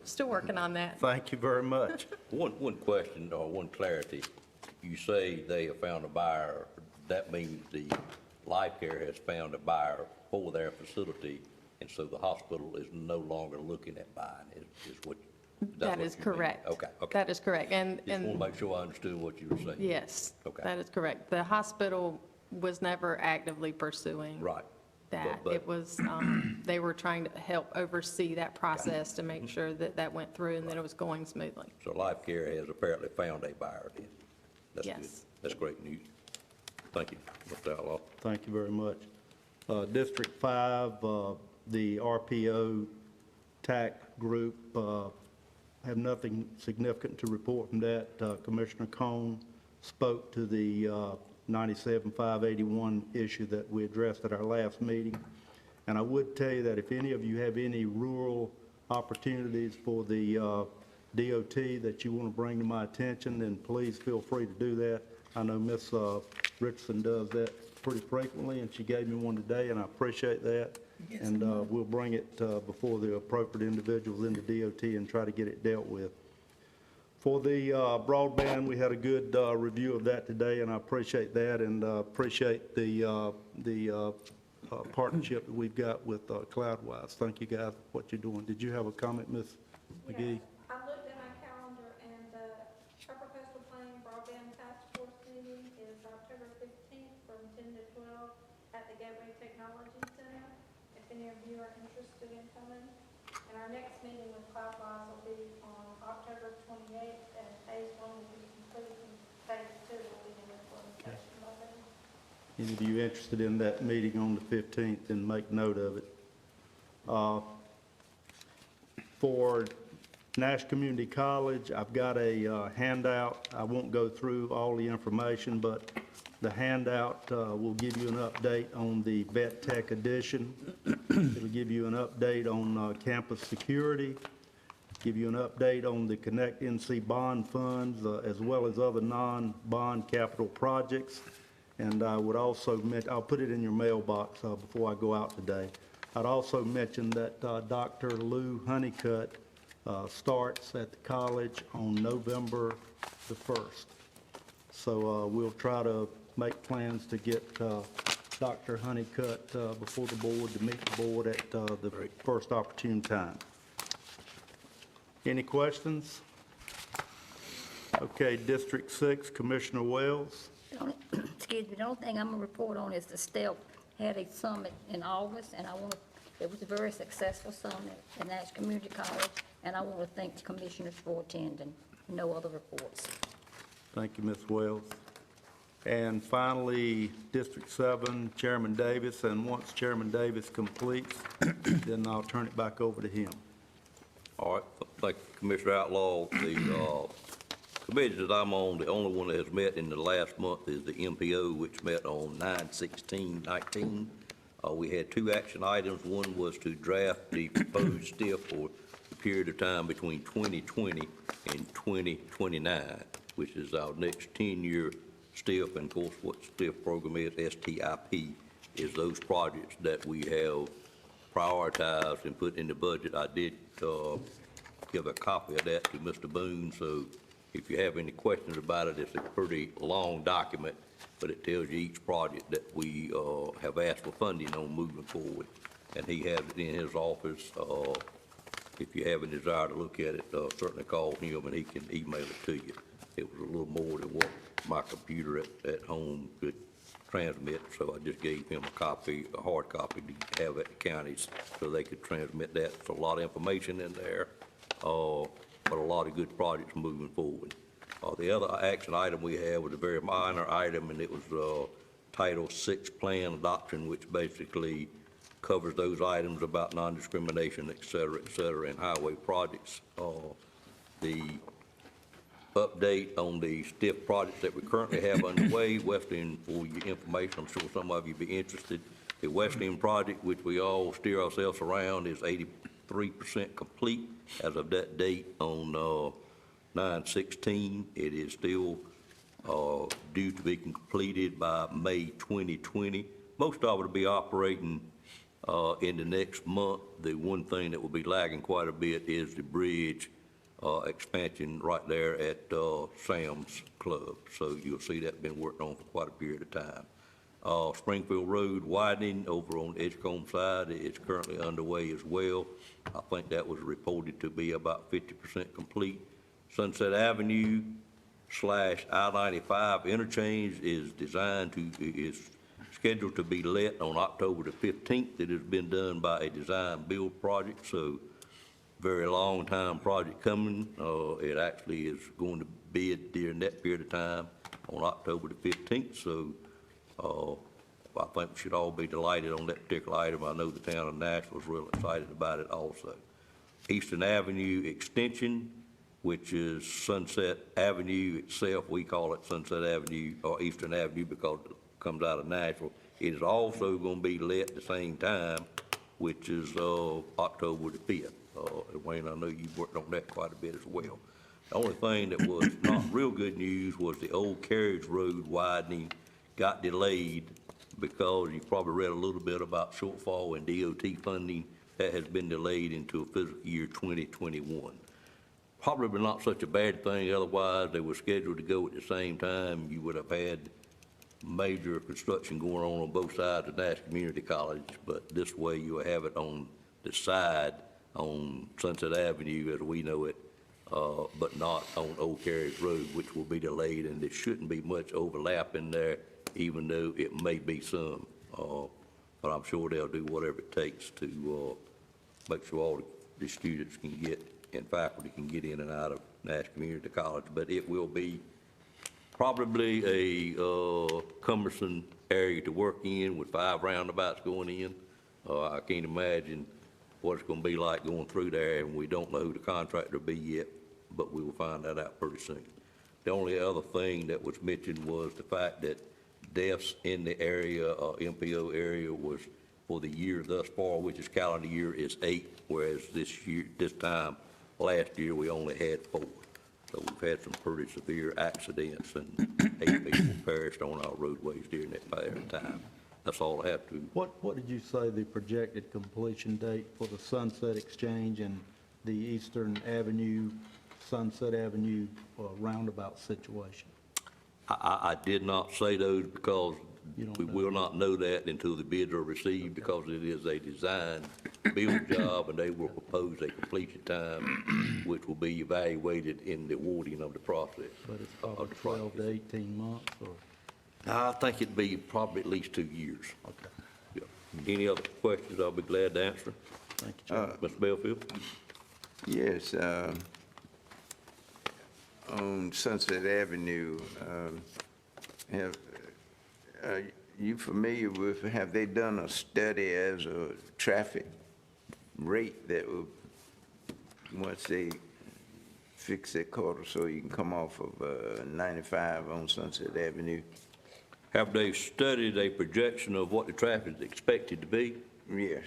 Still working on that. Thank you very much. One question or one clarity. You say they have found a buyer. That means the Life Care has found a buyer for their facility, and so the hospital is no longer looking at buying it, is what? That is correct. Okay. That is correct. And Just want to make sure I understood what you were saying. yes, Okay. that is correct. The hospital was never actively pursuing Right. that. But- It was, they were trying to help oversee that process to make sure that that went through and that it was going smoothly. So Life Care has apparently found a buyer then. That's good. Yes. That's great news. Thank you, Mr. Outlaw. Thank you very much. District 5, the RPO TAC group, have nothing significant to report from that. Commissioner Cone spoke to the 97-581 issue that we addressed at our last meeting. And I would tell you that if any of you have any rural opportunities for the DOT that you want to bring to my attention, then please feel free to do that. I know Ms. Richardson does that pretty frequently, and she gave me one today, and I appreciate that. And we'll bring it before the appropriate individuals in the DOT and try to get it dealt with. For the broadband, we had a good review of that today, and I appreciate that, and appreciate the partnership that we've got with Cloudwise. Thank you guys for what you're doing. Did you have a comment, Ms. McGee? I looked at my calendar, and the Upper Coastal Plain Broadband Task Force meeting is October 15th from 10 to 12 at the Gateway Technology Center, if any of you are interested in coming. And our next meeting with Cloudwise will be on October 28th, and phase 1 will be complete, and phase 2 will be in implementation by then. Any of you interested in that meeting on the 15th, then make note of it. For Nash Community College, I've got a handout. I won't go through all the information, but the handout will give you an update on the Vet Tech Edition. It'll give you an update on campus security, give you an update on the Connect NC bond funds, as well as other non-bond capital projects. And I would also mention, I'll put it in your mailbox before I go out today. I'd also mention that Dr. Lou Honeycutt starts at the college on November the 1st. So we'll try to make plans to get Dr. Honeycutt before the board, to meet the board at the first opportune time. Any questions? Okay, District 6, Commissioner Wells. Excuse me, the only thing I'm gonna report on is the STEP had a summit in August, and it was a very successful summit at Nash Community College, and I want to thank the commissioners for attending. No other reports. Thank you, Ms. Wells. And finally, District 7, Chairman Davis, and once Chairman Davis completes, then I'll turn it back over to him. All right, thank you, Commissioner Outlaw. The committees that I'm on, the only one that has met in the last month is the MPO, which met on 9/16/19. We had 2 action items. One was to draft the proposed STIF for the period of time between 2020 and 2029, which is our next 10-year STIF. And of course, what STIF program is, STIP, is those projects that we have prioritized and put in the budget. I did give a copy of that to Mr. Boone, so if you have any questions about it, it's a pretty long document, but it tells you each project that we have asked for funding on moving forward, and he has it in his office. If you have a desire to look at it, certainly call him and he can email it to you. It was a little more than what my computer at home could transmit, so I just gave him a copy, a hard copy to have at the counties so they could transmit that. It's a lot of information in there, but a lot of good projects moving forward. The other action item we had was a very minor item, and it was Title VI Plan Adoption, which basically covers those items about non-discrimination, et cetera, in highway projects. The update on the STIF projects that we currently have underway, Wesleyan, for your information, I'm sure some of you be interested. The Wesleyan project, which we all steer ourselves around, is 83% complete as of that date on 9/16. It is still due to be completed by May 2020. Most of it will be operating in the next month. The one thing that will be lagging quite a bit is the bridge expansion right there at Sam's Club. So you'll see that been worked on for quite a period of time. Springfield Road widening over on the Edgecombe side is currently underway as well. I think that was reported to be about 50% complete. Sunset Avenue / I-95 interchange is scheduled to be let on October the 15th. It has been done by a design build project, so very long time project coming. It actually is going to bid during that period of time on October the 15th, so I think we should all be delighted on that particular item. I know the town of Nash was real excited about it also. Eastern Avenue Extension, which is Sunset Avenue itself. We call it Sunset Avenue or Eastern Avenue because it comes out of Nashville. It is also going to be let at the same time, which is October the 5th. Wayne, I know you've worked on that quite a bit as well. The only thing that was not real good news was the old carriage road widening got delayed because you probably read a little bit about shortfall in DOT funding. That has been delayed into a fiscal year 2021. Probably not such a bad thing, otherwise they were scheduled to go at the same time. You would have had major construction going on both sides of Nash Community College, but this way you have it on the side on Sunset Avenue as we know it, but not on Old Carriage Road, which will be delayed, and there shouldn't be much overlap in there, even though it may be some. But I'm sure they'll do whatever it takes to make sure all the students can get and faculty can get in and out of Nash Community College. But it will be probably a cumbersome area to work in with 5 roundabouts going in. I can't imagine what it's going to be like going through there, and we don't know who the contractor will be yet, but we will find that out pretty soon. The only other thing that was mentioned was the fact that deaths in the area, MPO area, was for the year thus far, which is calendar year, is 8, whereas this time last year we only had 4. So we've had some pretty severe accidents, and 8 people perished on our roadways during that period of time. That's all I have to. What did you say the projected completion date for the Sunset Exchange and the Eastern Avenue, Sunset Avenue roundabout situation? I did not say those because we will not know that until the bids are received, because it is a design build job, and they will propose a completion time, which will be evaluated in the awarding of the process. But it's probably 12 to 18 months, or? I think it'd be probably at least 2 years. Okay. Yeah. Any other questions, I'll be glad to answer. Thank you, Chairman. Mr. Belfield? Yes, on Sunset Avenue, are you familiar with, have they done a study as a traffic rate that would, once they fix that corridor so you can come off of 95 on Sunset Avenue. Have they studied a projection of what the traffic is expected to be? Yes.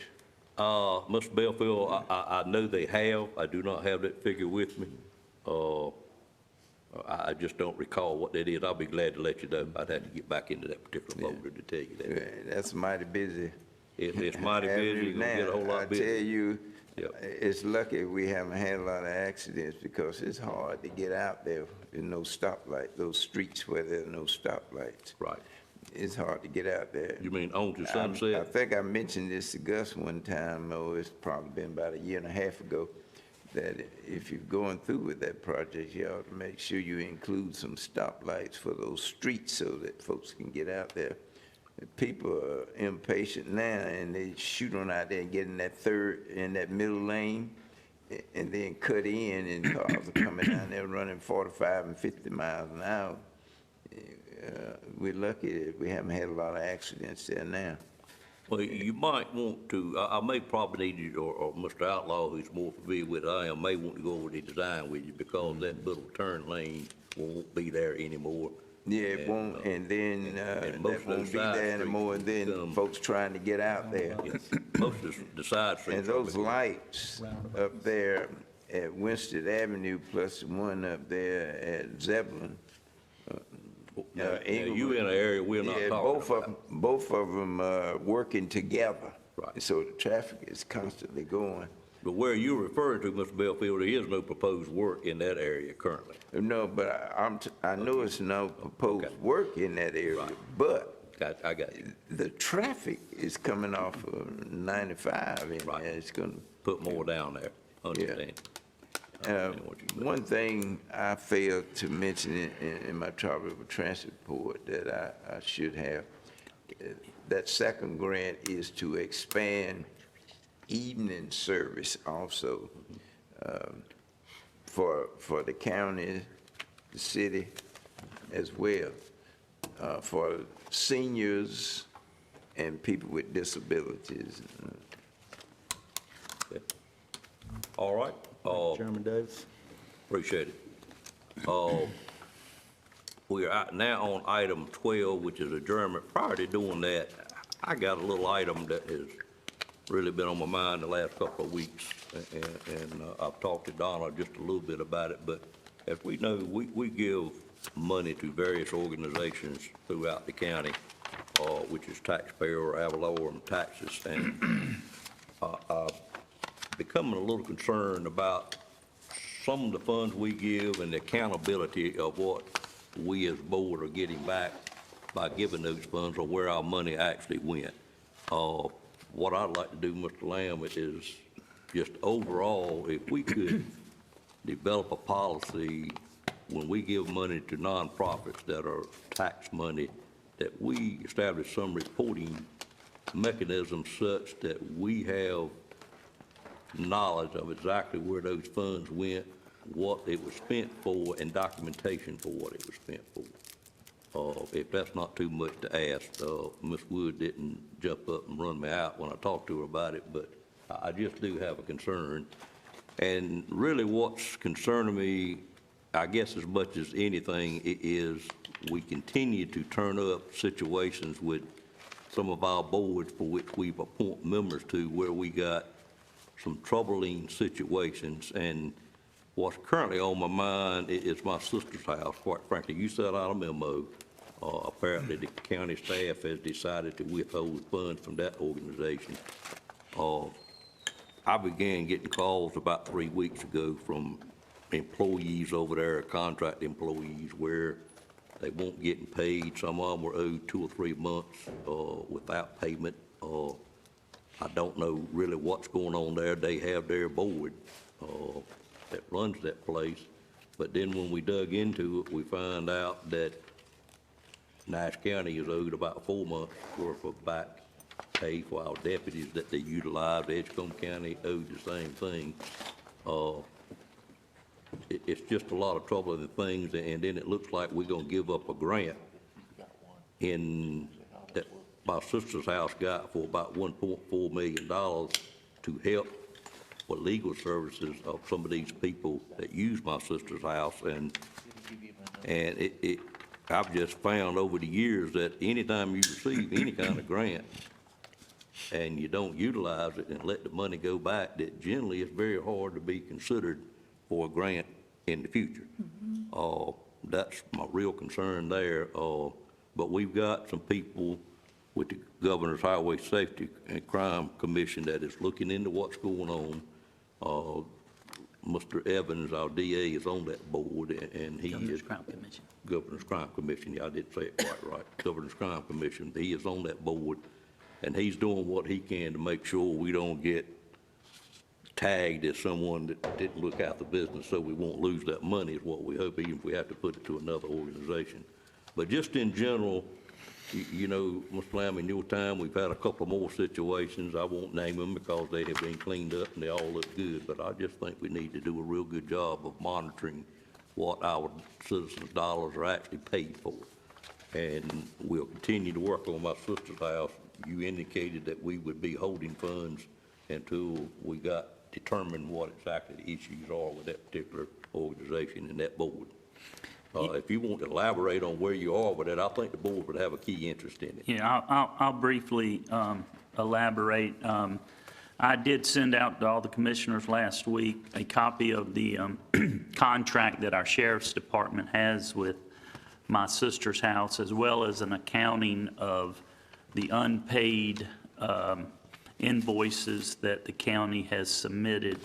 Mr. Belfield, I know they have. I do not have that figure with me. I just don't recall what that is. I'll be glad to let you know. I'd have to get back into that particular folder to tell you that. Yeah, that's mighty busy. It's mighty busy. You're gonna get a whole lot I busy. tell you, Yep. it's lucky we haven't had a lot of accidents because it's hard to get out there. There's no stoplight, those streets where there are no stoplights. Right. It's hard to get out there. You mean onto I Sunset? think I mentioned this to Gus one time, oh, it's probably been about a year and a half ago, that if you're going through with that project, you ought to make sure you include some stoplights for those streets so that folks can get out there. People are impatient now, and they shoot on out there and get in that middle lane, and then cut in, and cars are coming down there running 45 and 50 miles an hour. We're lucky that we haven't had a lot of accidents there now. Well, you might want to, I may probably need you, or Mr. Outlaw, who's more familiar with it, I am, may want to go over the design with you because that little turn lane won't be there anymore. Yeah, it won't, and then that most of won't those be side there streets anymore, and then become- folks trying to get out there. Yes. Most of the side streets. And those lights up there at Winston Avenue, plus the one up there at Zebulon. Now, you in an area we're not Yeah, talking about. both of them are working together. Right. So the traffic is constantly going. But where you're referring to, Mr. Belfield, there is no proposed work in that area currently. No, but I know it's no proposed work in that area, Right. but I got you. the traffic is coming off of 95, and Right. it's gonna. Put more down there, understand? Understand what you mean. One thing I failed to mention in my tropical transit report that I should have, that second grant is to expand evening service also for the county, the city as well, for seniors and people with disabilities. Okay. All right. Chairman Davis. Appreciate it. We are out now on item 12, which is adjournment. Prior to doing that, I got a little item that has really been on my mind the last couple of weeks, and I've talked to Donna just a little bit about it, but as we know, we give money to various organizations throughout the county, which is taxpayer or ad valorem taxes, and becoming a little concerned about some of the funds we give and the accountability of what we as board are getting back by giving those funds or where our money actually went. What I'd like to do, Mr. Lamb, is just overall, if we could develop a policy when we give money to nonprofits that are tax money, that we establish some reporting mechanism such that we have knowledge of exactly where those funds went, what it was spent for, and documentation for what it was spent for. If that's not too much to ask, Ms. Wood didn't jump up and run me out when I talked to her about it, but I just do have a concern. And really what's concerning me, I guess as much as anything, is we continue to turn up situations with some of our boards for which we've appointed members to where we got some troubling situations, and what's currently on my mind is my sister's house. Quite frankly, you sent out a memo. Apparently, the county staff has decided to withhold funds from that organization. I began getting calls about 3 weeks ago from employees over there, contract employees, where they weren't getting paid. Some of them were owed 2 or 3 months without payment. I don't know really what's going on there. They have their board that runs that place. But then when we dug into it, we find out that Nash County is owed about 4 months worth of back pay for our deputies that they utilized. Edgecombe County owed the same thing. It's just a lot of trouble in the things, and then it looks like we're gonna give up a grant that my sister's house got for about $1.4 million to help for legal services of some of these people that use my sister's house, and I've just found over the years that anytime you receive any kind of grant and you don't utilize it and let the money go back, that generally it's very hard to be considered for a grant in the future. That's my real concern there. But we've got some people with the Governor's Highway Safety and Crime Commission that is looking into what's going on. Mr. Evans, our DA, is on that board, and he is. Crime Commission. Governor's Crime Commission, yeah, I did say it quite right. Governor's Crime Commission, he is on that board, and he's doing what he can to make sure we don't get tagged as someone that didn't look out the business, so we won't lose that money is what we hope, even if we have to put it to another organization. But just in general, you know, Mr. Lamb, in your time, we've had a couple more situations. I won't name them because they have been cleaned up and they all look good, but I just think we need to do a real good job of monitoring what our citizens' dollars are actually paid for. And we'll continue to work on my sister's house. You indicated that we would be holding funds until we got determined what exactly the issues are with that particular organization and that board. If you want to elaborate on where you are with it, I think the board would have a key interest in it. Yeah, I'll briefly elaborate. I did send out to all the commissioners last week a copy of the contract that our sheriff's department has with my sister's house, as well as an accounting of the unpaid invoices that the county has submitted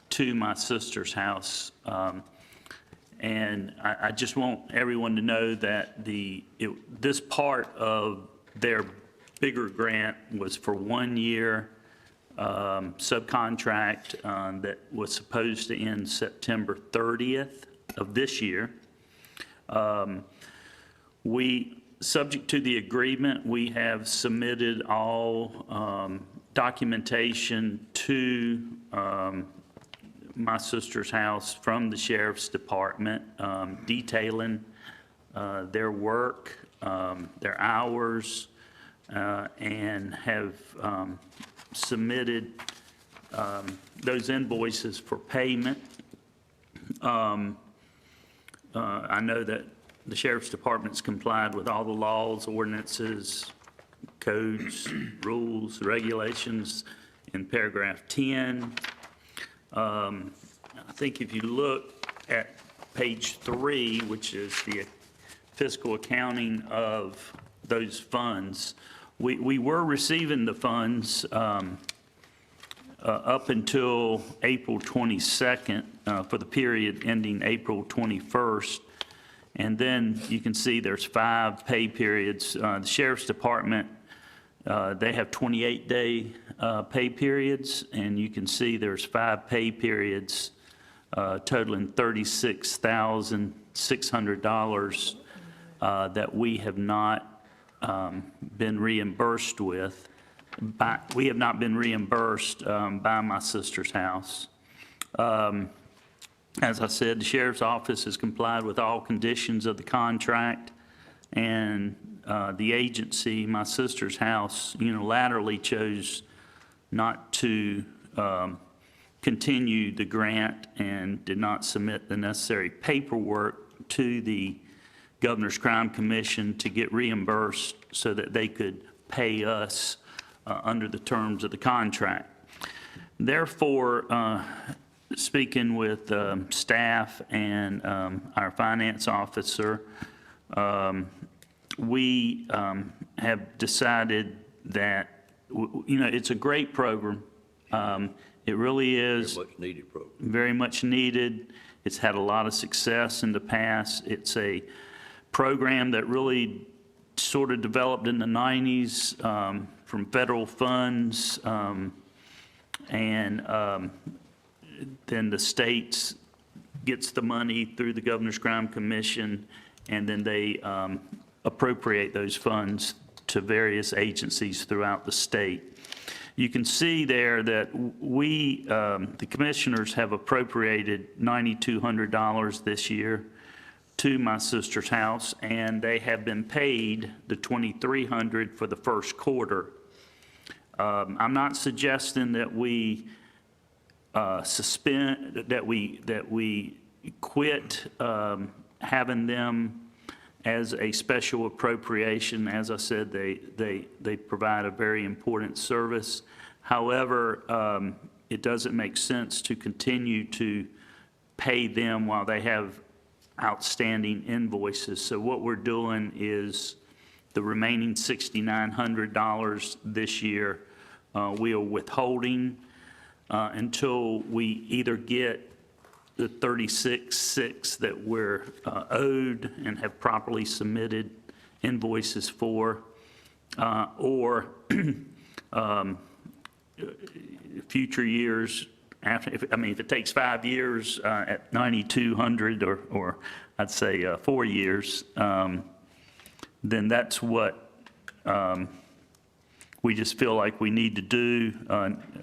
to my sister's house. And I just want everyone to know that this part of their bigger grant was for 1 year subcontract that was supposed to end September 30th of this year. Subject to the agreement, we have submitted all documentation to my sister's house from the sheriff's department, detailing their work, their hours, and have submitted those invoices for payment. I know that the sheriff's department's complied with all the laws, ordinances, codes, rules, regulations in paragraph 10. I think if you look at page 3, which is the fiscal accounting of those funds, we were receiving the funds up until April 22nd for the period ending April 21st. And then you can see there's 5 pay periods. The sheriff's department, they have 28-day pay periods, and you can see there's 5 pay periods totaling $36,600 that we have not been reimbursed with. We have not been reimbursed by my sister's house. As I said, the sheriff's office has complied with all conditions of the contract, and the agency, my sister's house, unilaterally chose not to continue the grant and did not submit the necessary paperwork to the Governor's Crime Commission to get reimbursed so that they could pay us under the terms of the contract. Therefore, speaking with staff and our finance officer, we have decided that, it's a great program. It really is. Very much needed program. Very much needed. It's had a lot of success in the past. It's a program that really sort of developed in the 90s from federal funds, and then the states gets the money through the Governor's Crime Commission, and then they appropriate those funds to various agencies throughout the state. You can see there that we, the commissioners, have appropriated $9,200 this year to my sister's house, and they have been paid the $2,300 for the first quarter. I'm not suggesting that we suspend, that we quit having them as a special appropriation. As I said, they provide a very important service. However, it doesn't make sense to continue to pay them while they have outstanding invoices. So what we're doing is the remaining $6,900 this year, we are withholding until we either get the 36,600 that we're owed and have properly submitted invoices for, or future years, after, if it takes 5 years at 9,200, or I'd say 4 years, then that's what we just feel like we need to do.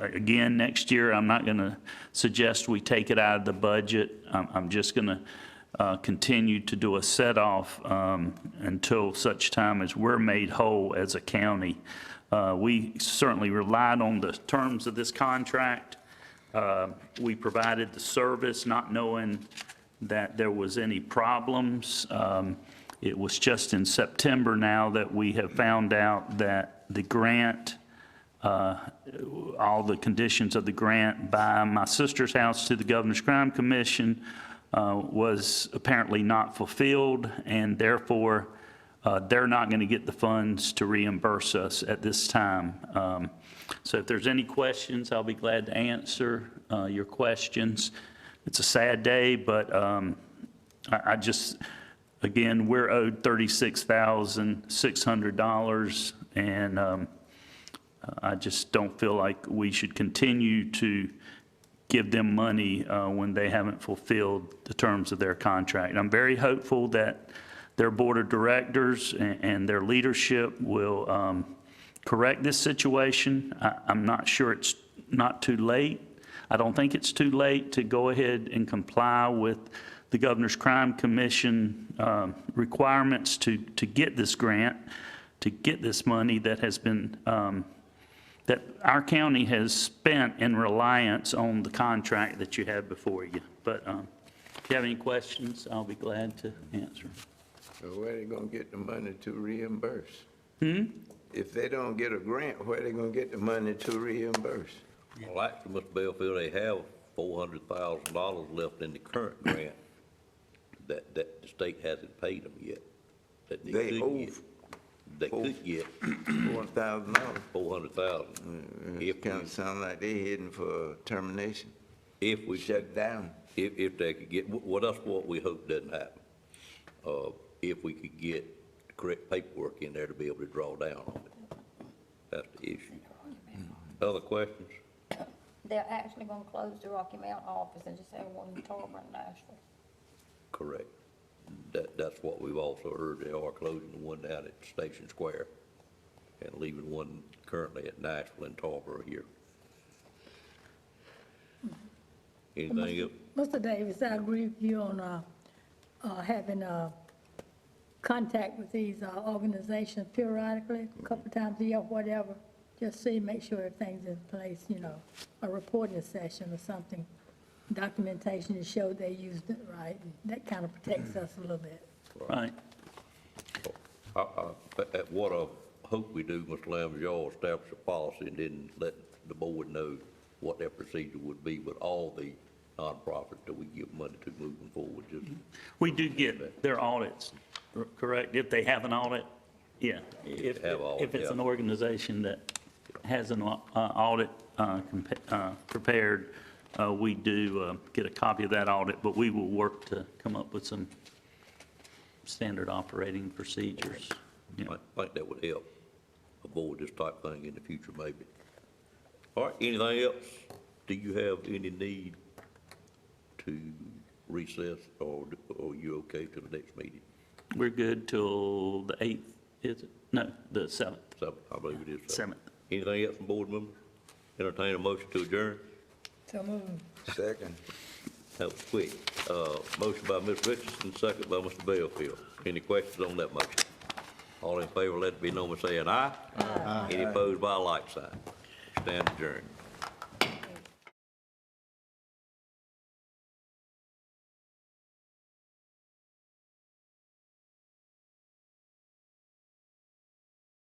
Again, next year, I'm not going to suggest we take it out of the budget. I'm just going to continue to do a set-off until such time as we're made whole as a county. We certainly relied on the terms of this contract. We provided the service not knowing that there was any problems. It was just in September now that we have found out that the grant, all the conditions of the grant by my sister's house to the Governor's Crime Commission was apparently not fulfilled, and therefore they're not going to get the funds to reimburse us at this time. So if there's any questions, I'll be glad to answer your questions. It's a sad day, but I just, again, we're owed $36,600, and I just don't feel like we should continue to give them money when they haven't fulfilled the terms of their contract. I'm very hopeful that their board of directors and their leadership will correct this situation. I'm not sure it's not too late. I don't think it's too late to go ahead and comply with the Governor's Crime Commission requirements to get this grant, to get this money that has been, that our county has spent in reliance on the contract that you have before you. But if you have any questions, I'll be glad to answer. So where they gonna get the money to reimburse? If they don't get a grant, where they gonna get the money to reimburse? Well, actually, Mr. Belfield, they have $400,000 left in the current grant that the state hasn't paid them yet. That They owe get. They could get $4,000. $400,000. It kind of sound like they heading for termination. If we Shut down. If they could get, well, that's what we hope doesn't happen. If we could get the correct paperwork in there to be able to draw down on it. That's the issue. Other questions? They're actually going to close the Rocky Mount office and just have one in Tarver and Nashville. Correct. That's what we've also heard. They are closing the one down at Station Square and leaving one currently at Nashville and Tarver here. Anything else? Mr. Davis, I agree with you on having contact with these organizations periodically, a couple times a year, whatever. Just see, make sure everything's in place, you know, a reporting session or something, documentation to show they used it right. And that kind of protects us a little bit. Right. What I hope we do, Mr. Lamb, is y'all establish a policy and then let the board know what their procedure would be with all the nonprofits that we give money to moving forward. Just We do get their audits, correct? If they have an audit, yeah. If it's an organization that has an audit prepared, we do get a copy of that audit, but we will work to come up with some standard operating procedures. Yeah. I think that would help avoid this type of thing in the future, maybe. All right, anything else? Do you have any need to recess, or are you okay till the next meeting? We're good till the 8th, is it? No, the 7th. 7th, I believe it is. 7th. Anything else from board members? Entertain a motion to adjourn? So move. Second. That was quick. Motion by Ms. Richardson, second by Mr. Belfield. Any questions on that motion? All in favor, let it be known by saying aye. Aye. Any opposed by a like sign. Stand adjourned.